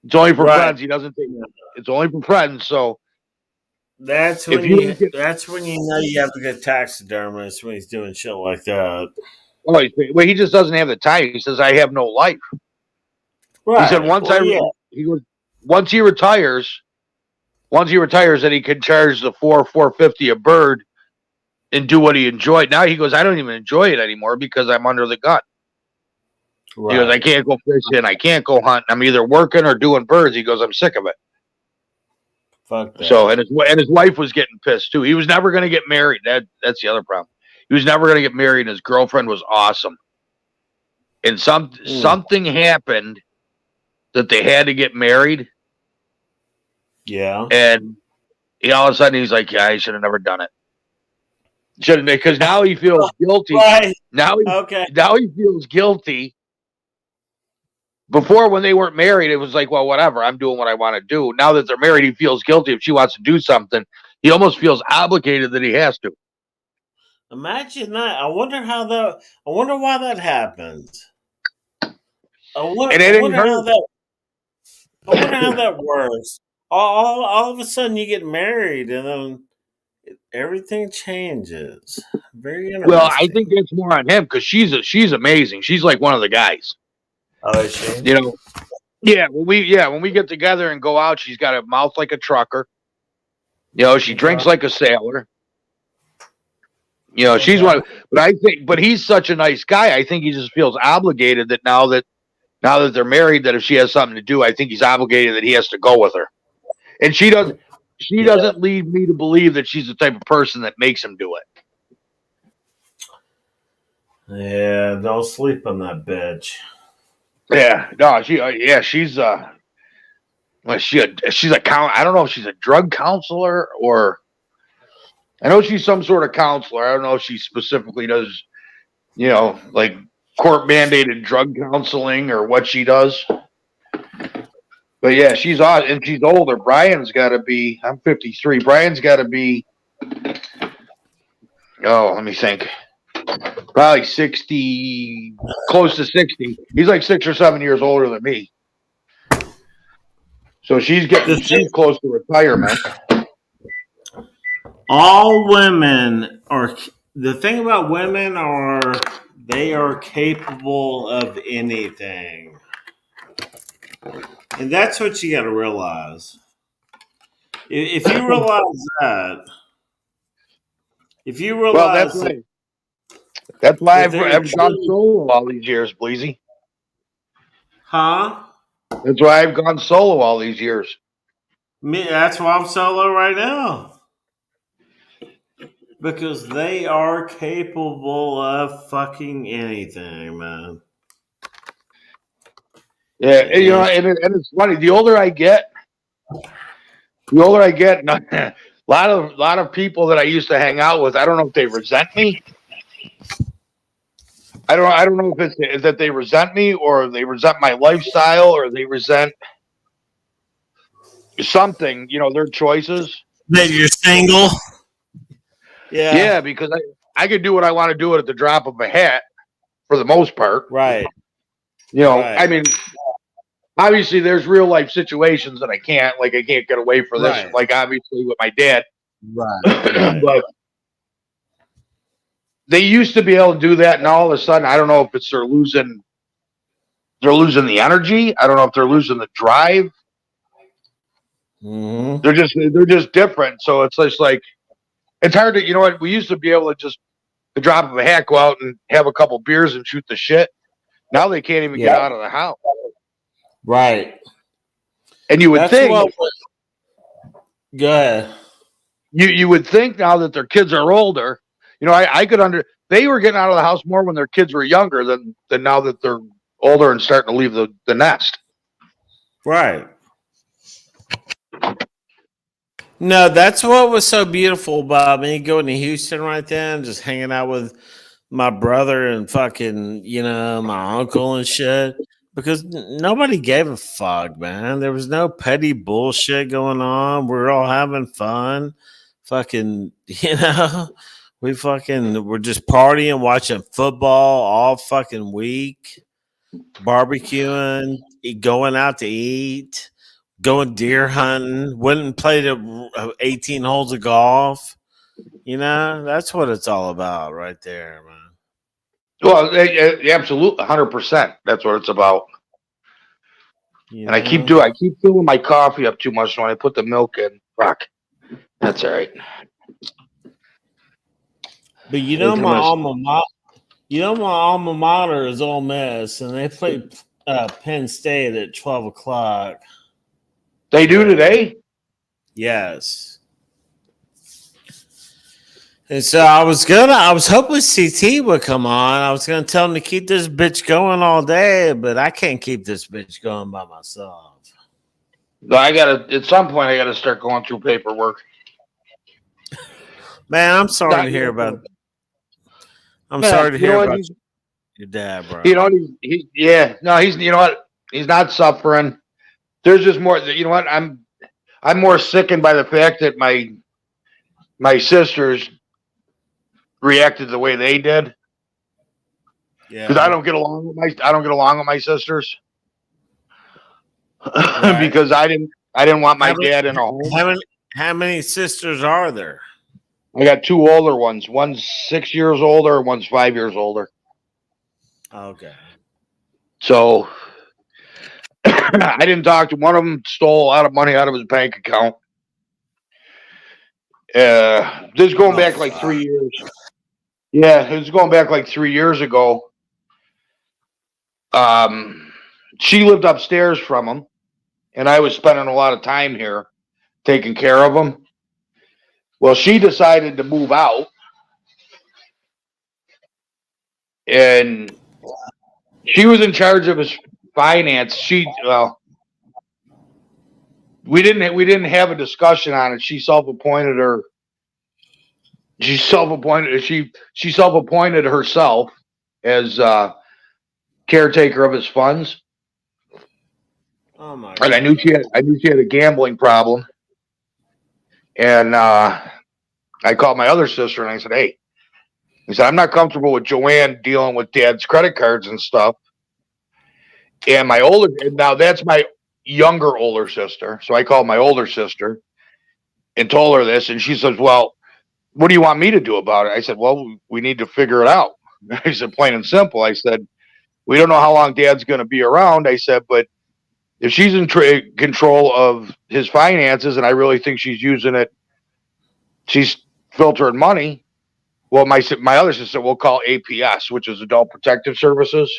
It's only for friends. He doesn't take it. It's only for friends. So
that's when you know you have to get taxidermist when he's doing shit like that.
Well, he just doesn't have the time. He says, "I have no life."
Right.
He said once he retires, then he can charge the $450 a bird and do what he enjoyed. Now he goes, "I don't even enjoy it anymore because I'm under the gun." Right. He goes, "I can't go fishing. I can't go hunting. I'm either working or doing birds." He goes, "I'm sick of it."
Fuck that.
So and his wife was getting pissed too. He was never going to get married. That's the other problem. He was never going to get married, and his girlfriend was awesome. And something happened that they had to get married.
Yeah.
And all of a sudden he's like, "Yeah, I should have never done it." Shouldn't, because now he feels guilty.
Right.
Now he feels guilty. Before, when they weren't married, it was like, well, whatever, I'm doing what I want to do. Now that they're married, he feels guilty. If she wants to do something, he almost feels obligated that he has to.
Imagine that. I wonder why that happens. I wonder how that works. All of a sudden you get married and then everything changes. Very interesting.
Well, I think that's more on him because she's amazing. She's like one of the guys.
Oh, is she?
Yeah. When we get together and go out, she's got a mouth like a trucker. She drinks like a sailor. She's one. But he's such a nice guy. I think he just feels obligated that now that they're married, that if she has something to do, I think he's obligated that he has to go with her. And she doesn't lead me to believe that she's the type of person that makes him do it.
Yeah, don't sleep on that bitch.
Yeah, no, she's she's a I don't know if she's a drug counselor or I know she's some sort of counselor. I don't know if she specifically does, like court mandated drug counseling or what she does. But yeah, she's odd and she's older. Brian's got to be. I'm 53. Brian's got to be. Oh, let me think. Probably 60, close to 60. He's like 6 or 7 years older than me. So she's close to retirement.
All women are. The thing about women are They are capable of anything. And that's what you got to realize. If you realize that,
Well, that's why
that
I've,
they're
I've gone
truly,
solo all these years, Bleezy.
huh?
That's why I've gone solo all these years.
Me, that's why I'm solo right now. Because they are capable of fucking anything, man.
Yeah, and,
And
and it's funny. The older I get, a lot of people that I used to hang out with, I don't know if they resent me. I don't know if it's that they resent me or they resent my lifestyle or they resent something, their choices.
that you're single. Yeah.
Yeah, because I could do what I want to do at the drop of a hat for the most part.
Right.
I mean, obviously there's real life situations that I can't get away for this,
Right.
like obviously with my dad.
Right.
But they used to be able to do that, and all of a sudden, I don't know if it's they're losing the energy. I don't know if they're losing the drive.
Mm-hmm.
They're just different. So it's just like it's hard to, what, we used to be able to just the drop of a hat go out and have a couple beers and shoot the shit. Now they can't even get out of the house.
Right.
And you would think
go ahead.
You would think now that their kids are older, I could they were getting out of the house more when their kids were younger than now that they're older and starting to leave the nest.
Right. No, that's what was so beautiful about me going to Houston right then, just hanging out with my brother and fucking, my uncle and shit. Because nobody gave a fuck, man. There was no petty bullshit going on. We're all having fun. Fucking, we're just partying, watching football all fucking week, barbecuing, going out to eat, going deer hunting, went and played 18 holes of golf. That's what it's all about right there, man.
Well, absolutely, 100%. That's what it's about. And I keep filling my coffee up too much when I put the milk in. Fuck, that's all right.
But my alma mater is Ole Miss, and they played Penn State at 12 o'clock.
They do today?
Yes. And so I was hoping CT would come on. I was gonna tell him to keep this bitch going all day, but I can't keep this bitch going by myself.
No, at some point I gotta start going through paperwork.
Man, I'm sorry to hear about your dad, bro.
He's he's not suffering. There's just more. I'm more sickened by the fact that my sisters reacted the way they did.
Yeah,
because I don't get along with my sisters. Right. Because I didn't want my dad in a home.
How many sisters are there?
I got two older ones. One's 6 years older, one's 5 years older.
Okay.
So I didn't talk to one of them. Stole a lot of money out of his bank account. This is going back like 3 years. Yeah, it was going back like 3 years ago. She lived upstairs from him, and I was spending a lot of time here taking care of him. Well, she decided to move out, and she was in charge of his finance. We didn't have a discussion on it. She self-appointed herself as caretaker of his funds.
Oh my
God. And I knew she had a gambling problem. And I called my other sister and I said, "Hey," he said, "I'm not comfortable with Joanne dealing with Dad's credit cards and stuff." And now that's my older sister. So I called my older sister and told her this, and she says, "Well, what do you want me to do about it?" I said, "Well, we need to figure it out." I said, plain and simple. I said, we don't know how long Dad's going to be around. I said, but if she's in control of his finances, and I really think she's using it, she's filtering money. Well, my other sister will call APS, which is Adult Protective Services.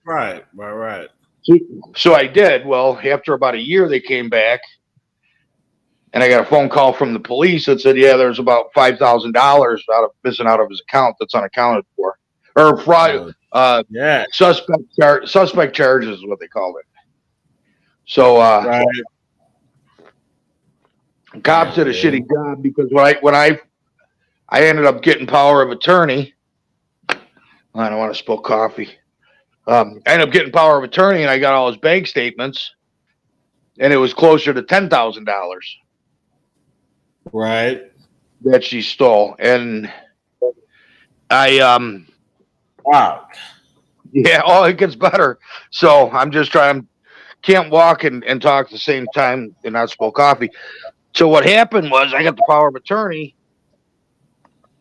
Right.
So I did. Well, after about a year, they came back, and I got a phone call from the police that said, yeah, there's about $5,000 missing out of his account that's unaccounted for, or fraud.
Yeah.
Suspect charges is what they called it. So
Right.
cops did a shitty job, because when I ended up getting power of attorney. I don't want to spill coffee. I ended up getting power of attorney, and I got all his bank statements, and it was closer to $10,000
Right.
that she stole. And
Wow.
yeah, oh, it gets better. So I'm just trying. Can't walk and talk at the same time and not spill coffee. So what happened was, I got the power of attorney,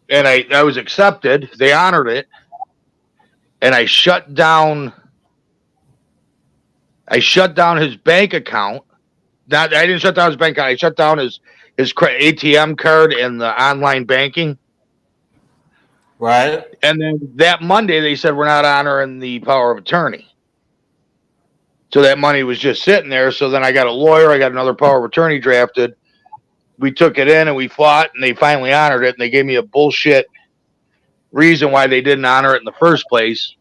and I was accepted. They honored it, and I shut down his bank account. I didn't shut down his bank account. I shut down his ATM card and the online banking.
Right.
And then that Monday, they said, we're not honoring the power of attorney. So that money was just sitting there. So then I got a lawyer. I got another power of attorney drafted. We took it in and we fought, and they finally honored it. And they gave me a bullshit reason why they didn't honor it in the first place.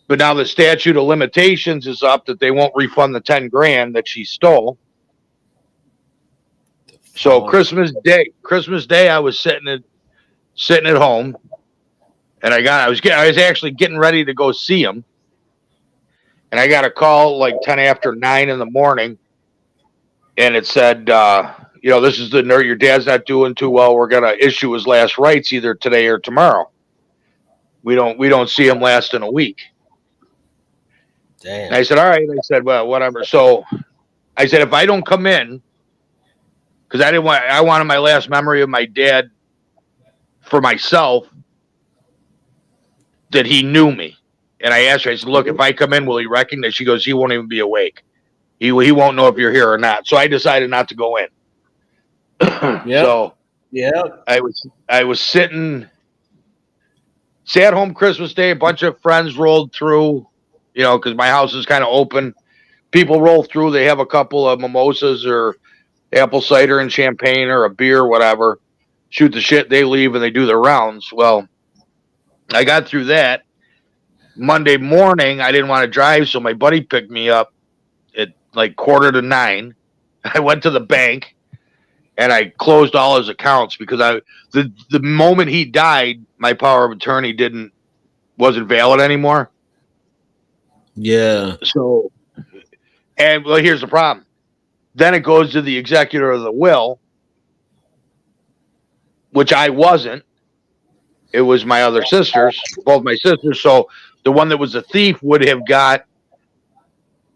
But now the statute of limitations is up, that they won't refund the 10 grand that she stole. So Christmas Day, I was sitting at home, and I was actually getting ready to go see him. And I got a call like 10 after 9 in the morning, and it said, this is your dad's not doing too well. We're going to issue his last rites either today or tomorrow. We don't see him lasting a week.
Damn.
And I said, all right. I said, well, whatever. So I said, if I don't come in, because I wanted my last memory of my dad for myself, that he knew me. And I asked her, I said, look, if I come in, will he recognize? She goes, he won't even be awake. He won't know if you're here or not. So I decided not to go in.
Yep.
So
yeah,
I was sat home Christmas Day. A bunch of friends rolled through, because my house is kind of open. People roll through. They have a couple of mimosas or apple cider and champagne or a beer, whatever. Shoot the shit. They leave and they do their rounds. Well, I got through that. Monday morning, I didn't want to drive, so my buddy picked me up at like 8:45. I went to the bank, and I closed all his accounts, because the moment he died, my power of attorney wasn't valid anymore.
Yeah.
So, and well, here's the problem. Then it goes to the executor of the will, which I wasn't. It was my other sisters, both my sisters. So the one that was a thief would have got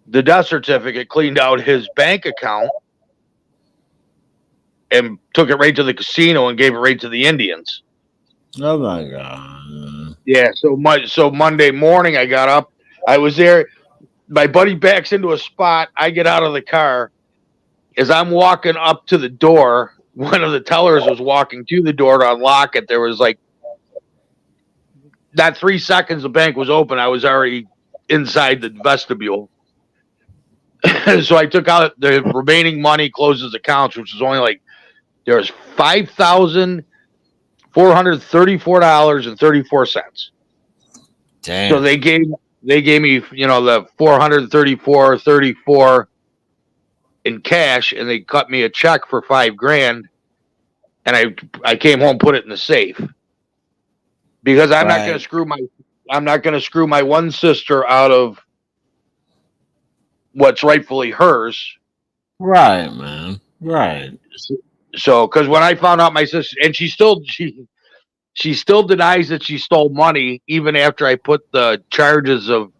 the death certificate, cleaned out his bank account, and took it right to the casino and gave it right to the Indians.
Oh my God.
Yeah. So Monday morning, I got up. I was there. My buddy backs into a spot. I get out of the car. As I'm walking up to the door, one of the tellers was walking to the door to unlock it. There was like, not 3 seconds the bank was open, I was already inside the vestibule. So I took out the remaining money, closed his accounts, which was only like, there was $5,434.34.
Damn.
So they gave me, the $434.34 in cash, and they cut me a check for $5,000, and I came home, put it in the safe, because I'm not going to screw my one sister out of what's rightfully hers.
Right, man. Right.
So, because when I found out my sister, and she still denies that she stole money, even after I put the charges of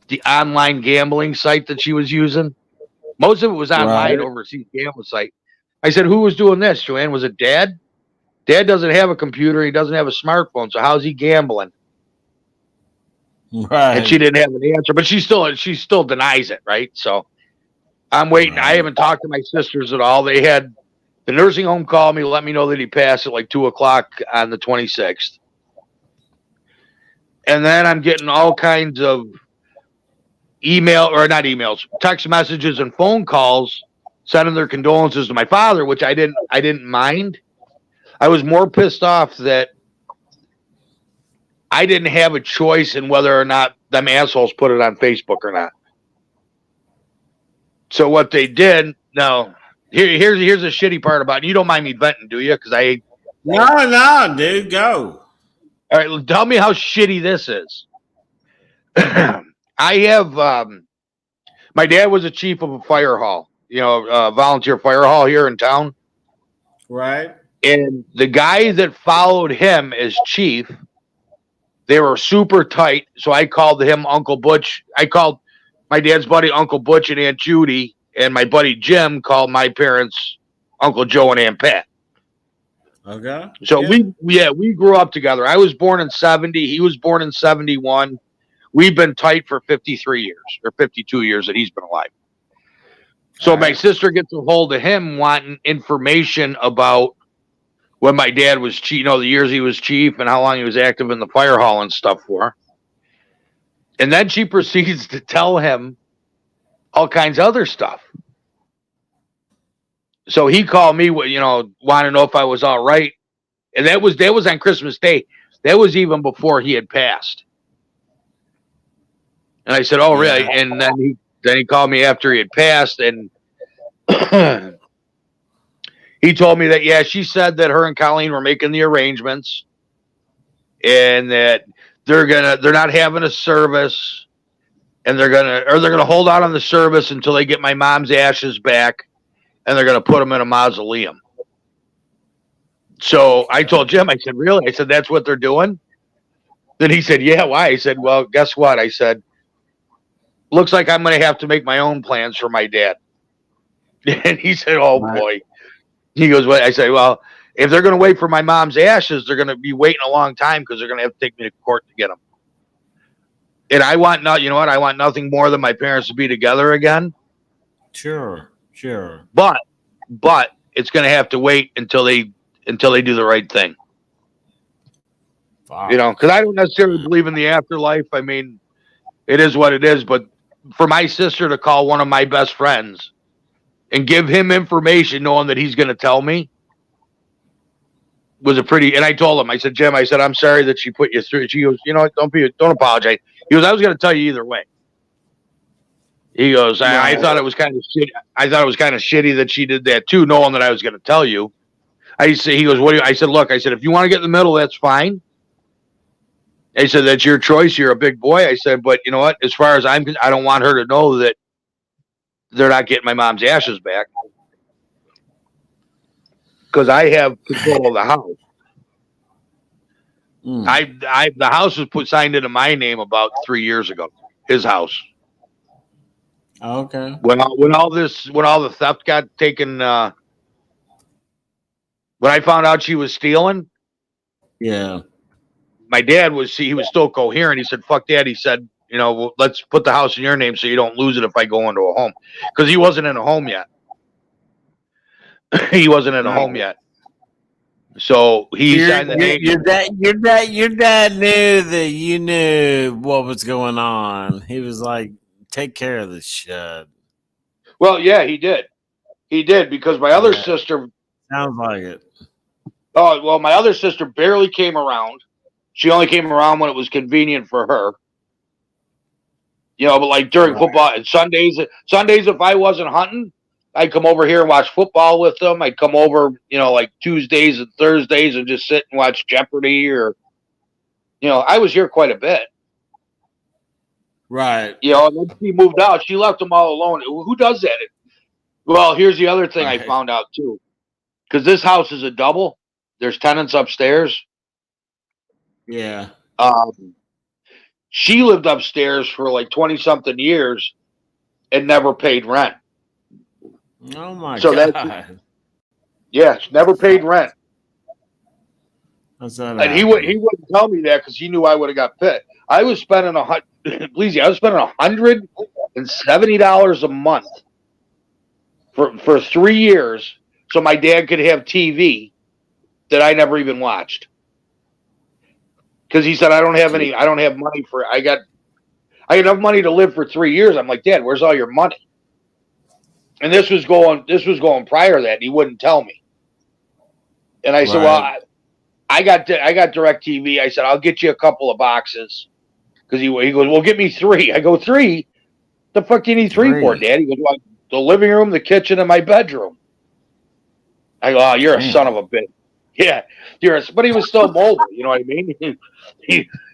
the online gambling site that she was using. Most of it was online, overseas gambling site. I said, who was doing this, Joanne? Was it Dad? Dad doesn't have a computer. He doesn't have a smartphone. So how's he gambling?
Right.
and she didn't have an answer, but she still denies it, right? So I'm waiting. I haven't talked to my sisters at all. They had the nursing home call me, let me know that he passed at like 2:00 on the 26th. And then I'm getting all kinds of text messages and phone calls sending their condolences to my father, which I didn't mind. I was more pissed off that I didn't have a choice in whether or not them assholes put it on Facebook or not. So what they did, now here's the shitty part about it. You don't mind me venting, do you? Because
No, dude, go.
all right, tell me how shitty this is. I have my dad was a chief of a fire hall, volunteer fire hall here in town.
Right.
And the guy that followed him as chief, they were super tight. So I called him Uncle Butch. I called my dad's buddy Uncle Butch and Aunt Judy, and my buddy Jim called my parents Uncle Joe and Aunt Pat.
Okay.
So we grew up together. I was born in 70. He was born in 71. We've been tight for 53 years or 52 years that he's been alive. So my sister gets a hold of him wanting information about when my dad was chief, the years he was chief and how long he was active in the fire hall and stuff for. And then she proceeds to tell him all kinds of other stuff. So he called me, want to know if I was all right. And that was on Christmas Day. That was even before he had passed. And I said, "Oh, really?" And then he called me after he had passed, and he told me that she said that her and Colleen were making the arrangements, and that they're not having a service, and they're gonna hold out on the service until they get my mom's ashes back, and they're gonna put them in a mausoleum. So I told Jim, I said, "Really?" I said, "That's what they're doing?" Then he said, "Yeah, why?" I said, "Well, guess what?" I said, "Looks like I'm going to have to make my own plans for my dad." And he said, "Oh, boy." He goes, "What?" I said, "Well, if they're going to wait for my mom's ashes, they're going to be waiting a long time because they're going to have to take me to court to get them. And I want I want nothing more than my parents to be together again.
Sure.
But it's going to have to wait until they do the right thing.
Wow.
Because I don't necessarily believe in the afterlife. I mean, it is what it is. But for my sister to call one of my best friends and give him information knowing that he's going to tell me was and I told him, I said, "Jim," I said, "I'm sorry that she put you through." She goes, "Don't apologize." He goes, "I was going to tell you either way." He goes, I thought it was kind of shitty. I thought it was kind of shitty that she did that too, knowing that I was going to tell you. He goes, "What do you?" I said, "Look," I said, "if you want to get in the middle, that's fine." I said, "That's your choice. You're a big boy." I said, "But you know what? As far as I don't want her to know that they're not getting my mom's ashes back because I have control of the house." The house was signed into my name about 3 years ago. His house.
Okay.
When all the theft got taken, when I found out she was stealing, my dad was still coherent. He said, "Fuck that." He said, "Let's put the house in your name so you don't lose it if I go into a home," because he wasn't in a home yet. So he signed the name.
Your dad knew that you knew what was going on. He was like, "Take care of this shit."
Well, yeah, he did. He did because my other sister.
Sounds like it.
Oh, well, my other sister barely came around. She only came around when it was convenient for her. But like during football and Sundays if I wasn't hunting, I'd come over here and watch football with them. I'd come over, like Tuesdays and Thursdays and just sit and watch Jeopardy or, I was here quite a bit.
Right.
And then she moved out. She left them all alone. Who does that? Well, here's the other thing I found out too. Because this house is a double. There's tenants upstairs.
Yeah.
She lived upstairs for like 20-something years and never paid rent.
Oh my God.
Never paid rent.
What's that?
And he wouldn't tell me that because he knew I would have got pissed. I was spending $170 a month for 3 years, so my dad could have TV that I never even watched. Because he said I don't have money for. I got enough money to live for 3 years. I'm like, Dad, where's all your money? And this was going prior to that. And he wouldn't tell me. And I said, well, I got DirecTV. I said, I'll get you a couple of boxes. Because he goes, well, get me 3. I go, 3? The fuck do you need 3 for, Dad? He goes, well, the living room, the kitchen, and my bedroom. I go, oh, you're a son of a bitch. Yeah, but he was still mobile. You know what I mean?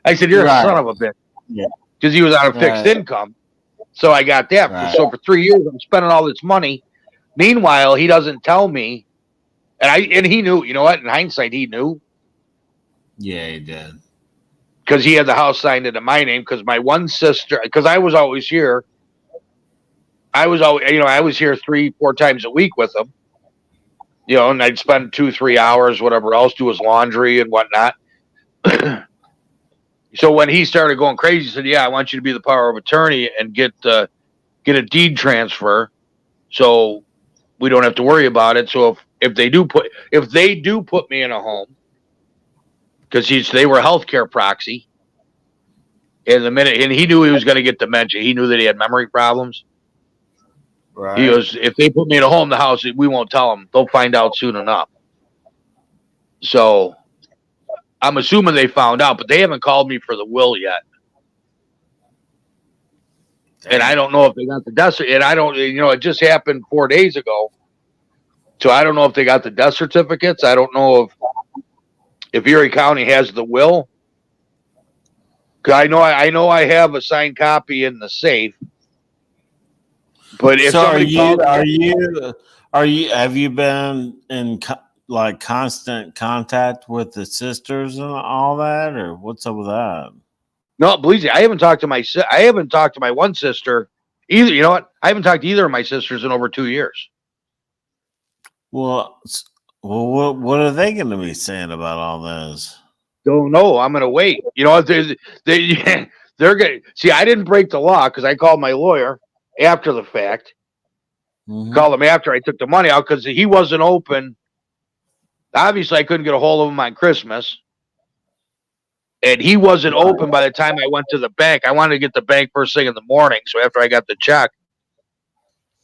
I said, you're a son of a bitch. Yeah. Because he was on a fixed income. So I got that. Right. So for 3 years, I'm spending all this money. Meanwhile, he doesn't tell me. And he knew, you know what? In hindsight, he knew.
Yeah, he did.
Because he had the house signed into my name. Because my one sister, because I was always here. I was here 3-4 times a week with him. You know, and I'd spend 2-3 hours, whatever else, do his laundry and whatnot. So when he started going crazy, he said, "Yeah, I want you to be the power of attorney and get a deed transfer, so we don't have to worry about it. So if they do put me in a home, because they were a healthcare proxy, and he knew he was going to get dementia. He knew that he had memory problems. Right. He goes, if they put me in a home, the house, we won't tell them. They'll find out soon enough. So I'm assuming they found out, but they haven't called me for the will yet. And I don't know if they got the death. And I don't, it just happened 4 days ago. So I don't know if they got the death certificates. I don't know if Erie County has the will. I know I have a signed copy in the safe. But if
have you been in constant contact with the sisters and all that, or what's up with that?
No, believe me, I haven't talked to my one sister either. You know what? I haven't talked to either of my sisters in over 2 years.
Well, what are they going to be saying about all this?
Don't know. I'm going to wait. They're going to see. I didn't break the law because I called my lawyer after the fact. Mm-hmm. Called him after I took the money out because he wasn't open. Obviously, I couldn't get a hold of him on Christmas. And he wasn't open by the time I went to the bank. I wanted to get the bank first thing in the morning. So after I got the check,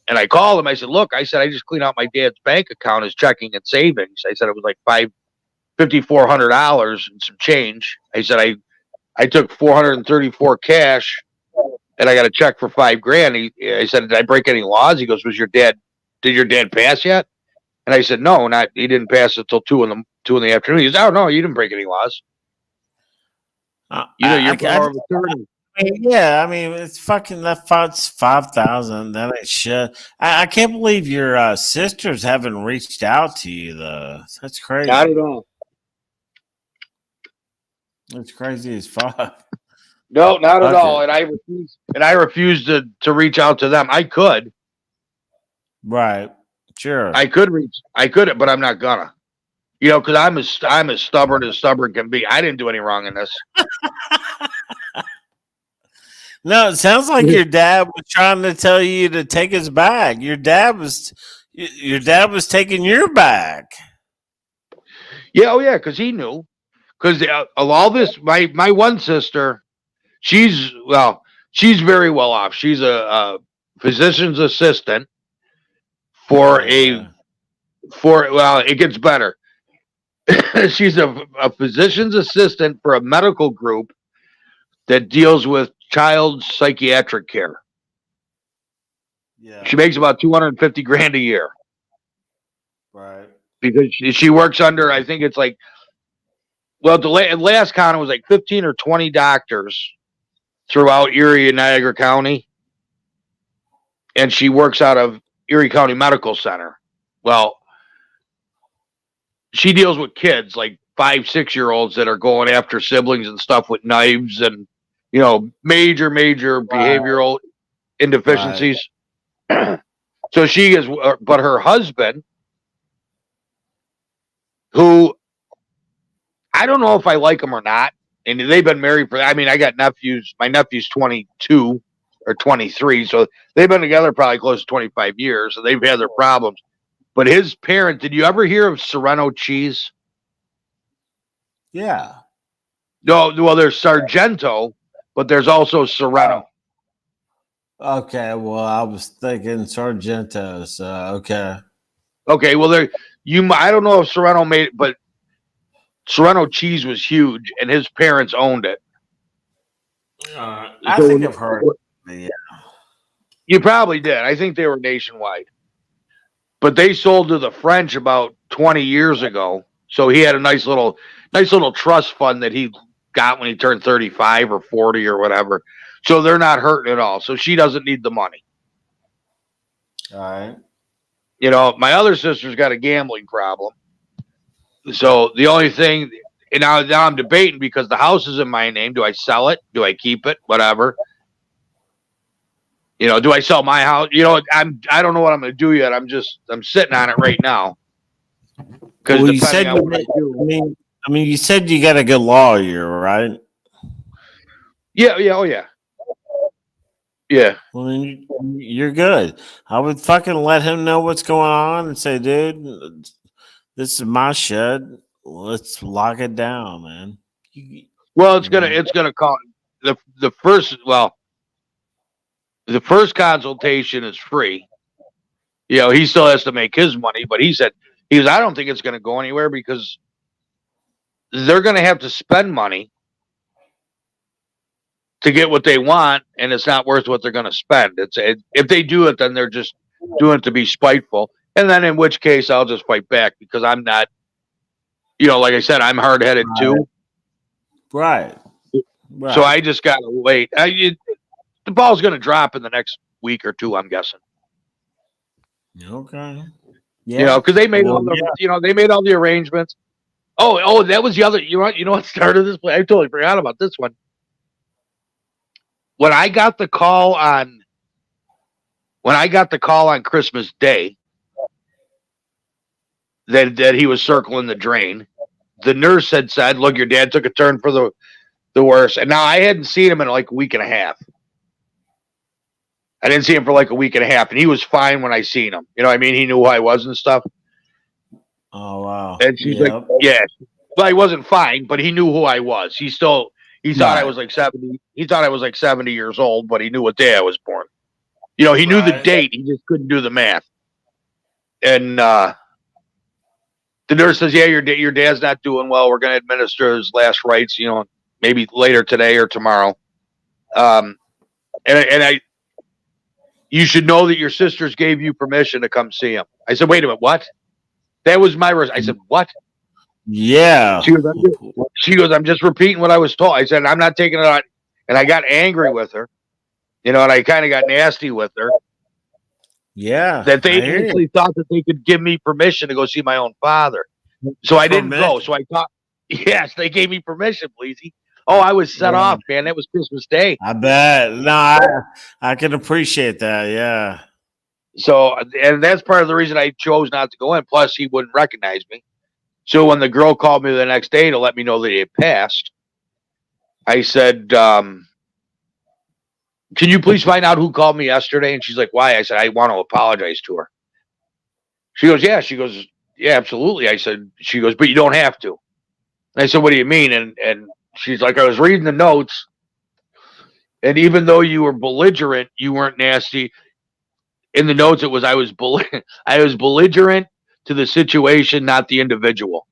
and I called him, I said, look, I just cleaned out my dad's bank account, his checking and savings. I said it was like $5,400 and some change. I said I took $434 cash, and I got a check for $5,000. I said, did I break any laws? He goes, did your dad pass yet? And I said, no, he didn't pass it till 2 in the afternoon. He goes, oh no, you didn't break any laws. You're power of attorney.
Yeah, I mean, it's fucking that's 5,000. That ain't shit. I can't believe your sisters haven't reached out to you though. That's crazy.
Not at all.
It's crazy as fuck.
No, not at all. And I refused to reach out to them. I could.
Right. Sure.
I could, but I'm not gonna. Because I'm as stubborn can be. I didn't do any wrong in this.
No, it sounds like your dad was trying to tell you to take his bag. Your dad was taking your bag.
Yeah, oh yeah, because he knew. Because of all this, my one sister, she's very well off. She's a physician's assistant it gets better. She's a physician's assistant for a medical group that deals with child psychiatric care. Yeah. She makes about $250,000 a year.
Right.
Because she works under, I think it's like, well, the last count, it was like 15 or 20 doctors throughout Erie and Niagara County. And she works out of Erie County Medical Center. Well, she deals with kids like 5-6-year-olds that are going after siblings and stuff with knives and, major behavioral indeficiencies. Right. So she is, but her husband, who I don't know if I like him or not, and they've been married for. I mean, I got nephews. My nephew's 22 or 23, so they've been together probably close to 25 years. So they've had their problems. But his parent, did you ever hear of Serrano cheese?
Yeah.
No, well, there's Sargento, but there's also Serrano.
Okay. Well, I was thinking Sargento. So okay.
Okay, well, I don't know if Serrano made it, but Serrano cheese was huge, and his parents owned it.
I think I've heard. Yeah.
You probably did. I think they were nationwide, but they sold to the French about 20 years ago. So he had a nice little trust fund that he got when he turned 35 or 40 or whatever. So they're not hurting at all. So she doesn't need the money.
All right.
You know, my other sister's got a gambling problem. So the only thing, and now I'm debating because the house is in my name. Do I sell it? Do I keep it? Whatever. You know, do I sell my house? You know, I don't know what I'm going to do yet. I'm sitting on it right now. Because
you said I mean, you said you got a good lawyer, right?
Yeah, oh yeah. Yeah.
Well, then you're good. I would fucking let him know what's going on and say, dude, this is my shed. Let's lock it down, man.
Well, it's gonna call the first consultation is free. You know, he still has to make his money, but he goes, I don't think it's gonna go anywhere because they're gonna have to spend money to get what they want, and it's not worth what they're going to spend. If they do it, then they're just doing it to be spiteful, and then in which case I'll just fight back because I'm not, you know, like I said, I'm hard-headed too.
Right.
So I just got to wait. The ball's going to drop in the next week or two, I'm guessing.
Okay. Yeah.
You know, because they made they made all the arrangements. Oh, that was the other. You know what started this? I totally forgot about this one. When I got the call on Christmas Day that he was circling the drain, the nurse had said, "Look, your dad took a turn for the worse." And now I hadn't seen him in like a week and a half. I didn't see him for like a week and a half, and he was fine when I seen him. You know what I mean? He knew who I was and stuff.
Oh wow!
And she's like, "Yeah." Well, he wasn't fine, but he knew who I was. He thought I was like 70. He thought I was like 70 years old, but he knew what day I was born. You know, he knew the date. He just couldn't do the math. And the nurse says, "Yeah, your dad's not doing well. We're going to administer his last rites. You know, maybe later today or tomorrow." You should know that your sisters gave you permission to come see him. I said, "Wait a minute, what?" That was my I said, "What?"
Yeah.
She goes, "I'm just repeating what I was told." I said, "I'm not taking it on." And I got angry with her, you know, and I kind of got nasty with her.
Yeah.
That they actually thought that they could give me permission to go see my own father. So I didn't go. So I thought, yes, they gave me permission, Bleezy. Oh, I was set off, man. That was Christmas Day.
I bet. No, I can appreciate that. Yeah.
So, and that's part of the reason I chose not to go in. Plus, he wouldn't recognize me. So when the girl called me the next day to let me know that he had passed, I said, "Can you please find out who called me yesterday?" And she's like, "Why?" I said, "I want to apologize to her." She goes, "Yeah." She goes, "Yeah, absolutely." She goes, "But you don't have to." And I said, "What do you mean?" And she's like, "I was reading the notes, and even though you were belligerent, you weren't nasty. In the notes, it was I was belligerent to the situation, not the individual."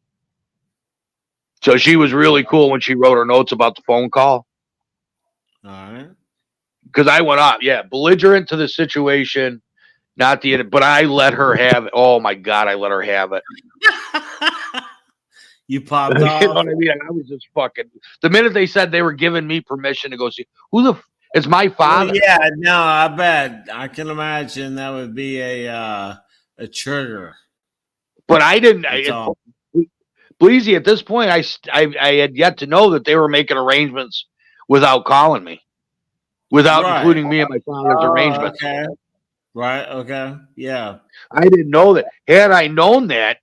So she was really cool when she wrote her notes about the phone call.
All right.
Because I went off, belligerent to the situation, not the. But I let her have it. Oh my God, I let her have it.
You popped off.
You know what I mean? I was just fucking. The minute they said they were giving me permission to go see it's my father.
Yeah, no, I bet. I can imagine that would be a trigger.
But I didn't. Bleezy, at this point, I had yet to know that they were making arrangements without calling me, without including me in my father's arrangements.
Okay. Right. Okay. Yeah.
I didn't know that. Had I known that,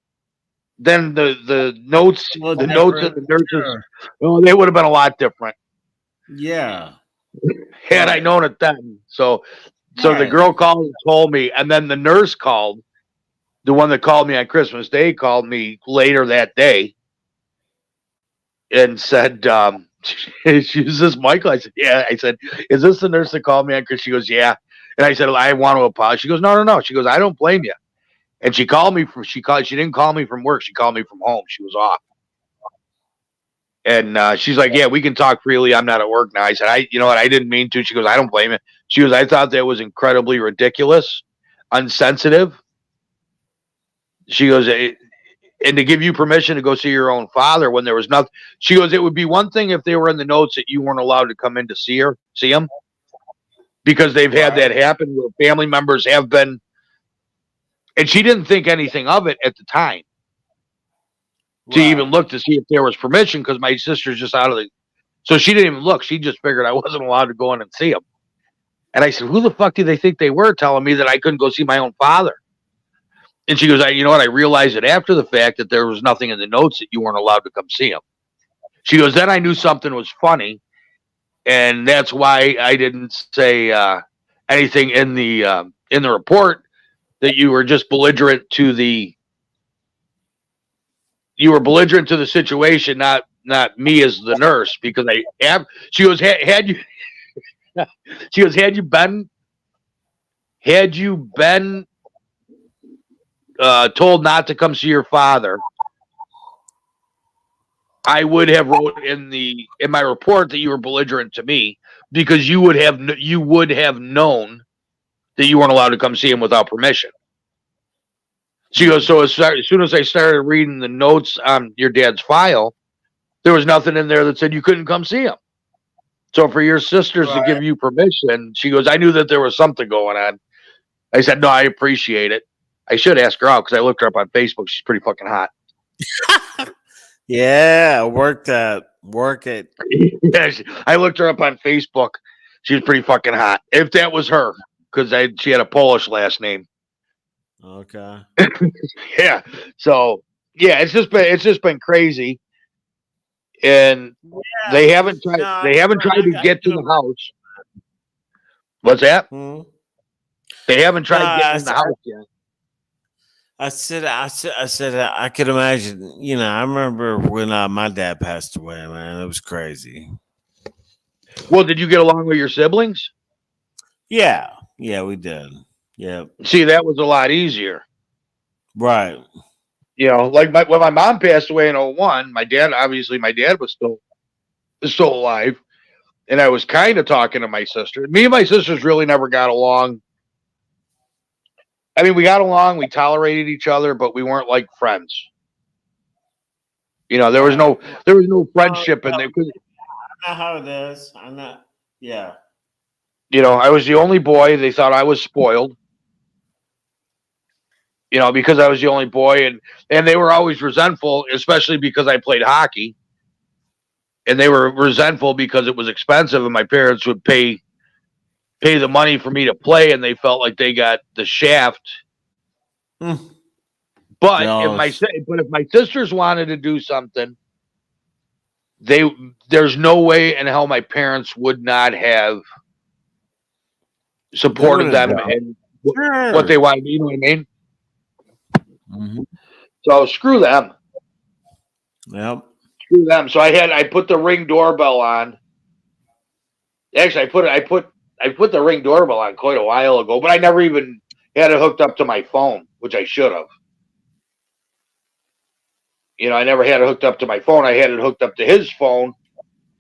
then the notes
Well,
the notes of the nurses,
sure.
oh, they would have been a lot different
Yeah.
had I
Right.
known it then. So the
Right.
girl called and told me, and then the nurse called. The one that called me on Christmas Day called me later that day and said, "Is this Michael?" I said, "Yeah." I said, "Is this the nurse that called me on Christmas?" She goes, "Yeah." And I said, "I want to apologize." She goes, "No, no, no." She goes, "I don't blame you." And she called me from. She didn't call me from work. She called me from home. She was off. And she's like, "Yeah, we can talk freely. I'm not at work now." I said, you know what? I didn't mean to." She goes, "I don't blame you." She goes, "I thought that was incredibly ridiculous, unsensitive." She goes, and to give you permission to go see your own father when there was nothing. She goes, it would be one thing if they were in the notes that you weren't allowed to come in to see him, because they've had that happen where family members have been, and she didn't think anything of it at the time to even look to see if there was permission, because my sister's just out of the, so she didn't even look. She just figured I wasn't allowed to go in and see him. And I said, who the fuck do they think they were telling me that I couldn't go see my own father? And she goes, you know what? I realized it after the fact that there was nothing in the notes that you weren't allowed to come see him. She goes, then I knew something was funny, and that's why I didn't say anything in the report, that you were just belligerent to the situation, not me as the nurse, because I have. She goes, had you, she goes, had you been told not to come see your father, I would have wrote in my report that you were belligerent to me, because you would have known that you weren't allowed to come see him without permission. She goes, so as soon as I started reading the notes on your dad's file, there was nothing in there that said you couldn't come see him. So for your sisters to give you permission, she goes, I knew that there was something going on. I said, no, I appreciate it. I should ask her out, because I looked her up on Facebook. She's pretty fucking hot.
Yeah, work it.
Yeah, I looked her up on Facebook. She was pretty fucking hot. If that was her, because she had a Polish last name.
Okay.
Yeah. So yeah, it's just been crazy, and they haven't tried to get to the house. What's that?
Hmm?
They haven't tried getting in the house yet.
I said, I could imagine. You know, I remember when my dad passed away. Man, it was crazy.
Well, did you get along with your siblings?
Yeah, we did. Yeah,
See, that was a lot easier.
right.
You know, like when my mom passed away in 2001, my dad was still alive, and I was kind of talking to my sister. Me and my sisters really never got along. I mean, we got along, we tolerated each other, but we weren't like friends. You know, there was no friendship in there.
I know how it is. I'm not. Yeah.
You know, I was the only boy. They thought I was spoiled. You know, because I was the only boy, and they were always resentful, especially because I played hockey. And they were resentful because it was expensive, and my parents would pay the money for me to play, and they felt like they got the shaft. But if my sisters wanted to do something, there's no way in hell my parents would not have supported them in what they wanted. You know what I mean?
Mm-hmm.
So screw them.
Yep.
Screw them. So I put the Ring doorbell on. Actually, I put the Ring doorbell on quite a while ago, but I never even had it hooked up to my phone, which I should have. You know, I never had it hooked up to my phone. I had it hooked up to his phone,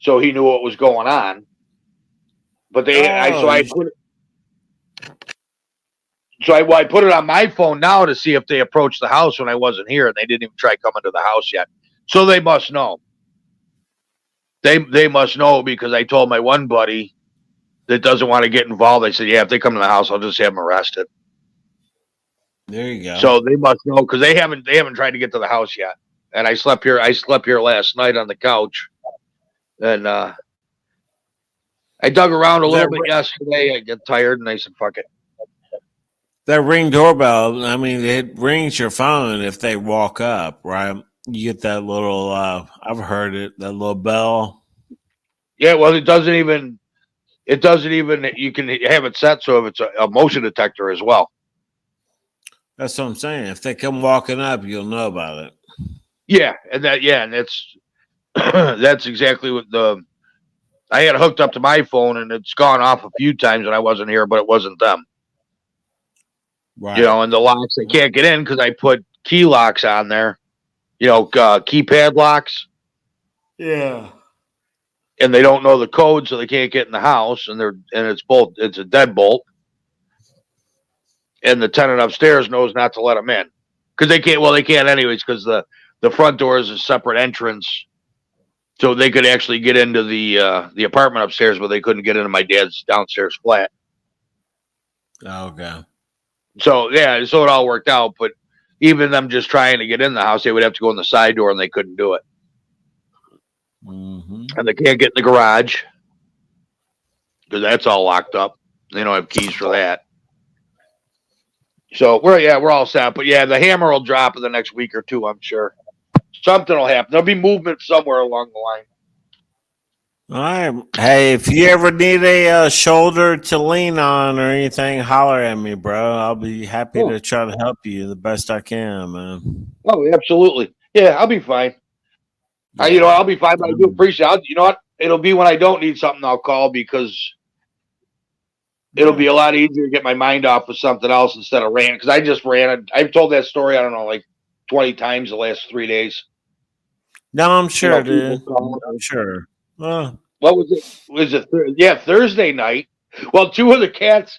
so he knew what was going on. But I put it on my phone now to see if they approached the house when I wasn't here, and they didn't even try coming to the house yet. So they must know. They must know, because I told my one buddy that doesn't want to get involved. I said, yeah, if they come to the house, I'll just have them arrested.
There you go.
So they must know, because they haven't tried to get to the house yet. And I slept here last night on the couch, and I dug around a little bit yesterday. I get tired, and I said, fuck it.
That Ring doorbell, I mean, it rings your phone if they walk up, right? You get that little, I've heard it, that little bell.
Yeah, well, it doesn't even. You can have it set so if it's a motion detector as well.
That's what I'm saying. If they come walking up, you'll know about it.
Yeah, and that's that's exactly what I had it hooked up to my phone, and it's gone off a few times when I wasn't here, but it wasn't them.
Right.
You know, and the locks they can't get in because I put key locks on there. You know, keypad locks.
Yeah.
And they don't know the code, so they can't get in the house. And it's a deadbolt. And the tenant upstairs knows not to let them in because they can't. Well, they can't anyways because the front door is a separate entrance, so they could actually get into the apartment upstairs, but they couldn't get into my dad's downstairs flat.
Okay.
So yeah, so it all worked out. But even them just trying to get in the house, they would have to go in the side door, and they couldn't do it.
Mm-hmm.
And they can't get in the garage because that's all locked up. They don't have keys for that. So we're all set. But yeah, the hammer will drop in the next week or two, I'm sure. Something will happen. There'll be movement somewhere along the line.
All right. Hey, if you ever need a shoulder to lean on or anything, holler at me, bro. I'll be happy to try to help you the best I can, man.
Oh, absolutely. Yeah, I'll be fine.
Yeah.
I'll be fine, but I do appreciate it. You know what? It'll be when I don't need something, I'll call because it'll be a lot easier to get my mind off of something else instead of ranting. Because I just ran. I've told that story, I don't know, like 20 times the last 3 days.
No, I'm sure,
You know,
dude. I'm sure.
What was it? Was it Thursday night? Well, two of the cats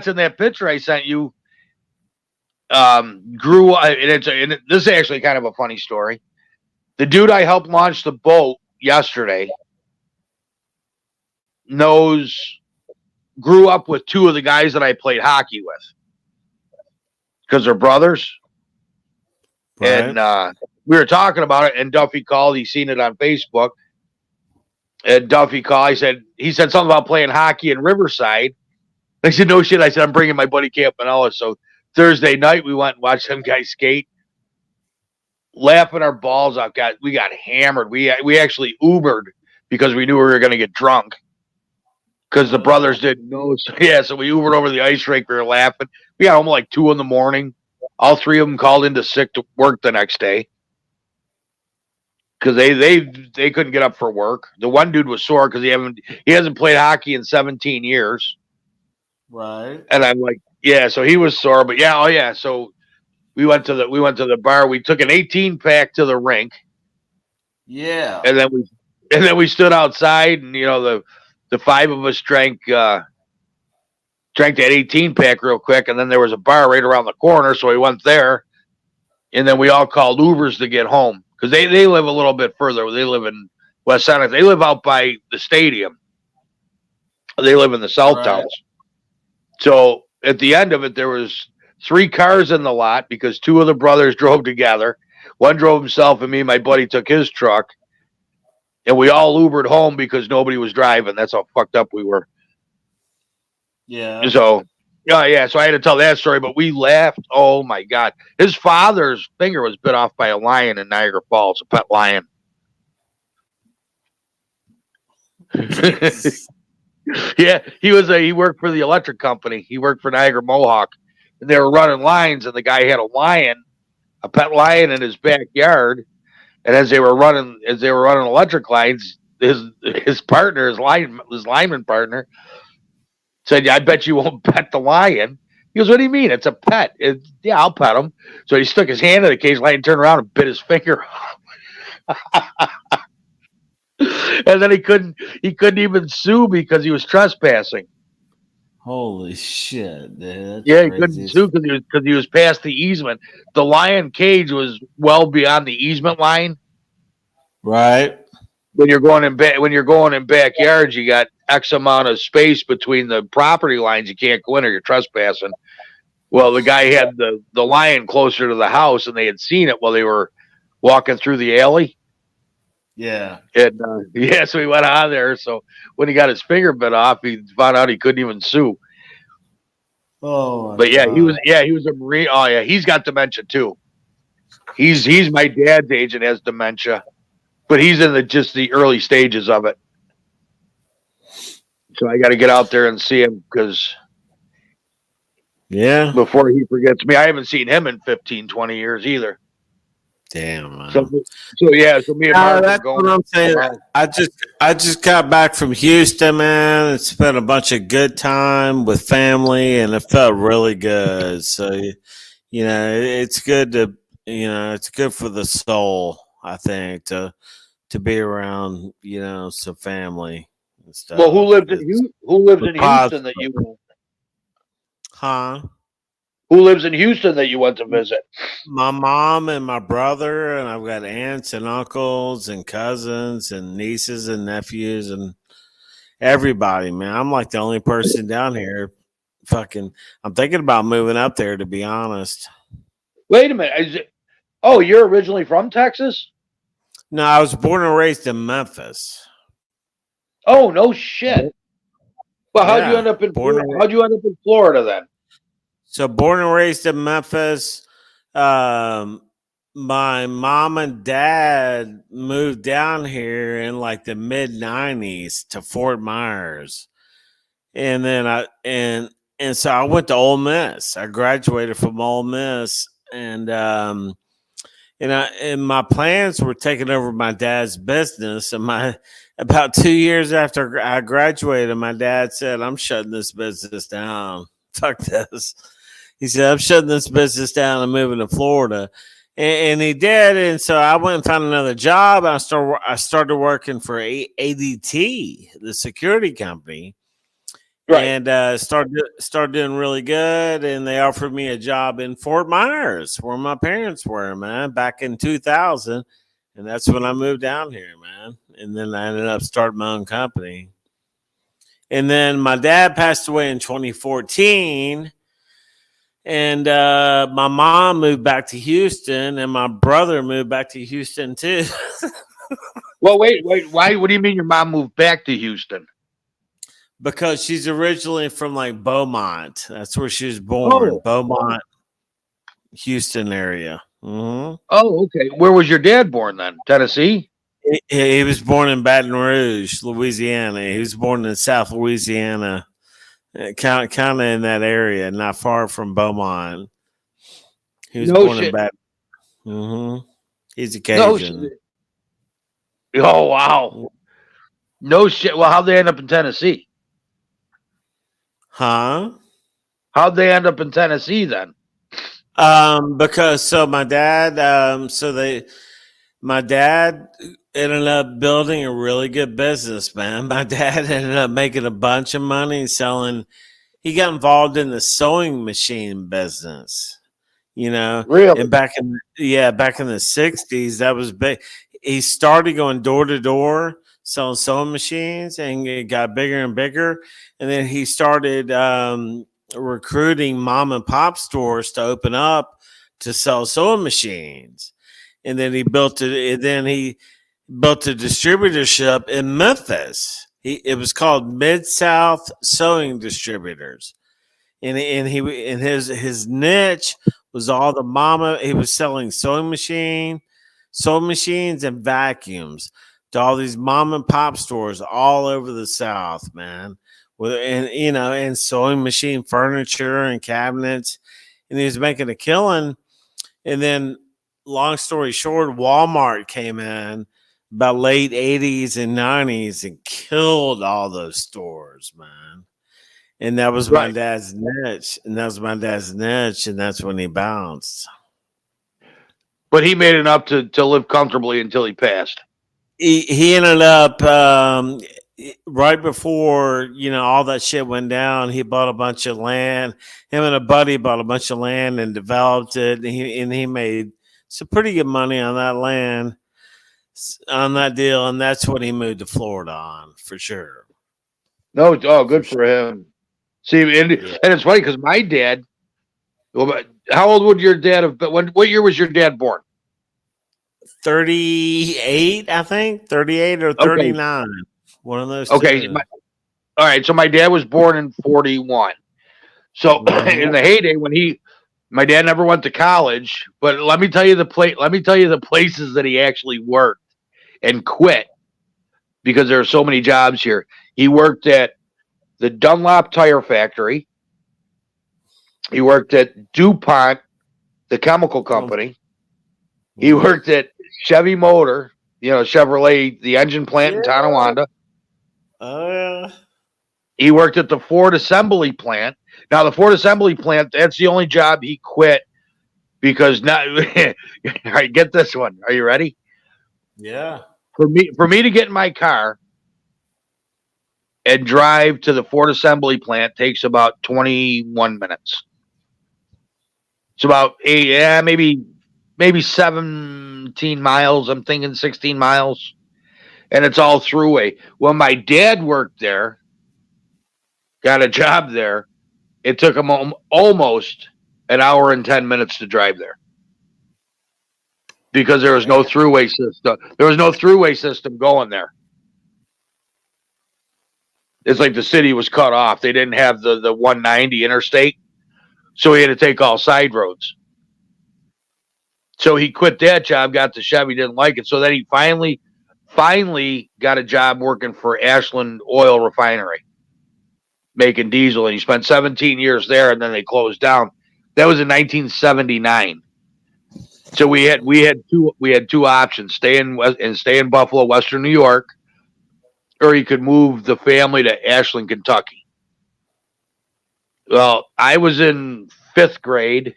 in that picture I sent you grew. And this is actually kind of a funny story. The dude I helped launch the boat yesterday grew up with two of the guys that I played hockey with because they're brothers. Right. And we were talking about it, and Duffy called. He seen it on Facebook. And Duffy called. He said something about playing hockey in Riverside. I said, no shit. I said, I'm bringing my buddy Campanella. So Thursday night, we went and watched them guys skate. Laughing our balls off. We got hammered. We actually Ubered because we knew we were going to get drunk because the brothers didn't know. So, yeah, so we Ubered over the ice rink. We were laughing. We got home like 2 a.m. All 3 of them called into sick to work the next day because they couldn't get up for work. The one dude was sore because he hasn't played hockey in 17 years.
Right.
And I'm like, yeah, so he was sore, but yeah, oh yeah, so. We went to the bar. We took an 18-pack to the rink.
Yeah.
And then we stood outside, and the 5 of us drank that 18-pack real quick, and then there was a bar right around the corner, so we went there. And then we all called Ubers to get home because they live a little bit further. They live in West Santa. They live out by the stadium. They live in the South Towns. So at the end of it, there was 3 cars in the lot because 2 of the brothers drove together. One drove himself, and me and my buddy took his truck. And we all Ubered home because nobody was driving. That's how fucked up we were.
Yeah.
So, yeah. So I had to tell that story, but we laughed. Oh, my God. His father's finger was bit off by a lion in Niagara Falls, a pet lion. Yeah, he worked for the electric company. He worked for Niagara Mohawk. And they were running lines, and the guy had a pet lion in his backyard. And as they were running electric lines, his partner, his lineman partner, said, "I bet you won't pet the lion." He goes, "What do you mean? It's a pet." Yeah, I'll pet him. So he stuck his hand in the cage, lion turned around and bit his finger off. And then he couldn't even sue because he was trespassing.
Holy shit, dude.
Yeah, he couldn't sue because he was past the easement. The lion cage was well beyond the easement line.
Right.
When you're going in backyards, you got X amount of space between the property lines. You can't go in or you're trespassing. Well, the guy had the lion closer to the house, and they had seen it while they were walking through the alley.
Yeah.
And so he went out there. So when he got his finger bit off, he found out he couldn't even sue.
Oh, my
But yeah,
God.
he was a Marine. Oh yeah, he's got dementia too. He's my dad's age and has dementia, but he's in just the early stages of it. So I got to get out there and see him because
Yeah.
before he forgets me, I haven't seen him in 15, 20 years either.
Damn, man.
So yeah, so me and Mark are
That's
going.
what I'm saying.
tomorrow.
I just got back from Houston, man, and spent a bunch of good time with family, and it felt really good. So, it's good to, it's good for the soul, I think, to be around, some family and stuff.
Well, who lives in
positive.
Houston that you?
Huh?
Who lives in Houston that you went to visit?
My mom and my brother, and I've got aunts and uncles and cousins and nieces and nephews and everybody, man. I'm like the only person down here. I'm thinking about moving up there, to be honest.
Wait a minute. Oh, you're originally from Texas?
No, I was born and raised in Memphis.
Oh, no shit. Well, how'd you end up in Florida then?
So born and raised in Memphis. My mom and dad moved down here in like the mid '90s to Fort Myers, and then and so I went to Ole Miss. I graduated from Ole Miss, and my plans were taking over my dad's business. And about 2 years after I graduated, my dad said, "I'm shutting this business down. Fuck this." He said, "I'm shutting this business down and moving to Florida." And he did. And so I went and found another job. I started working for ADT, the security company. Right. And started doing really good. And they offered me a job in Fort Myers, where my parents were, man, back in 2000. And that's when I moved down here, man. And then I ended up starting my own company. And then my dad passed away in 2014. And my mom moved back to Houston, and my brother moved back to Houston too.
Well, wait. Why? What do you mean your mom moved back to Houston?
Because she's originally from like Beaumont. That's where she was born. Oh. Beaumont, Houston area. Mm-hmm.
Oh, okay. Where was your dad born then? Tennessee?
He was born in Baton Rouge, Louisiana. He was born in South Louisiana. Kind of in that area, not far from Beaumont. He was born in Baton. Mm-hmm. He's a Cajun.
Oh, wow. No shit. Well, how'd they end up in Tennessee?
Huh?
How'd they end up in Tennessee then?
Because my dad, my dad ended up building a really good business, man. My dad ended up making a bunch of money selling. He got involved in the sewing machine business,
Really?
And back in the 60s, that was big. He started going door to door selling sewing machines, and it got bigger and bigger. And then he started recruiting mom and pop stores to open up to sell sewing machines. And then he built a distributorship in Memphis. It was called Mid-South Sewing Distributors. And his niche was all the mama. He was selling sewing machines and vacuums to all these mom and pop stores all over the South, man. And sewing machine furniture and cabinets. And he was making a killing. And then, long story short, Walmart came in about late 80s and 90s and killed all those stores, man. And that was my dad's niche. And that's when he bounced.
But he made enough to live comfortably until he passed.
He ended up right before all that shit went down. He bought a bunch of land. Him and a buddy bought a bunch of land and developed it. And he made some pretty good money on that land, on that deal. And that's when he moved to Florida on, for sure.
No, good for him. See, and it's funny because my dad. Well, how old would your dad have been? What year was your dad born?
38, I think. 38 or 39. Okay. One of those.
Okay. All right. So my dad was born in 41. So in the heyday when my dad never went to college, but let me tell you the places that he actually worked and quit because there are so many jobs here. He worked at the Dunlop Tire Factory. He worked at DuPont, the chemical company. He worked at Chevy Motor, Chevrolet, the engine plant in Tonawanda. He worked at the Ford assembly plant. Now, the Ford assembly plant, that's the only job he quit because now, all right, get this one. Are you ready?
Yeah.
For me to get in my car and drive to the Ford assembly plant takes about 21 minutes. It's about maybe 17 miles. I'm thinking 16 miles. And it's all throughway. When my dad worked there, got a job there, it took him almost an hour and 10 minutes to drive there. Because there was no throughway system. There was no throughway system going there. It's like the city was cut off. They didn't have the 190 interstate. So he had to take all side roads. So he quit that job, got the Chevy, didn't like it. So then he finally got a job working for Ashland Oil Refinery, making diesel. And he spent 17 years there, and then they closed down. That was in 1979. So we had two options: stay in Buffalo, Western New York, or he could move the family to Ashland, Kentucky. Well, I was in fifth grade.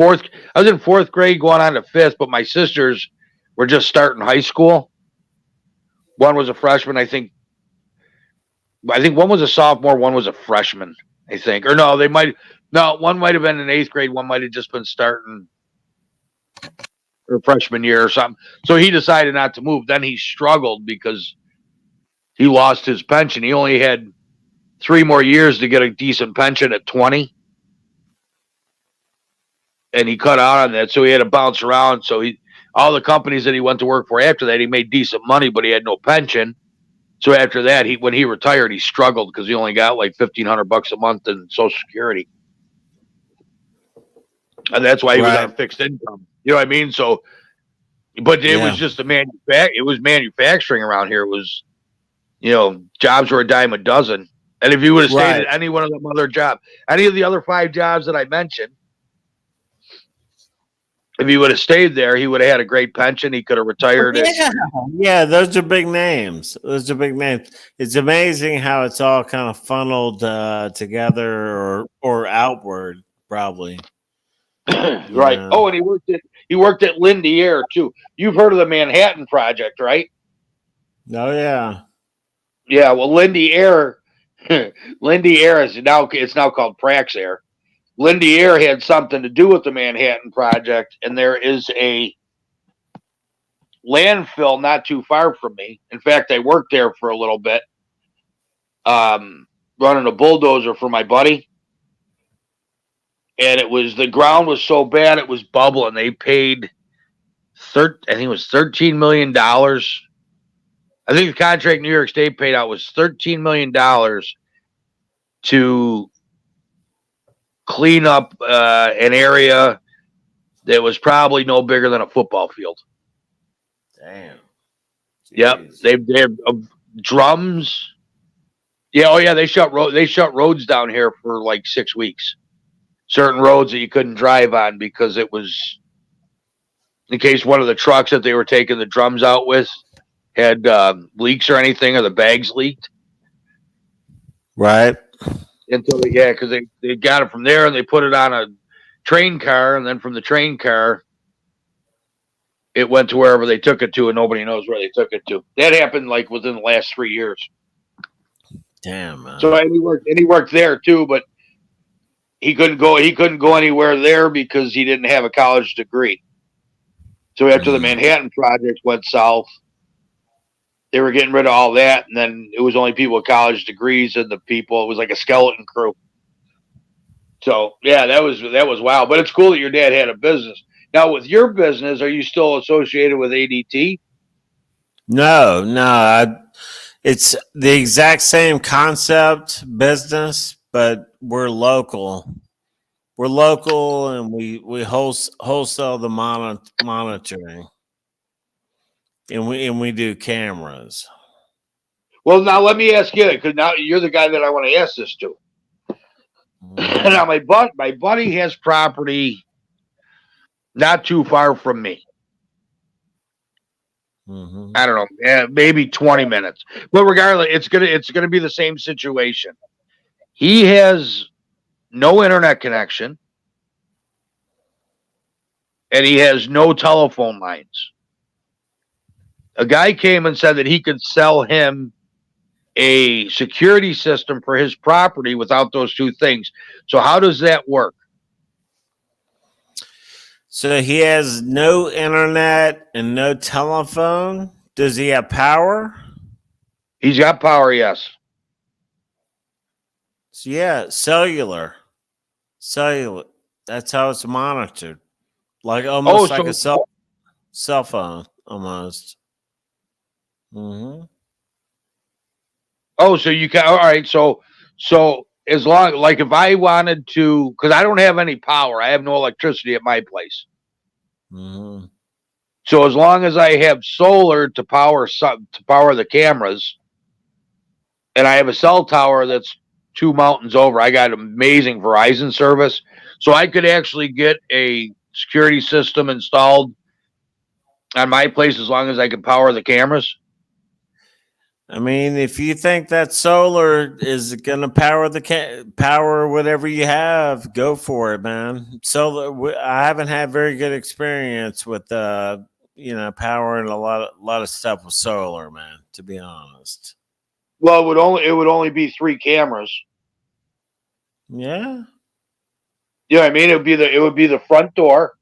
I was in fourth grade going on to fifth, but my sisters were just starting high school. One was a freshman, I think one was a sophomore, one was a freshman, I think. Or no, one might have been in eighth grade, one might have just been starting her freshman year or something. So he decided not to move. Then he struggled because he lost his pension. He only had 3 more years to get a decent pension at 20. And he cut out on that, so he had to bounce around. So all the companies that he went to work for after that, he made decent money, but he had no pension. So after that, when he retired, he struggled because he only got like $1,500 a month in Social Security, and that's why he was on fixed income. You know what I mean? So, but it was just it was manufacturing around here. It was, jobs were a dime a dozen, and if you would have stayed at any one of them other jobs, any of the other 5 jobs that I mentioned. If he would have stayed there, he would have had a great pension. He could have retired.
Yeah, those are big names. It's amazing how it's all kind of funneled together or outward, probably.
Right. Oh, and he worked at Lindy Air too. You've heard of the Manhattan Project, right?
Oh yeah.
Yeah. Well, Lindy Air is now called Praxair. Lindy Air had something to do with the Manhattan Project, and there is a landfill not too far from me. In fact, I worked there for a little bit, running a bulldozer for my buddy. And the ground was so bad, it was bubbling. They paid, I think it was $13 million. I think the contract New York State paid out was $13 million to clean up an area that was probably no bigger than a football field.
Damn.
Jeez. Yep, they have drums. Yeah, oh yeah, they shut roads down here for like 6 weeks. Certain roads that you couldn't drive on because it was in case one of the trucks that they were taking the drums out with had leaks or anything, or the bags leaked.
Right.
Because they got it from there and they put it on a train car, and then from the train car, it went to wherever they took it to, and nobody knows where they took it to. That happened like within the last 3 years.
Damn. Man.
So and he worked there too, but he couldn't go anywhere there because he didn't have a college degree. So after the Manhattan Project went south, they were getting rid of all that, and then it was only people with college degrees and it was like a skeleton crew. So yeah, that was wild. But it's cool that your dad had a business. Now with your business, are you still associated with ADT?
No. It's the exact same concept business, but we're local. We're local, and we wholesale the monitoring, and we do cameras.
Well, now let me ask you, because now you're the guy that I want to ask this to. Now my buddy has property not too far from me.
Mm-hmm.
I don't know, maybe 20 minutes. But regardless, it's gonna be the same situation. He has no internet connection, and he has no telephone lines. A guy came and said that he could sell him a security system for his property without those two things. So how does that work?
So he has no internet and no telephone. Does he have power?
He's got power, yes.
So yeah, cellular. That's how it's monitored, like almost like a cell phone, almost. Mm-hmm.
Oh, so you can. All right. So as long, like, if I wanted to, because I don't have any power, I have no electricity at my place.
Mm-hmm.
So as long as I have solar to power the cameras, and I have a cell tower that's 2 mountains over, I got amazing Verizon service, so I could actually get a security system installed on my place as long as I can power the cameras.
I mean, if you think that solar is going to power power whatever you have, go for it, man. Solar. I haven't had very good experience with powering a lot of stuff with solar, man. To be honest.
Well, it would only be 3 cameras.
Yeah.
You know what I mean? It would be the front door.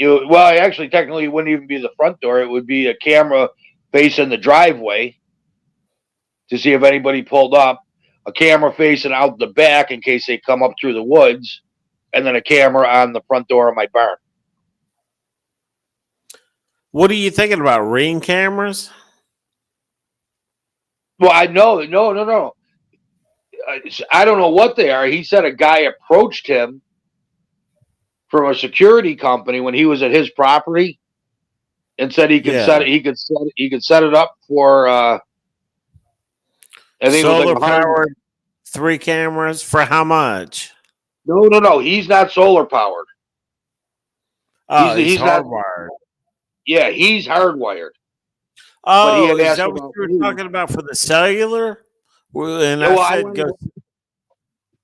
Actually, technically, it wouldn't even be the front door. It would be a camera facing the driveway to see if anybody pulled up, a camera facing out the back in case they come up through the woods, and then a camera on the front door of my barn.
What are you thinking about? Ring cameras?
Well, I know. No. I don't know what they are. He said a guy approached him from a security company when he was at his property and said he could set it up for I think
solar
it was like
powered 3 cameras for how much?
No. He's not solar powered.
Oh, he's hardwired.
Yeah, he's hardwired.
Oh, is that what you were talking about for the cellular? And
No,
I said go.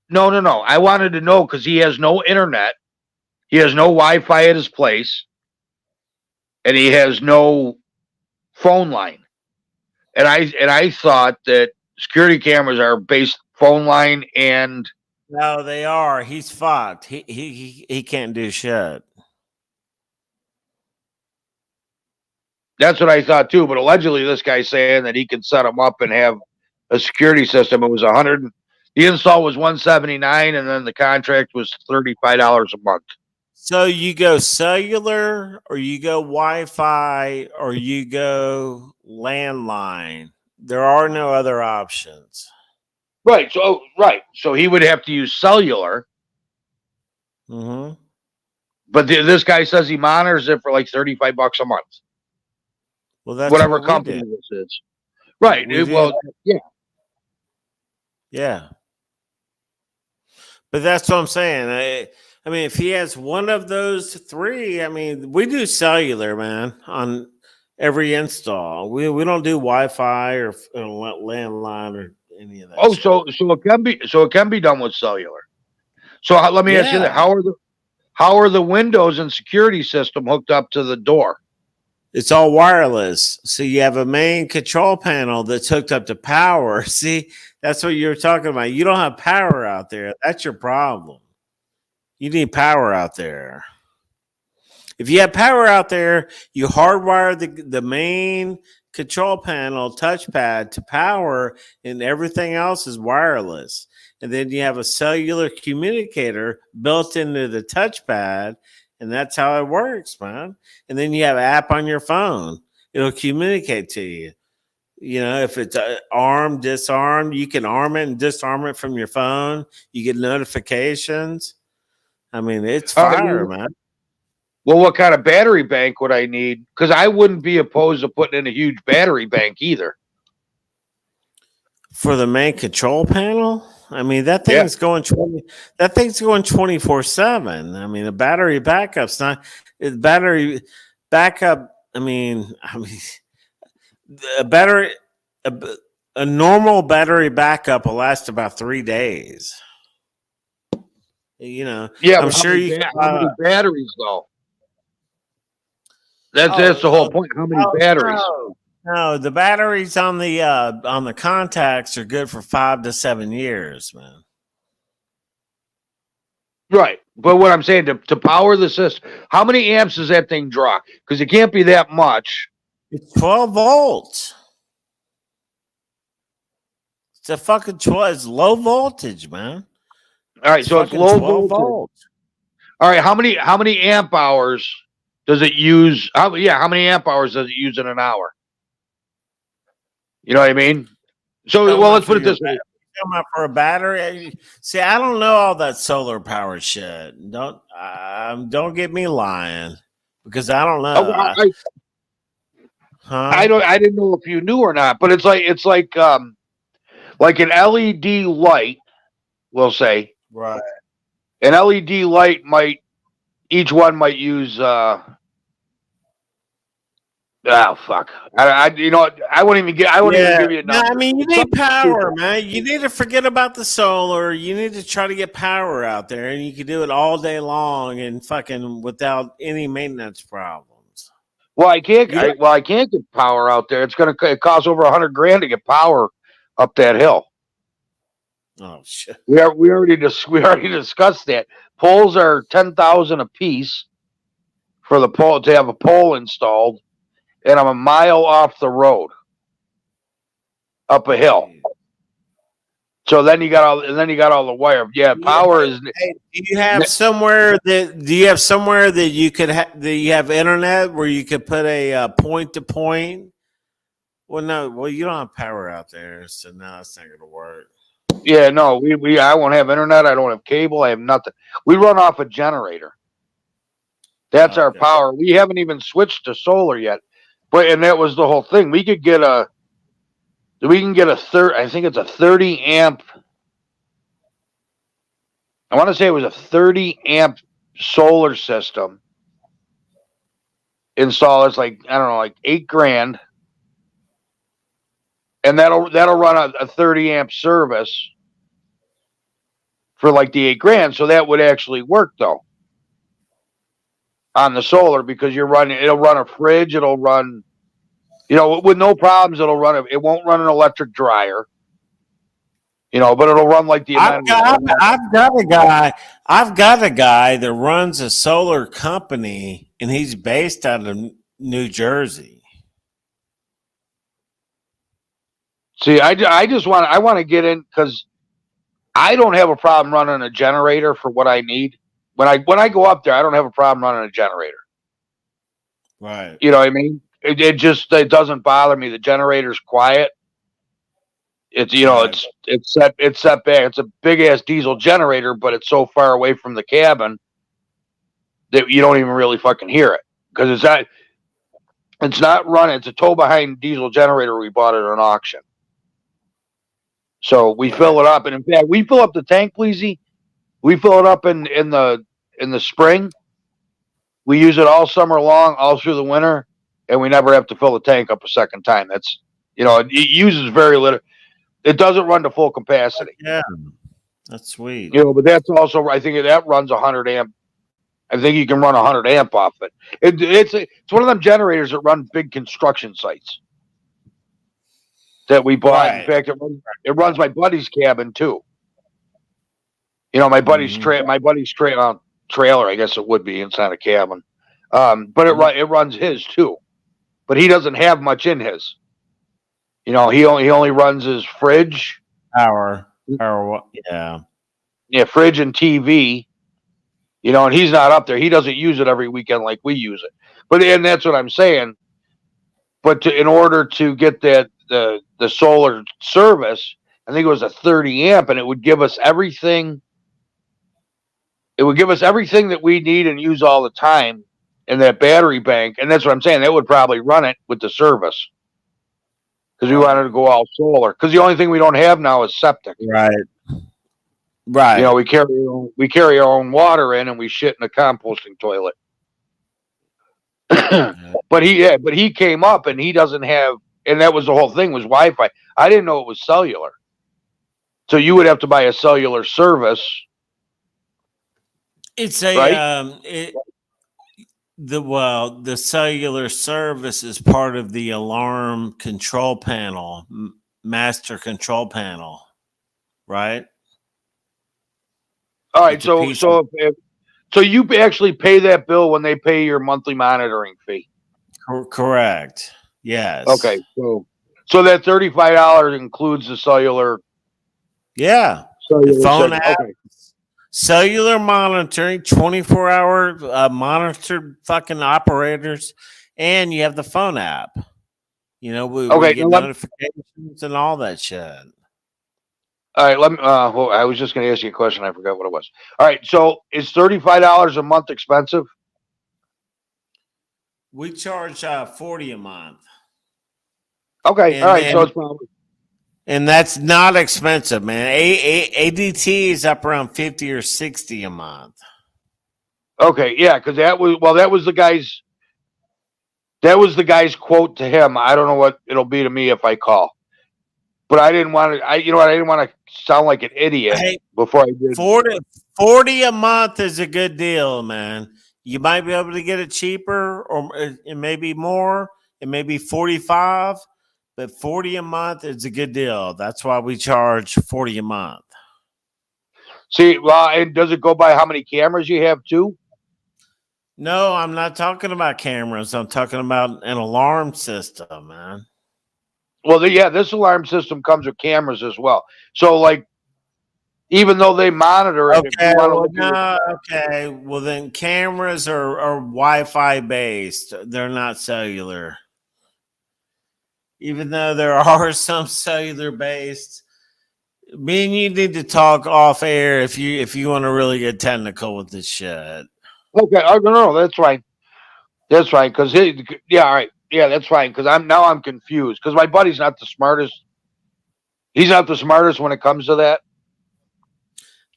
No. I wanted to know because he has no internet. He has no Wi-Fi at his place, and he has no phone line. And I thought that security cameras are based phone line and.
No, they are. He's fucked. He can't do shit.
That's what I thought too. But allegedly, this guy's saying that he can set them up and have a security system. It was $100. The install was $179, and then the contract was $35 a month.
So you go cellular, or you go Wi-Fi, or you go landline. There are no other options.
Right. So he would have to use cellular.
Mm-hmm.
But this guy says he monitors it for like $35 a month.
Well, that's
whatever
what
company this is. Right. Yeah.
Yeah. But that's what I'm saying. I mean, if he has one of those 3, I mean, we do cellular, man, on every install. We don't do Wi-Fi or landline or any of that.
Oh, so it can be done with cellular. So let me ask you that: how are the windows and security system hooked up to the door?
It's all wireless. So you have a main control panel that's hooked up to power. See, that's what you're talking about. You don't have power out there. That's your problem. You need power out there. If you have power out there, you hardwire the main control panel touchpad to power, and everything else is wireless. And then you have a cellular communicator built into the touchpad, and that's how it works, man. And then you have an app on your phone. It'll communicate to you. if it's armed, disarmed, you can arm it and disarm it from your phone. You get notifications. I mean, it's fire, man.
Well, what kind of battery bank would I need? Because I wouldn't be opposed to putting in a huge battery bank either.
For the main control panel, I mean that thing's going 24/7. I mean, the battery backup's not battery backup. I mean, a normal battery backup will last about 3 days.
Yeah,
I'm sure you can.
How many batteries though? That's the whole point. How many batteries?
No, the batteries on the contacts are good for 5 to 7 years, man.
Right, but what I'm saying to power the system, how many amps does that thing draw? Because it can't be that much.
It's 12 volts. It's a fucking 12. It's low voltage, man.
All right, so it's low voltage.
Volts.
All right, how many amp hours does it use? How many amp hours does it use in an hour? You know what I mean? So, well, let's put it this way.
For a battery, see, I don't know all that solar power shit. Don't get me lying because I don't know.
I didn't know if you knew or not, but it's like an LED light. We'll say
right.
An LED light each one might use. Oh fuck! I won't even give you a number.
No, I mean, you need power, man. You need to forget about the solar. You need to try to get power out there, and you can do it all day long and fucking without any maintenance problems.
Well, I can't get power out there. It costs over $100,000 to get power up that hill.
Oh shit!
We already discussed that. Poles are $10,000 a piece for the pole to have a pole installed. And I'm a mile off the road, up a hill. So then you got all the wire. Yeah, power is.
Hey, do you have somewhere that you could that you have internet where you could put a point to point? Well, no. Well, you don't have power out there, so no, it's not going to work.
Yeah, no. I won't have internet. I don't have cable. I have nothing. We run off a generator. That's our power. We haven't even switched to solar yet. But and that was the whole thing. We can get a 30 amp. I want to say it was a 30 amp solar system installed. It's like $8,000, and that'll run a 30 amp service for like the $8,000. So that would actually work though on the solar because it'll run a fridge, it'll run, with no problems, it won't run an electric dryer, but it'll run like the.
I've got a guy that runs a solar company, and he's based out of New Jersey.
See, I want to get in because I don't have a problem running a generator for what I need. When I go up there, I don't have a problem running a generator.
Right.
You know what I mean? It doesn't bother me. The generator's quiet. It's it's set back. It's a big ass diesel generator, but it's so far away from the cabin that you don't even really fucking hear it because it's not running. It's a tow behind diesel generator we bought at an auction. So we fill it up, and in fact, we fill up the tank, Pleasy. We fill it up in the spring. We use it all summer long, all through the winter, and we never have to fill the tank up a second time. That's it uses very little. It doesn't run to full capacity.
Yeah, that's sweet.
But that's also, I think that runs 100 amp. I think you can run 100 amp off it. It's one of them generators that run big construction sites that we bought. Right. In fact, it runs my buddy's cabin too. My buddy's trailer, I guess it would be inside a cabin. But it runs his too. But he doesn't have much in his. He only runs his fridge,
power, yeah,
fridge and TV. And he's not up there. He doesn't use it every weekend like we use it. And that's what I'm saying. but in order to get that the solar service, I think it was a 30 amp, and it would give us everything. It would give us everything that we need and use all the time in that battery bank, and that's what I'm saying. That would probably run it with the service because we wanted to go all solar. Because the only thing we don't have now is septic.
Right. Right.
You know, we carry our own water in, and we shit in a composting toilet. but he came up, and he doesn't have, and that was the whole thing was Wi-Fi. I didn't know it was cellular, so you would have to buy a cellular service.
It's a
right?
the cellular service is part of the alarm control panel, master control panel, right?
All right, so you actually pay that bill when they pay your monthly monitoring fee.
Correct. Yes.
Okay, so that $35 includes the cellular.
Yeah. The phone app. Okay. Cellular monitoring, 24-hour monitored fucking operators, and you have the phone app. You know, we get notifications and all that shit.
All right, let me. I was just going to ask you a question. I forgot what it was. All right, so is $35 a month expensive?
We charge $40 a month.
Okay, all right, so it's probably.
And that's not expensive, man. ADT is up around 50 or 60 a month.
Okay, yeah, because that was the guy's quote to him. I don't know what it'll be to me if I call, but I didn't want to. I didn't want to sound like an idiot before I did.
40 a month is a good deal, man. You might be able to get it cheaper, or it may be more. It may be 45. But 40 a month is a good deal. That's why we charge 40 a month.
See, well, and does it go by how many cameras you have too?
No, I'm not talking about cameras. I'm talking about an alarm system, man.
Well, this alarm system comes with cameras as well. So, like, even though they monitor it,
okay. Well, then cameras are Wi-Fi based. They're not cellular. Even though there are some cellular based, me and you need to talk off air if you want to really get technical with this shit.
Okay, no, that's fine. That's fine, because all right, yeah, that's fine. Because I'm confused because my buddy's not the smartest. He's not the smartest when it comes to that.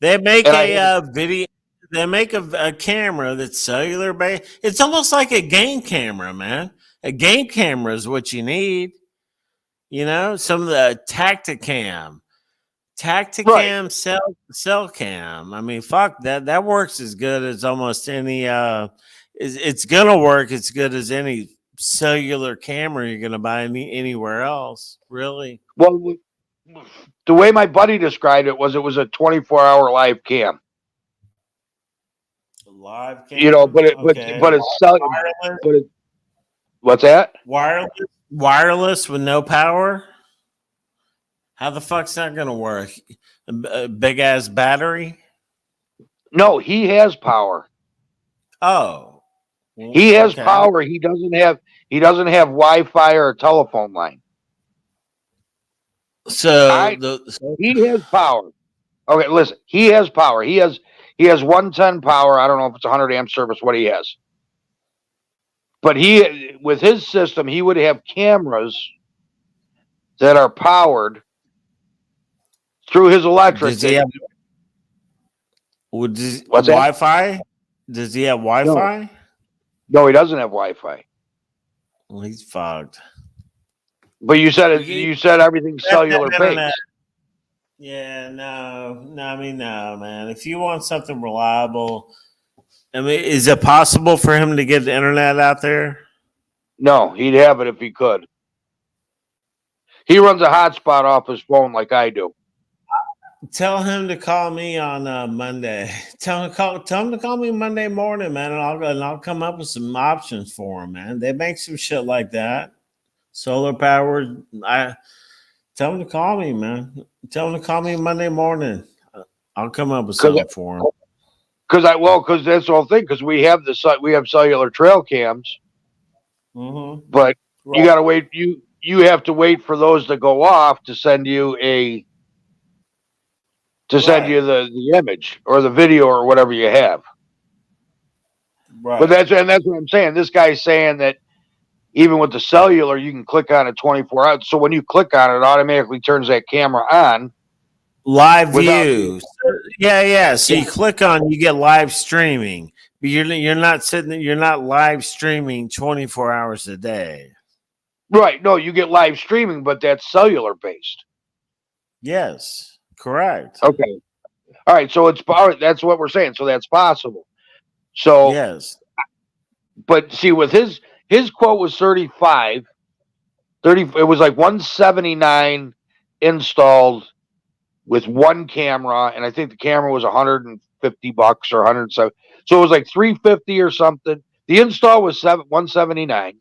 They make video. They make a camera that's cellular based. It's almost like a game camera, man. A game camera is what you need. You know, some of the Tacticam, right. cell cam. I mean, fuck that works as good as almost any. It's gonna work as good as any cellular camera you're gonna buy anywhere else. Really.
Well, the way my buddy described it was a 24-hour live cam.
Live cam.
You know, but it's cellular. What's that?
Wireless with no power? How the fuck's that gonna work? A big ass battery?
No, he has power.
Oh,
he has power. He doesn't have Wi-Fi or a telephone line.
So
he has power. Okay, listen. He has power. He has 110 power. I don't know if it's 100 amp service. What he has. But with his system, he would have cameras that are powered through his electric.
Does he have Wi-Fi? Does he have Wi-Fi?
No, he doesn't have Wi-Fi.
Well, he's fogged.
But you said everything's cellular based.
Yeah, no, man. If you want something reliable. I mean, is it possible for him to get the internet out there?
No, he'd have it if he could. He runs a hotspot off his phone like I do.
Tell him to call me on Monday. Tell him to call me Monday morning, man, and I'll come up with some options for him, man. They make some shit like that, solar powered. Tell him to call me, man. Tell him to call me Monday morning. I'll come up with something for him.
Because that's the whole thing. Because we have cellular trail cams,
mm-hmm.
but You got to wait. You have to wait for those to go off to send you the image or the video or whatever you have.
Right.
But that's what I'm saying. This guy's saying that even with the cellular, you can click on it 24 hours. So when you click on it, it automatically turns that camera on.
Live view. Yeah. So you click on, you get live streaming, but you're not live streaming 24 hours a day.
Right. No, you get live streaming, but that's cellular based.
Yes, correct.
Okay. All right. So that's what we're saying. So that's possible. So
yes.
But see, with his quote was 35. It was like 179 installed with one camera, and I think the camera was $150 or 107. So it was like 350 or something. The install was 179.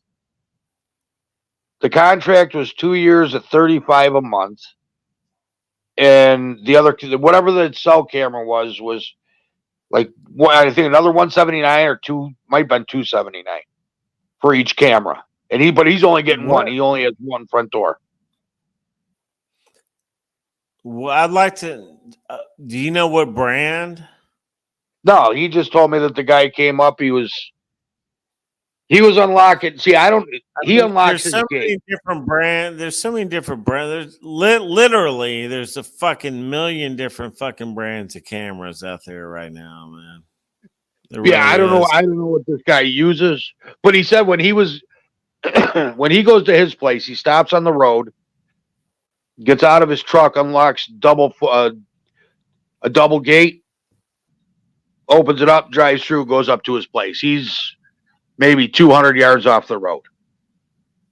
The contract was 2 years at 35 a month, and the other, whatever the cell camera was like, I think another 179 or two, might have been 279 for each camera. But he's only getting one. He only has one front door.
Well, I'd like to. Do you know what brand?
No, he just told me that the guy came up. He was unlocking. See, he unlocks his gate.
Different brand. There's so many different brands. Literally, there's a fucking million different fucking brands of cameras out there right now, man. Really
I don't know. I don't know what this guy uses, but he said when he was when he goes to his place, he stops on the road, gets out of his truck, unlocks a double gate, opens it up, drives through, goes up to his place. He's maybe 200 yards off the road,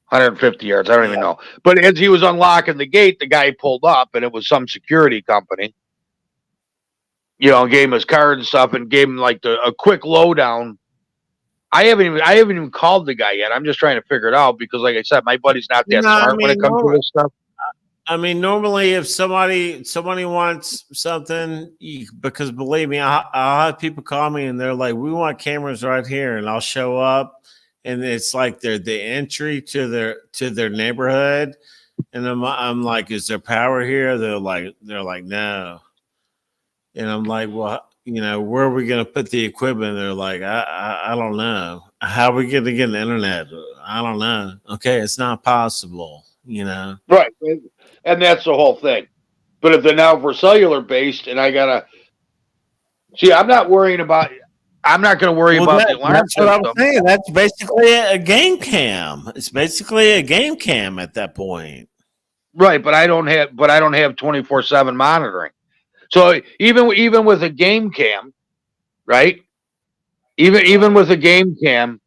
150 yards. I don't even know. But as he was unlocking the gate, the guy pulled up, and it was some security company. Gave him his card and stuff, and gave him like a quick lowdown. I haven't even called the guy yet. I'm just trying to figure it out because, like I said, my buddy's not that smart when it comes to this stuff.
I mean, normally if somebody wants something, because believe me, I'll have people call me and they're like, "We want cameras right here," and I'll show up, and it's like they're the entry to their neighborhood, and I'm like, "Is there power here?" They're like, "No," and I'm like, "Well, where are we going to put the equipment?" They're like, I don't know. How are we going to get the internet? I don't know. Okay, it's not possible,
Right. And that's the whole thing. But if they're now for cellular based, and I got to see, I'm not going to worry about the alarm
That's
system.
what I'm saying. That's basically a game cam. It's basically a game cam at that point.
Right. But I don't have 24/7 monitoring. So even with a game cam, right? Even with a game cam,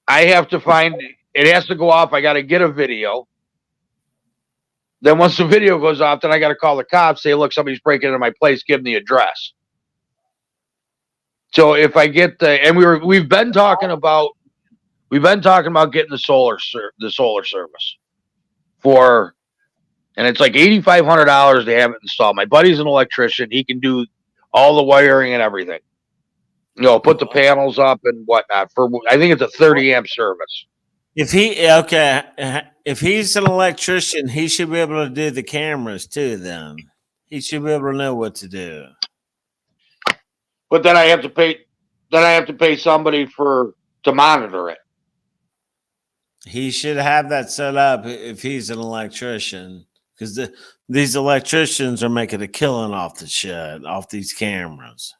I have to find it has to go off. I got to get a video. Then once the video goes off, then I got to call the cops. Say, look, somebody's breaking into my place. Give them the address. So if I get we've been talking about getting the solar service and it's like $8,500 to have it installed. My buddy's an electrician. He can do all the wiring and everything. Put the panels up and whatnot. I think it's a 30 amp service.
If he's an electrician, he should be able to do the cameras too. Then he should be able to know what to do.
But then I have to pay. Somebody to monitor it.
He should have that set up if he's an electrician, because these electricians are making a killing off these cameras.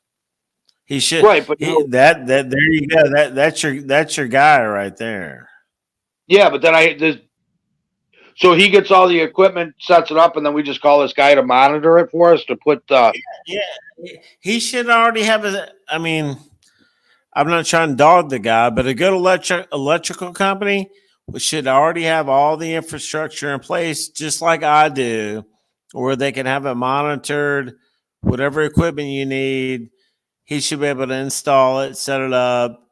He should.
Right, but
there you go. That's your guy right there.
Yeah, but then so he gets all the equipment, sets it up, and then we just call this guy to monitor it for us to put.
Yeah, he should already have I mean, I'm not trying to dog the guy, but a good electrical company should already have all the infrastructure in place, just like I do, where they can have it monitored. Whatever equipment you need, he should be able to install it, set it up,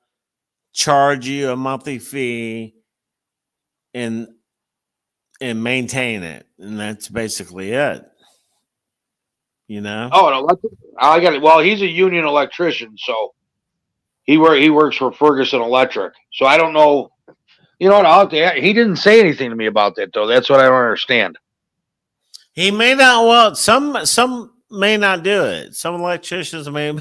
charge you a monthly fee, and maintain it, and that's basically it. Oh
no! I got it. Well, he's a union electrician, so he works for Ferguson Electric. So I don't know You know what? He didn't say anything to me about that though. That's what I don't understand.
He may not. Well, some may not do it. Some electricians may,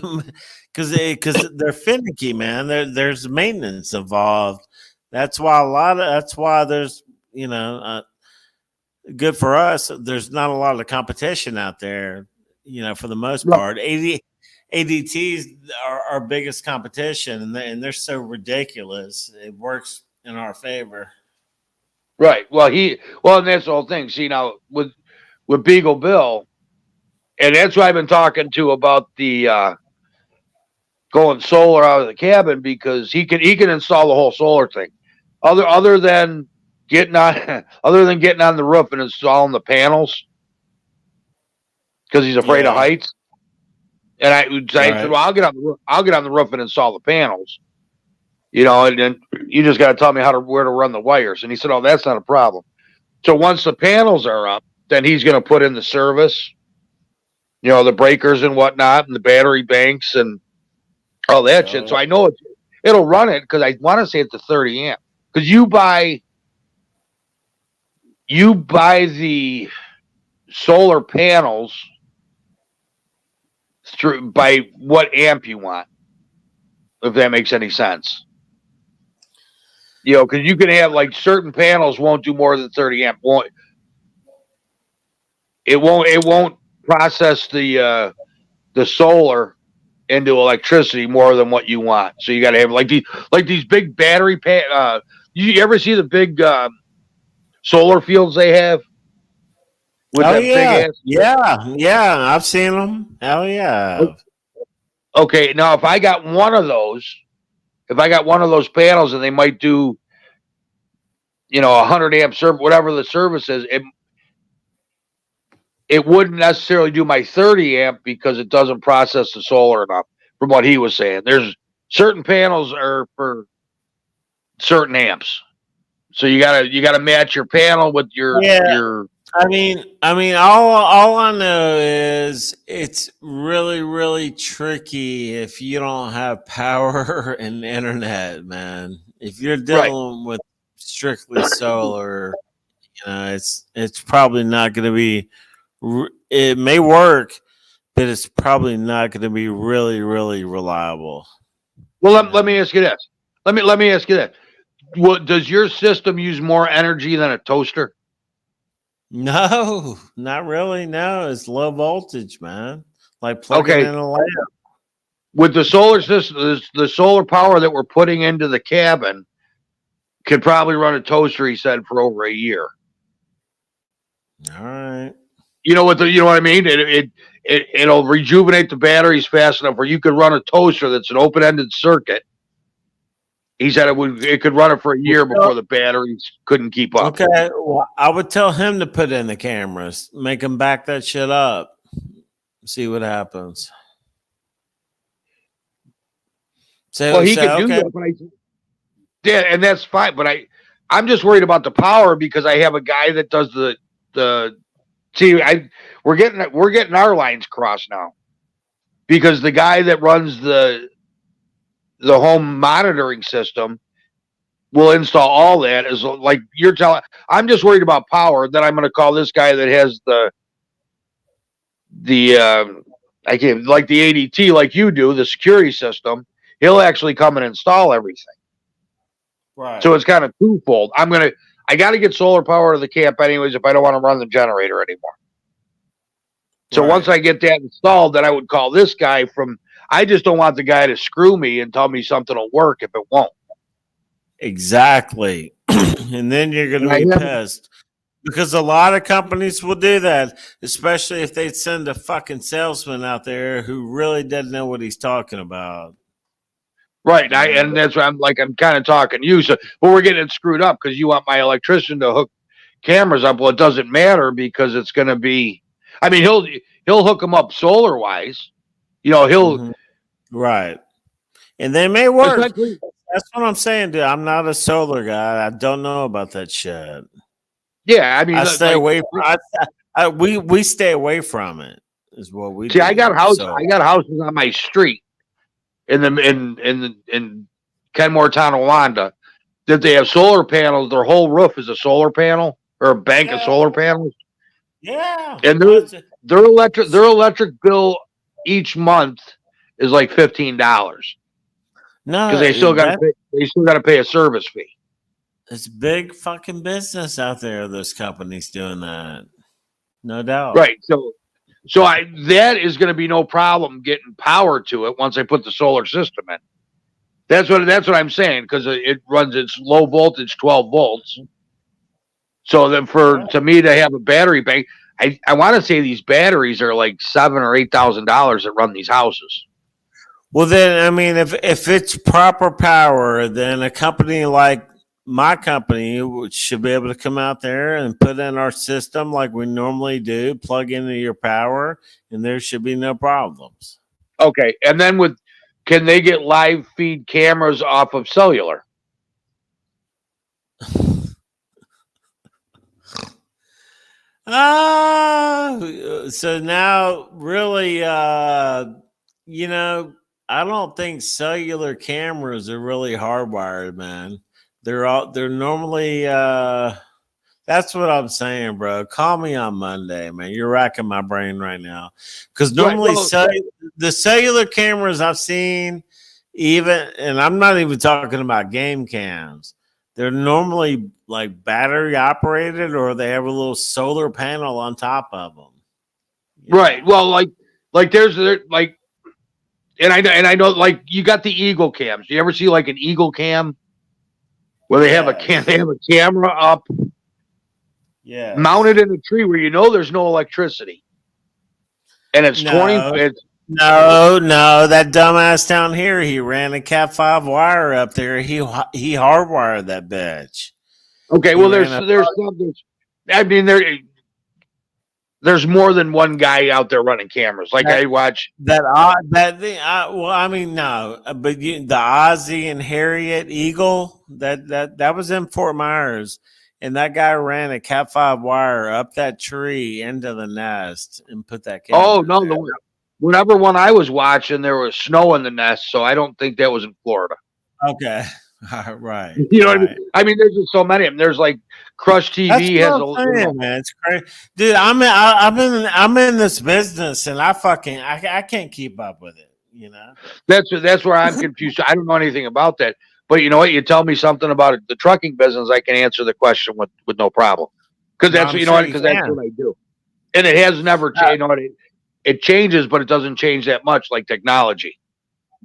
because they're finicky, man. There's maintenance involved. That's why That's why there's good for us. There's not a lot of competition out there. For the most part, ADTs are our biggest competition, and they're so ridiculous. It works in our favor.
Right. Well, and that's the whole thing. See, now with Beagle Bill, and that's what I've been talking to about the going solar out of the cabin, because he can install the whole solar thing. Other than getting on the roof and installing the panels, because he's afraid of heights. And I said, well, I'll get on the roof and install the panels. And then you just got to tell me where to run the wires. And he said, oh, that's not a problem. So once the panels are up, then he's going to put in the service, the breakers and whatnot, and the battery banks and all that shit. So I know it'll run it, because I want to say it's a 30 amp. Because you buy the solar panels by what amp you want, if that makes any sense. Because you can have certain panels won't do more than 30 amp. It won't process the solar into electricity more than what you want. So you got to have these big battery you ever see the big solar fields they have? With
big
ass?
Yeah, I've seen them. Hell yeah.
Okay, now if I got one of those panels, and they might do 100 amp service, whatever the service is, it wouldn't necessarily do my 30 amp, because it doesn't process the solar enough, from what he was saying. There's certain panels are for certain amps, so you gotta match your panel with your.
I mean, all I know is it's really, really tricky if you don't have power and internet, man. If you're dealing with strictly solar, it's probably not going to be. It may work, but it's probably not going to be really, really reliable.
Well, let me ask you this. Let me ask you that. Does your system use more energy than a toaster?
No, not really. No, it's low voltage, man. Like plugging in a lamp.
With the solar system, the solar power that we're putting into the cabin could probably run a toaster, he said, for over a year.
All right.
You know what I mean? It'll rejuvenate the batteries fast enough where you could run a toaster that's an open-ended circuit. He said it could run it for a year before the batteries couldn't keep up.
Okay, well, I would tell him to put in the cameras, make him back that shit up, see what happens.
So he could do that, yeah, and that's fine. But I'm just worried about the power, because I have a guy that does the. See, we're getting our lines crossed now, because the guy that runs the home monitoring system will install all that. Is like you're telling. I'm just worried about power. Then I'm going to call this guy that has I can't, like the ADT, like you do, the security system. He'll actually come and install everything.
Right.
So it's kind of twofold. I got to get solar power to the camp anyways if I don't want to run the generator anymore. So once I get that installed, then I would call this guy from. I just don't want the guy to screw me and tell me something will work if it won't.
Exactly. And then you're going to be pissed, because a lot of companies will do that, especially if they send a fucking salesman out there who really doesn't know what he's talking about.
Right. And that's why I'm kind of talking to you. So, but we're getting it screwed up because you want my electrician to hook cameras up. Well, it doesn't matter, because it's going to be. I mean, he'll hook them up solar wise.
Right. And they may work. That's what I'm saying, dude. I'm not a solar guy. I don't know about that shit.
Yeah, I mean,
I stay away from. We stay away from it. Is what we
see.
do.
I got houses on my street in Kenmore, Tonawanda, that they have solar panels. Their whole roof is a solar panel or a bank of solar panels.
Yeah.
And their electric bill each month is like $15
no,
because they still got to pay a service fee.
It's big fucking business out there. Those companies doing that, no doubt.
Right. So that is going to be no problem getting power to it once I put the solar system in. That's what I'm saying, because it runs its low voltage 12 volts. So then to me to have a battery bank, I want to say these batteries are like $7,000 or $8,000 that run these houses.
Well, then I mean, if it's proper power, then a company like my company should be able to come out there and put in our system like we normally do, plug into your power, and there should be no problems.
Okay, and then can they get live feed cameras off of cellular?
So now really, you know, I don't think cellular cameras are really hardwired, man. They're normally that's what I'm saying, bro. Call me on Monday, man. You're racking my brain right now. Because normally the cellular cameras I've seen, and I'm not even talking about game cams, they're normally like battery operated, or they have a little solar panel on top of them.
Right. Well, like there's like, and I know like you got the Eagle cams. Do you ever see like an Eagle cam where they have a camera up, mounted in a tree where there's no electricity, and it's 20.
No, that dumbass down here, he ran a Cat 5 wire up there. He hardwired that bitch.
Okay, well there's more than one guy out there running cameras. Like I watch
the Ozzie and Harriet Eagle that was in Fort Myers, and that guy ran a Cat 5 wire up that tree into the nest and put that camera.
Oh no, whenever one I was watching, there was snow in the nest, so I don't think that was in Florida.
Okay. Right.
You know what I mean? I mean, there's just so many of them. There's like Crush TV has a
man. It's crazy, dude. I'm in this business, and I can't keep up with it. You know,
that's where I'm confused. I don't know anything about that. But you know what? You tell me something about the trucking business, I can answer the question with no problem. Because that's that's what I do. And it has never changed. It changes, but it doesn't change that much, like technology.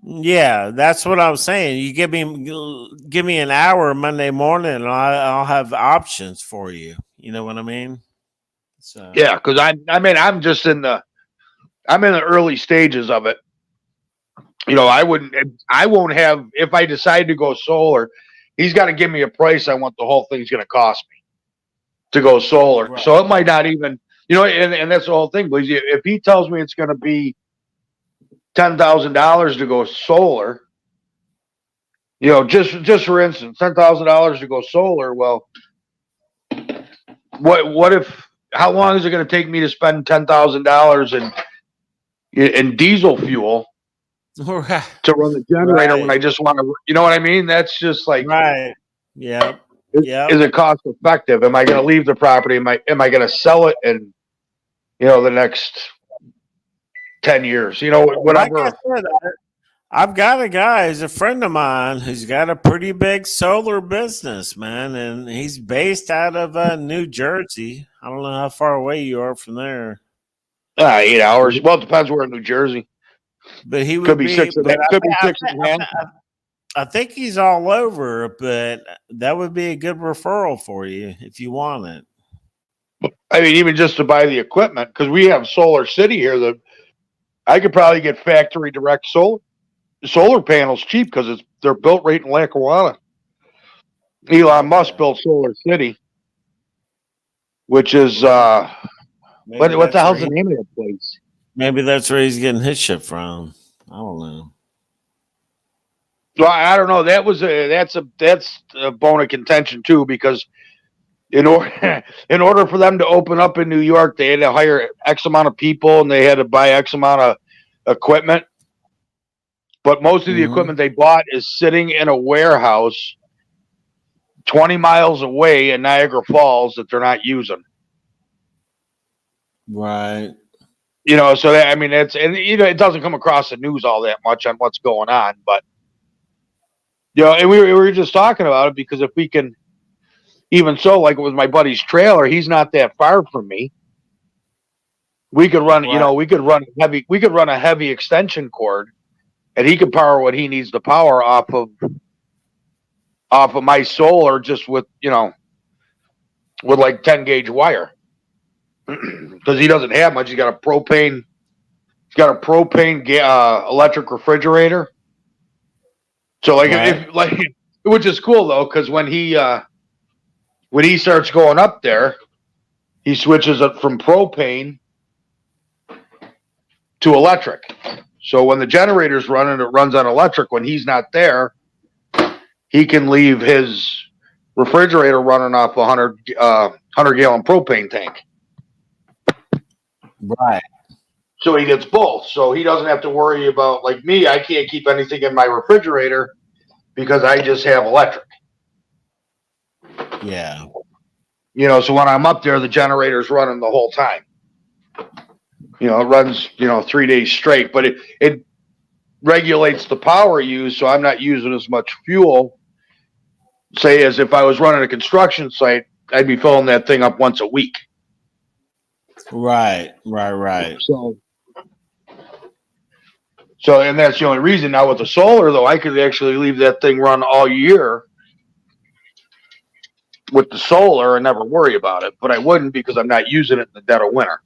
Yeah, that's what I'm saying. You give me an hour Monday morning, and I'll have options for you. You know what I mean? So
yeah, because I'm just in the early stages of it. I won't have, if I decide to go solar, he's got to give me a price on what the whole thing's going to cost me to go solar. Right. So it might not even, and that's the whole thing. But if he tells me it's going to be $10,000 to go solar, just for instance, $10,000 to go solar. Well, what if? How long is it going to take me to spend $10,000 in diesel fuel to run the generator when I just want to? You know what I mean? That's just like
right. Yeah.
Is it cost effective? Am I going to leave the property? Am I going to sell it in the next 10 years, whatever.
Like I said, I've got a guy, he's a friend of mine, who's got a pretty big solar business, man, and he's based out of New Jersey. I don't know how far away you are from there.
8 hours. Well, it depends where in New Jersey.
But he would
could be 6 and a half. Could be 6 and a half.
I think he's all over, but that would be a good referral for you if you want it.
I mean, even just to buy the equipment, because we have Solar City here that I could probably get factory direct solar panels cheap because they're built right in Lackawanna. Elon Musk built Solar City, which is what the hell's the name of that place?
Maybe that's where he's getting his shit from. I don't know.
Well, I don't know. That's a bone of contention too, because in order for them to open up in New York, they had to hire X amount of people and they had to buy X amount of equipment. But most of the equipment they bought is sitting in a warehouse 20 miles away in Niagara Falls that they're not using.
Right.
You know, so that, I mean, it's, and you know, it doesn't come across the news all that much on what's going on, but you know, and we were just talking about it because if we can, even so, like it was my buddy's trailer, he's not that far from me. We could run, you know, we could run a heavy extension cord, and he could power what he needs to power off of my solar, just with, you know, with like 10 gauge wire, because he doesn't have much. He's got a propane electric refrigerator. So like, if like, which is cool though, because when he starts going up there, he switches it from propane to electric. So when the generator's running, it runs on electric. When he's not there, he can leave his refrigerator running off a 100-gallon propane tank.
Right.
So he gets both. So he doesn't have to worry about, like me, I can't keep anything in my refrigerator because I just have electric.
Yeah.
You know, so when I'm up there, the generator's running the whole time. You know, it runs, you know, 3 days straight, but it regulates the power used, so I'm not using as much fuel, say, as if I was running a construction site. I'd be filling that thing up once a week.
Right.
So, and that's the only reason. Now with the solar, though, I could actually leave that thing run all year with the solar and never worry about it, but I wouldn't because I'm not using it in the dead of winter.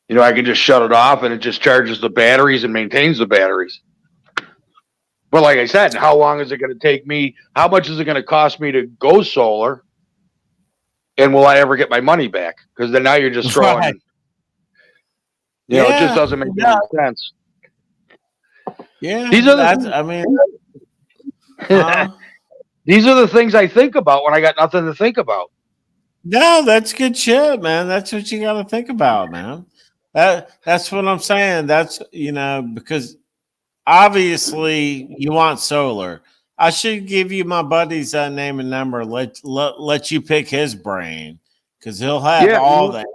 You know, I can just shut it off and it just charges the batteries and maintains the batteries. But like I said, how long is it going to take me? How much is it going to cost me to go solar? And will I ever get my money back? Because then now you're just throwing, you know, it just doesn't make any sense.
Yeah.
These are these are the things I think about when I got nothing to think about.
No, that's good shit, man. That's what you got to think about, man. That's what I'm saying. That's, you know, because obviously you want solar. I should give you my buddy's name and number. Let you pick his brain, because he'll have all that.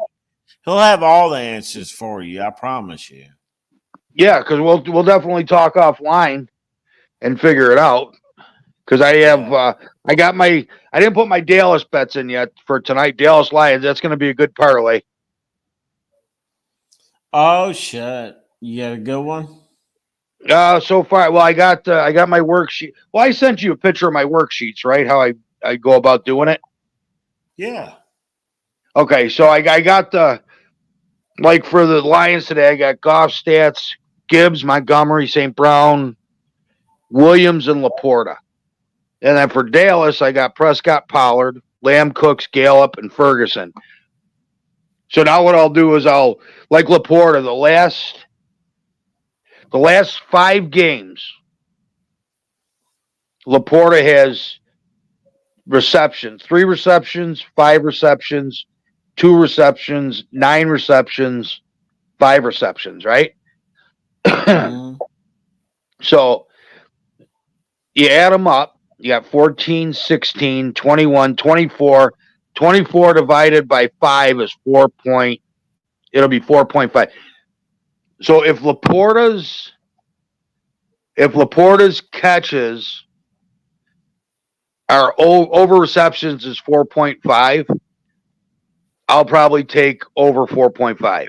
He'll have all the answers for you. I promise you.
Yeah, because we'll definitely talk offline and figure it out. Because I have I didn't put my Dallas bets in yet for tonight. Dallas Lions. That's going to be a good parlay.
Oh shit! You got a good one?
So far, well, I got my worksheet. Well, I sent you a picture of my worksheets, right? How I go about doing it.
Yeah.
Okay, so I got the, like for the Lions today, I got Goff stats, Gibbs, Montgomery, St. Brown, Williams, and Laporta. And then for Dallas, I got Prescott, Pollard, Lamb, Cooks, Gallup, and Ferguson. So now what I'll do is I'll, like Laporta, the last 5 games, Laporta has receptions, 3 receptions, 5 receptions, 2 receptions, 9 receptions, 5 receptions, right? So you add them up, you got 14, 16, 21, 24. 24 divided by 5 is it'll be 4.5. So if Laporta's catches are over receptions is 4.5, I'll probably take over 4.5.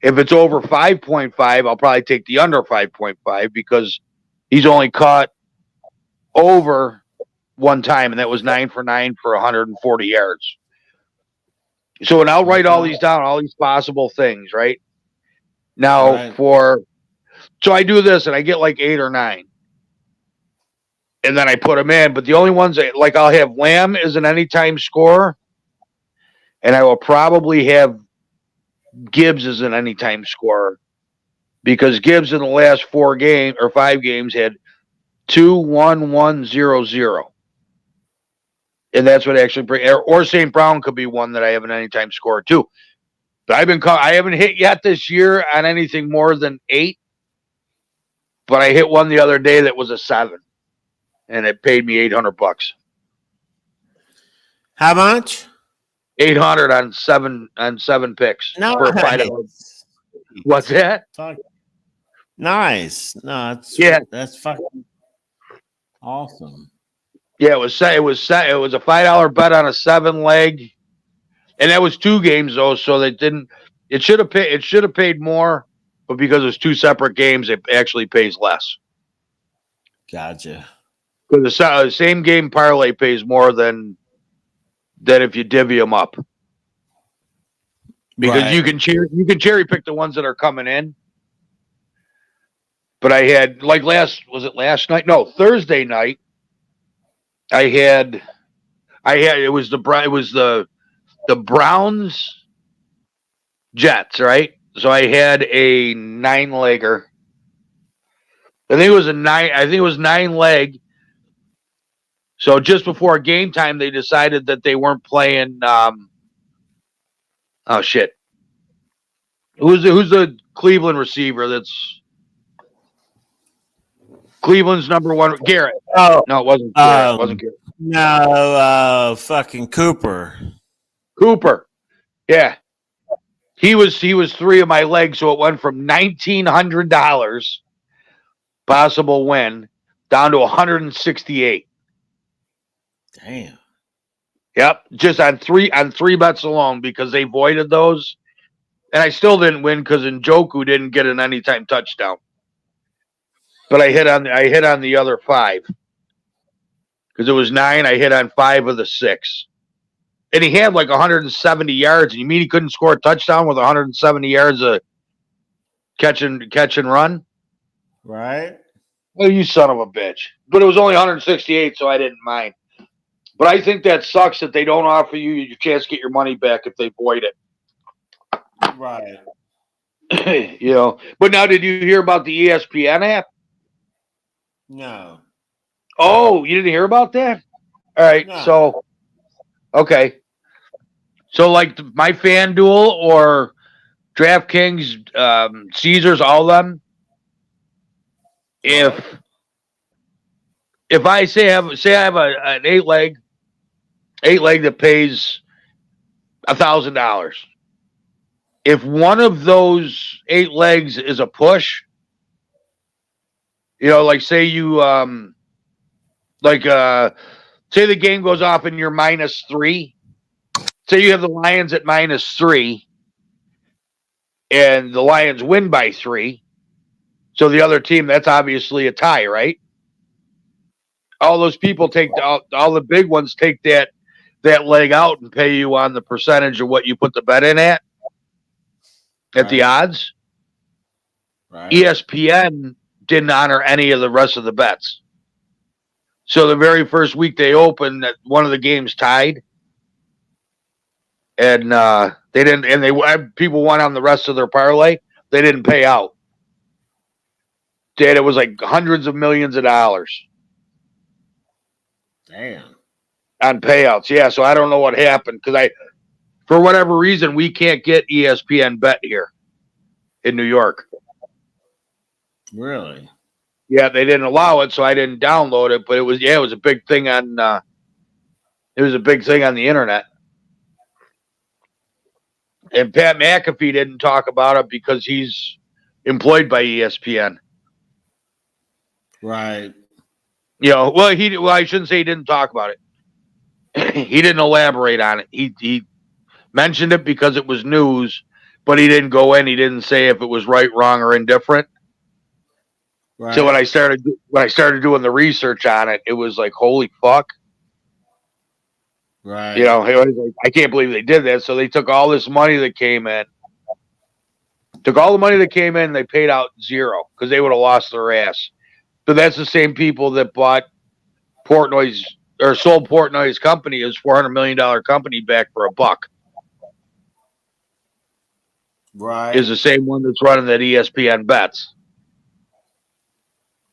If it's over 5.5, I'll probably take the under 5.5 because he's only caught over one time, and that was 9 for 9 for 140 yards. So, and I'll write all these down, all these possible things, right? Now, so I do this, and I get like 8 or 9. And then I put them in, but the only ones like I'll have Lamb as an anytime scorer, and I will probably have Gibbs as an anytime scorer because Gibbs in the last 5 games had 2, 1, 1, 0, 0. And that's what actually or St. Brown could be one that I have an anytime score too. But I haven't hit yet this year on anything more than 8. But I hit one the other day that was a 7, and it paid me $800.
How much?
800 on seven picks
No.
for a $5. What's that?
Fuck. Nice. No, that's fucking awesome.
Yeah, it was a $5 bet on a 7-leg, and that was 2 games though, so they didn't. It should have paid more, but because it's 2 separate games, it actually pays less.
Gotcha.
Because the same game parlay pays more than if you divvy them up. Because
Right.
you can cherry pick the ones that are coming in. But I had last night? No, Thursday night. It was the Browns Jets, right? So I had a 9-legger. I think it was 9-leg. So just before game time, they decided that they weren't playing. Oh shit! Who's the Cleveland receiver? That's Cleveland's number 1. Garrett.
Oh
No, it wasn't Garrett. It wasn't Garrett.
no, fucking Cooper.
Cooper. Yeah. He was 3 of my legs, so it went from $1,900 possible win down to 168.
Damn.
Yep, just on three bets alone because they voided those, and I still didn't win because Njoku didn't get an anytime touchdown. But I hit on the other 5 because it was 9. I hit on 5 of the 6, and he had like 170 yards. And you mean he couldn't score a touchdown with 170 yards of catch and run?
Right.
Well, you son of a bitch! But it was only 168, so I didn't mind. But I think that sucks that they don't offer you your chance to get your money back if they void it.
Right.
But now, did you hear about the ESPN app?
No.
Oh, you didn't hear about that? All right.
No.
So, okay. So, like my FanDuel or DraftKings, Caesars, all of them. If I say I have an 8-leg that pays $1,000. If one of those 8 legs is a push, like say you say the game goes off and you're -3. Say you have the Lions at -3, and the Lions win by 3. So the other team, that's obviously a tie, right? All those people take all the big ones take that leg out and pay you on the percentage of what you put the bet in at the odds.
Right.
ESPN didn't honor any of the rest of the bets. So the very first week they opened, one of the games tied, and they didn't. And people won on the rest of their parlay. They didn't pay out. It was like hundreds of millions of dollars.
Damn.
On payouts, yeah. So I don't know what happened because for whatever reason, we can't get ESPN Bet here in New York.
Really?
Yeah, they didn't allow it, so I didn't download it. But it was a big thing on. It was a big thing on the internet. And Pat McAfee didn't talk about it because he's employed by ESPN.
Right.
Well, I shouldn't say he didn't talk about it. He didn't elaborate on it. He mentioned it because it was news, but he didn't go in. He didn't say if it was right, wrong, or indifferent.
Right.
So when I started doing the research on it, it was like, holy fuck.
Right.
It was like, I can't believe they did that. So they took all this money that came in. They paid out 0 because they would have lost their ass. So that's the same people that bought Portnoy's or sold Portnoy's company, his $400 million company, back for $1.
Right.
Is the same one that's running that ESPN bets.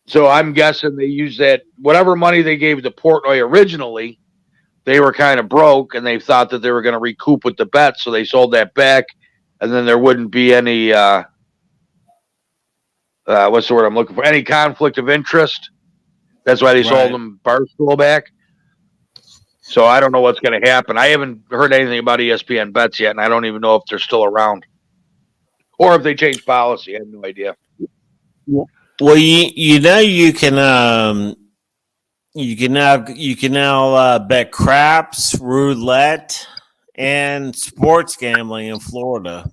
So I'm guessing they used that whatever money they gave to Portnoy originally, they were kind of broke and they thought that they were going to recoup with the bets, so they sold that back, and then there wouldn't be any what's the word I'm looking for? Any conflict of interest. That's why they sold them Barstool back. So I don't know what's going to happen. I haven't heard anything about ESPN bets yet, and I don't even know if they're still around or if they changed policy. I have no idea.
Well, you know you can now bet craps, roulette, and sports gambling in Florida.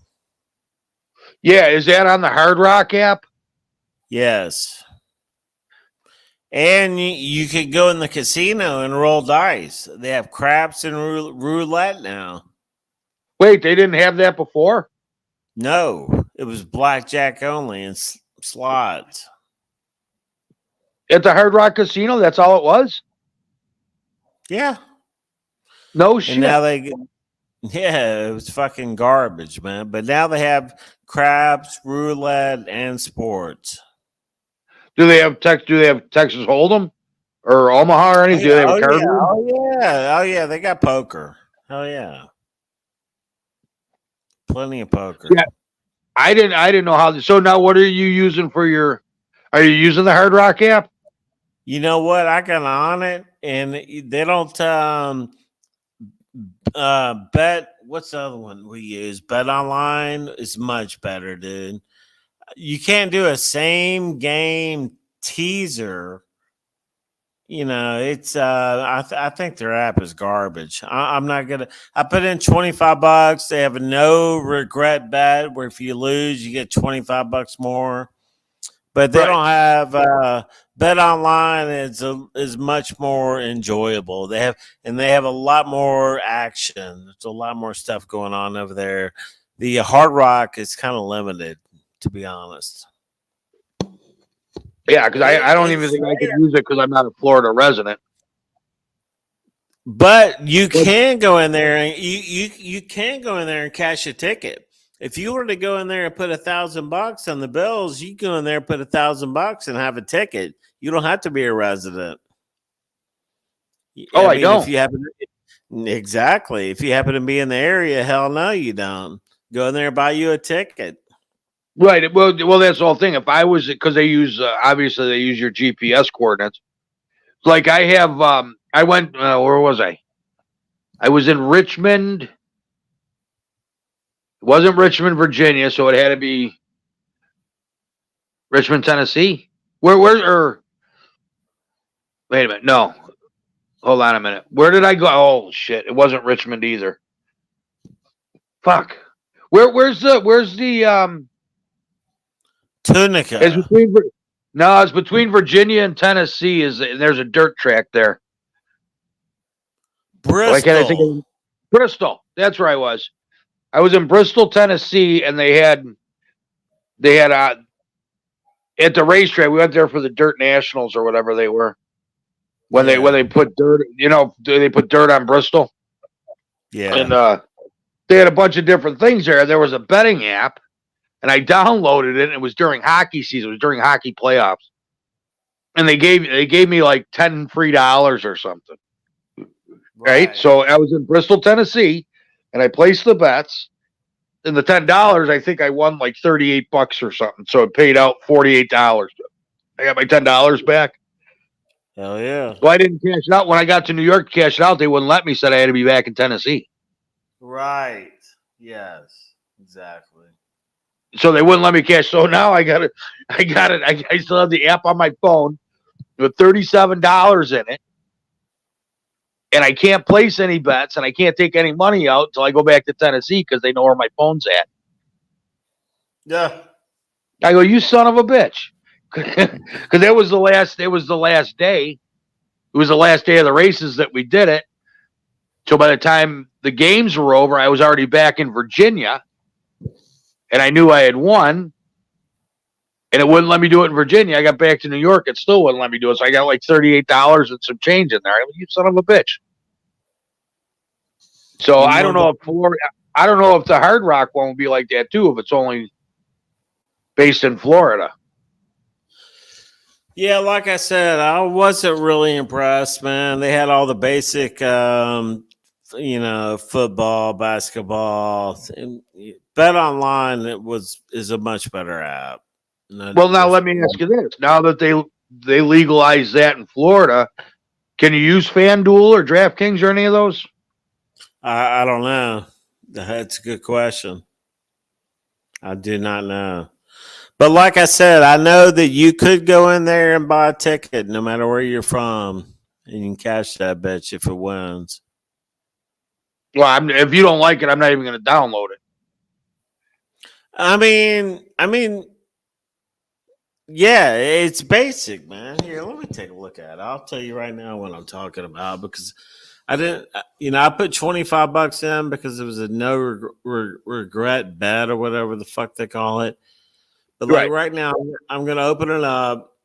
Yeah, is that on the Hard Rock app?
Yes. And you could go in the casino and roll dice. They have craps and roulette now.
Wait, they didn't have that before?
No, it was blackjack only and slots.
At the Hard Rock Casino, that's all it was?
Yeah.
No shit.
And now it was fucking garbage, man. But now they have craps, roulette, and sports.
Do they have Texas Hold'em or Omaha or anything? Do they have a card room?
Oh yeah, they got poker. Oh yeah, plenty of poker.
Yeah, I didn't know how. So now, what are you using for your? Are you using the Hard Rock app?
You know what? I got on it, and they don't bet. What's the other one we use? Bet Online is much better, dude. You can't do a same game teaser. You know, it's I think their app is garbage. I'm not gonna. I put in $25. They have a no regret bet where if you lose, you get $25 more. But they don't have Bet Online is much more enjoyable. They have a lot more action. There's a lot more stuff going on over there. The Hard Rock is kind of limited, to be honest.
Yeah, because I don't even think I could use it because I'm not a Florida resident.
But you can go in there and you can go in there and cash a ticket. If you were to go in there and put $1,000 on the bills, you go in there and put $1,000 and have a ticket. You don't have to be a resident.
I don't.
If you happen exactly. If you happen to be in the area, hell no, you don't. Go in there and buy you a ticket.
Right. Well, that's the whole thing. If I was, because they use obviously they use your GPS coordinates. Like I have, I went. Where was I? I was in Richmond. It wasn't Richmond, Virginia, so it had to be Richmond, Tennessee. Wait a minute. No. Hold on a minute. Where did I go? Oh shit! It wasn't Richmond either. Fuck. Where's the
Tunica?
It's between Virginia and Tennessee. There's a dirt track there.
Bristol.
Why can't I think of Bristol? That's where I was. I was in Bristol, Tennessee, and they had at the racetrack. We went there for the Dirt Nationals or whatever they were. When they put dirt, they put dirt on Bristol.
Yeah.
And they had a bunch of different things there. There was a betting app, and I downloaded it. And it was during hockey season. It was during hockey playoffs, and they gave me like $10 free or something. Right. So I was in Bristol, Tennessee, and I placed the bets. And the $10, I think I won like $38 or something. So it paid out $48. I got my $10 back.
Hell yeah.
Well, I didn't cash it out. When I got to New York to cash it out, they wouldn't let me. Said I had to be back in Tennessee.
Right. Yes. Exactly.
So they wouldn't let me cash. So now I got it. I still have the app on my phone with $37 in it. And I can't place any bets and I can't take any money out until I go back to Tennessee because they know where my phone's at.
Yeah.
I go, you son of a bitch. Because it was the last day. It was the last day of the races that we did it. So by the time the games were over, I was already back in Virginia. And I knew I had won. And it wouldn't let me do it in Virginia. I got back to New York. It still wouldn't let me do it. So I got like $38 and some change in there. I go, you son of a bitch. So I don't know if the Hard Rock one will be like that too, if it's only based in Florida.
Yeah, like I said, I wasn't really impressed, man. They had all the basic, football, basketball. And Bet Online is a much better app.
Well, now let me ask you this: now that they legalized that in Florida, Can you use FanDuel or DraftKings or any of those?
I don't know. That's a good question. I do not know. But like I said, I know that you could go in there and buy a ticket no matter where you're from, and you can cash that bitch if it wins.
Well, if you don't like it, I'm not even going to download it.
I mean, yeah, it's basic, man. Here, let me take a look at it. I'll tell you right now what I'm talking about because I didn't, I put $25 in because it was a no regret bet or whatever the fuck they call it. But like right now, I'm going to open it up.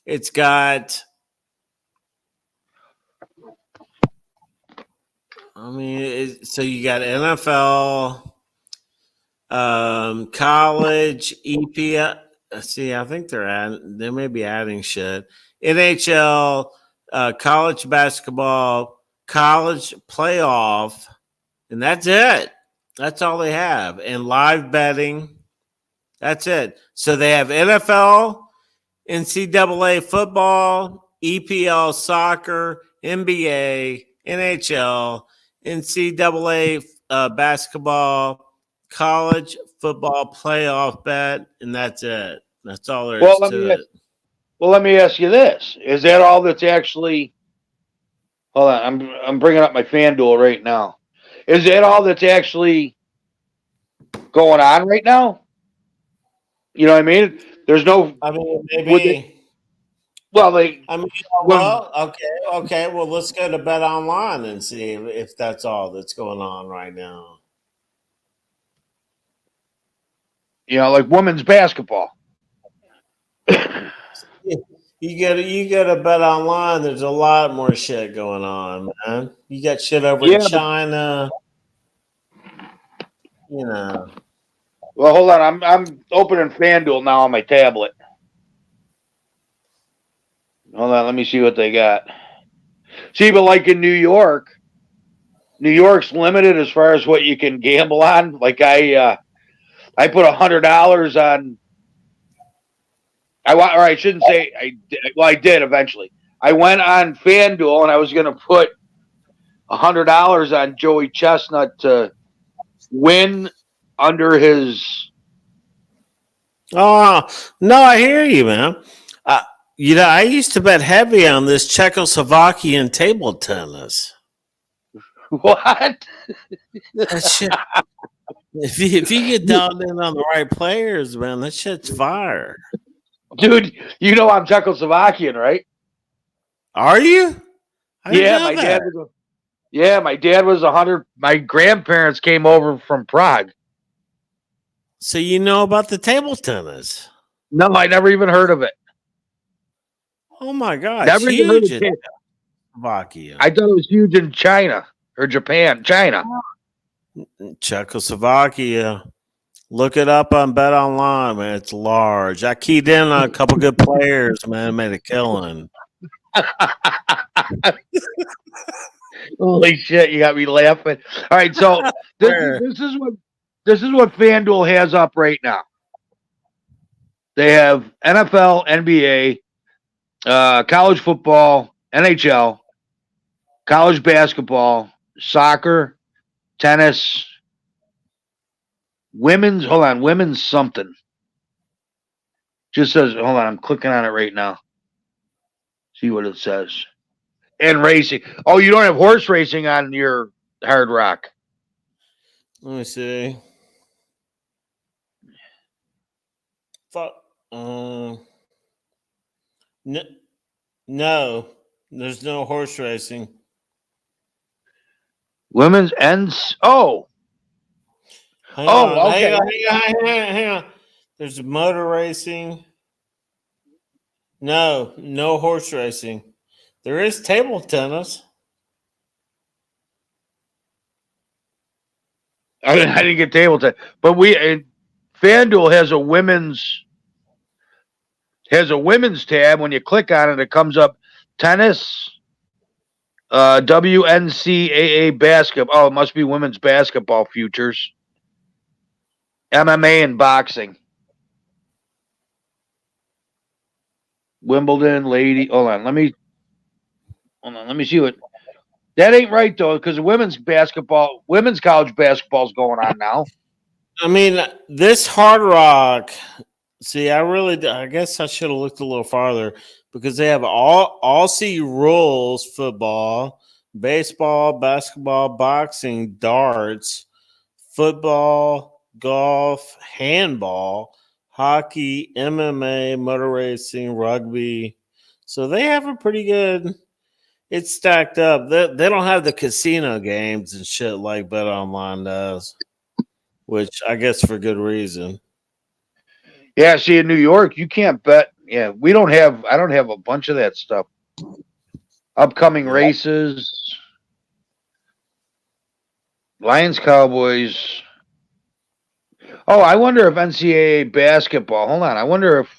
It's got, so you got NFL, college, EPL. See, I think they may be adding shit. NHL, college basketball, college playoff, and that's it. That's all they have. And live betting. That's it. So they have NFL, NCAA football, EPL soccer, NBA, NHL, NCAA basketball, college football playoff bet, and that's it. That's all there is to it.
Well, let me ask you this: is that all that's actually? Hold on, I'm bringing up my FanDuel right now. Is that all that's actually going on right now? You know what I mean? There's no.
I mean, maybe. Okay. Well, let's go to Bet Online and see if that's all that's going on right now.
Like women's basketball.
You go to Bet Online. There's a lot more shit going on, man. You got shit over in China. Well,
hold on. I'm opening FanDuel now on my tablet. Hold on. Let me see what they got. See, but like in New York's limited as far as what you can gamble on. Like I put $100 on. I shouldn't say I did. Well, I did eventually. I went on FanDuel and I was going to put $100 on Joey Chestnut to win under his.
Oh no, I hear you, man. I used to bet heavy on this Czechoslovakian table tennis.
What?
That shit. If you get dialed in on the right players, man, that shit's fire.
Dude, I'm Czechoslovakian, right?
Are you?
My dad was 100. My grandparents came over from Prague.
So you know about the table tennis?
No, I never even heard of it.
Oh my God.
Never
it's huge in
Czechoslovakia. I thought it was huge in China or Japan. China.
Czechoslovakia. Look it up on Bet Online, man. It's large. I keyed in on a couple good players, man. Made a killing.
Holy shit! You got me laughing. All right, so this is what FanDuel has up right now. They have NFL, NBA, college football, NHL, college basketball, soccer, tennis. Women's something. Just says, hold on, I'm clicking on it right now. See what it says. And racing. Oh, you don't have horse racing on your Hard Rock.
Let me see. Fuck. No, there's no horse racing.
Women's ends. Oh.
Hang on. There's motor racing. No horse racing. There is table tennis.
I didn't get table tennis, but FanDuel has a women's tab. When you click on it, it comes up tennis, WNCAA basketball. Oh, it must be women's basketball futures. MMA and boxing. Wimbledon, lady. Hold on. Let me. Hold on, let me see what. That ain't right though, because women's college basketball's going on now.
I mean, this Hard Rock. See, I guess I should have looked a little farther because they have all C rules: football, baseball, basketball, boxing, darts, football, golf, handball, hockey, MMA, motor racing, rugby. So they have a pretty good. It's stacked up. They don't have the casino games and shit like Bet Online does, which I guess for good reason.
Yeah, see, in New York, you can't bet. Yeah, I don't have a bunch of that stuff. Upcoming races, Lions, Cowboys. Oh, I wonder if NCAA basketball. Hold on, I wonder if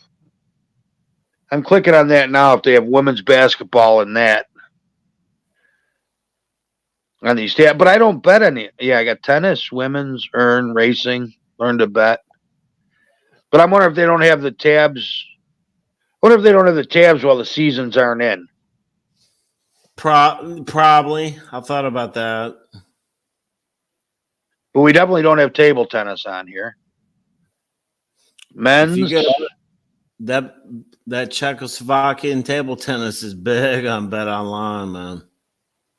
I'm clicking on that now. If they have women's basketball in that on these tabs, but I don't bet any. Yeah, I got tennis, women's, racing, learn to bet. But I'm wondering if they don't have the tabs. What if they don't have the tabs while the seasons aren't in?
Probably. I thought about that.
But we definitely don't have table tennis on here. Men's.
If you get that Czechoslovakian table tennis is big on Bet Online, man.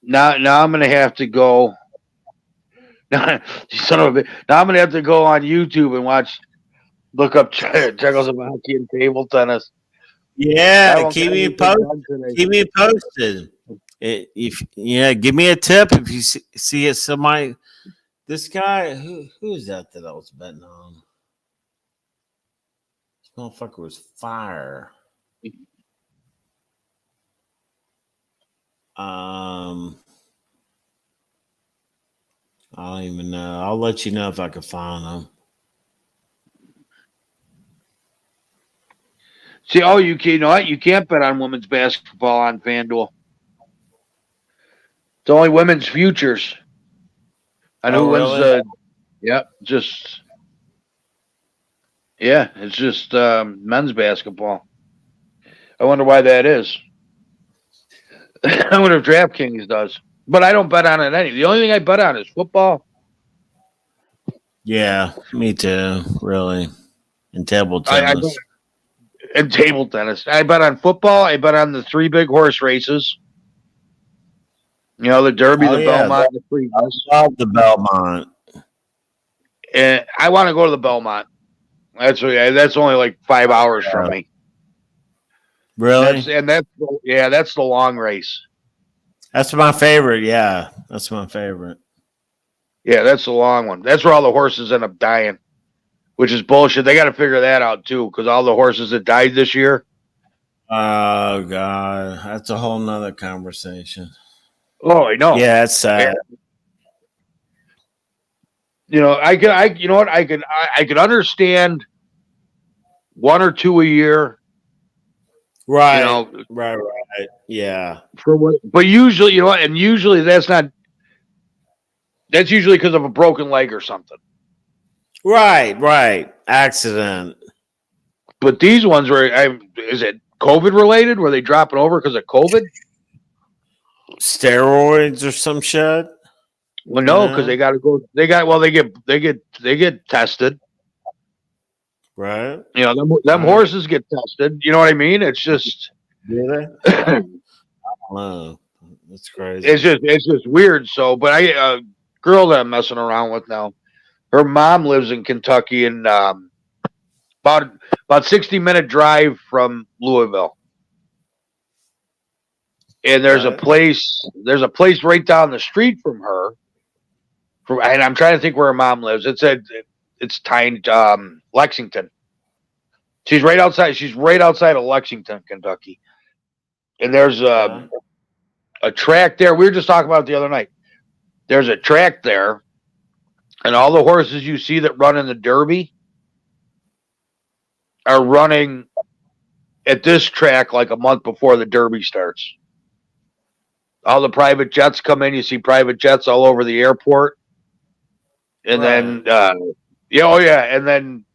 Now I'm gonna have to go. Son of a bitch. Now I'm gonna have to go on YouTube and look up Czechoslovakian table tennis.
Yeah, keep me posted. Keep me posted. Give me a tip if you see it. Somebody, this guy, who's that I was betting on? This motherfucker was fire. I don't even know. I'll let you know if I can find them.
See, you know what? You can't bet on women's basketball on FanDuel. It's only women's futures. I know who wins the. Yep, it's just men's basketball. I wonder why that is. I wonder if DraftKings does, but I don't bet on it any. The only thing I bet on is football.
Yeah, me too. Really, and table tennis.
And table tennis. I bet on football. I bet on the 3 big horse races. You know, the Derby, the Belmont, and the Preakness.
I love the Belmont.
And I want to go to the Belmont. That's only like 5 hours from me.
Really?
That's the long race.
That's my favorite. Yeah, that's my favorite.
Yeah, that's the long one. That's where all the horses end up dying, which is bullshit. They got to figure that out too, because all the horses that died this year.
Oh God, that's a whole nother conversation.
Oh, I know.
Yeah, it's sad.
You know, I could understand 1 or 2 a year.
Right.
You know,
right. Yeah.
But usually, you know what? And usually that's usually because of a broken leg or something.
Right. Accident.
But these ones is it COVID related? Were they dropping over because of COVID?
Steroids or some shit?
Well, no, because they got to go. They get tested.
Right.
You know, them horses get tested. You know what I mean? It's just.
Do they? Wow, that's crazy.
It's just weird. So, but a girl that I'm messing around with now, her mom lives in Kentucky, and about 60-minute drive from Louisville. And there's a place right down the street from her. And I'm trying to think where her mom lives. It's tiny, Lexington. She's right outside of Lexington, Kentucky. And there's a track there. We were just talking about it the other night. There's a track there, and all the horses you see that run in the Derby are running at this track like a month before the Derby starts. All the private jets come in. You see private jets all over the airport. And then, and then,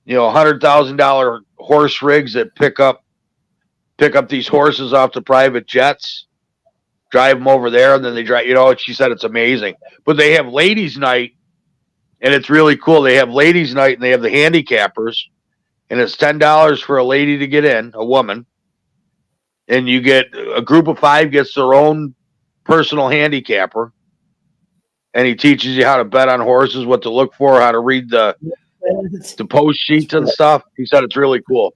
$100,000 horse rigs that pick up these horses off the private jets. drive them over there, and then they drive. She said it's amazing. But they have ladies' night, and it's really cool. They have ladies' night, and they have the handicappers, and it's $10 for a lady to get in, a woman, and you get a group of 5 gets their own personal handicapper, and he teaches you how to bet on horses, what to look for, how to read the post sheets and stuff. He said it's really cool.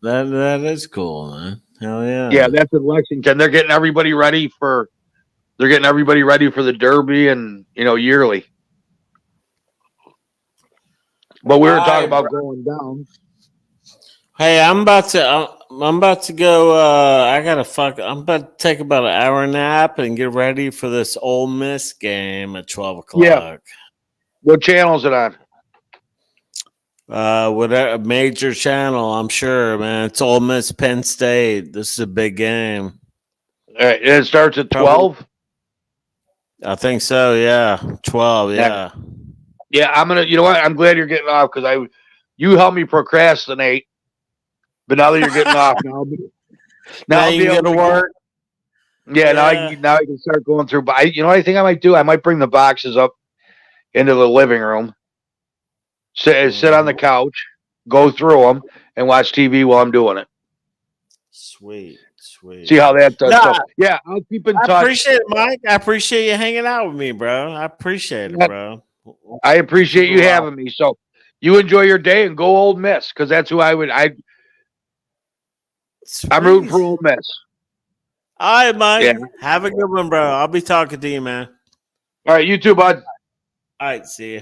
That is cool, man. Hell yeah.
Yeah, that's in Lexington. They're getting everybody ready for the Derby and yearly. But we were talking about going down.
Hey, I'm about to go. I'm about to take about an hour nap and get ready for this Ole Miss game at 12 o'clock.
Yeah. What channel is it on?
Whatever major channel, I'm sure, man. It's Ole Miss, Penn State. This is a big game.
All right, it starts at 12.
I think so. Yeah, 12. Yeah.
Yeah, I'm gonna. You know what? I'm glad you're getting off because you helped me procrastinate. But now that you're getting off, now
you can go to work.
Yeah, now I can start going through. But what I think I might do? I might bring the boxes up into the living room. Sit on the couch, go through them, and watch TV while I'm doing it.
Sweet.
See how that does. So, yeah, I'll keep in touch.
I appreciate it, Mike. I appreciate you hanging out with me, bro. I appreciate it, bro.
I appreciate you having me. So you enjoy your day and go Ole Miss because that's who I'm rooting for Ole Miss.
All right, Mike. Yeah. Have a good one, bro. I'll be talking to you, man.
All right, you too, bud.
All right, see you.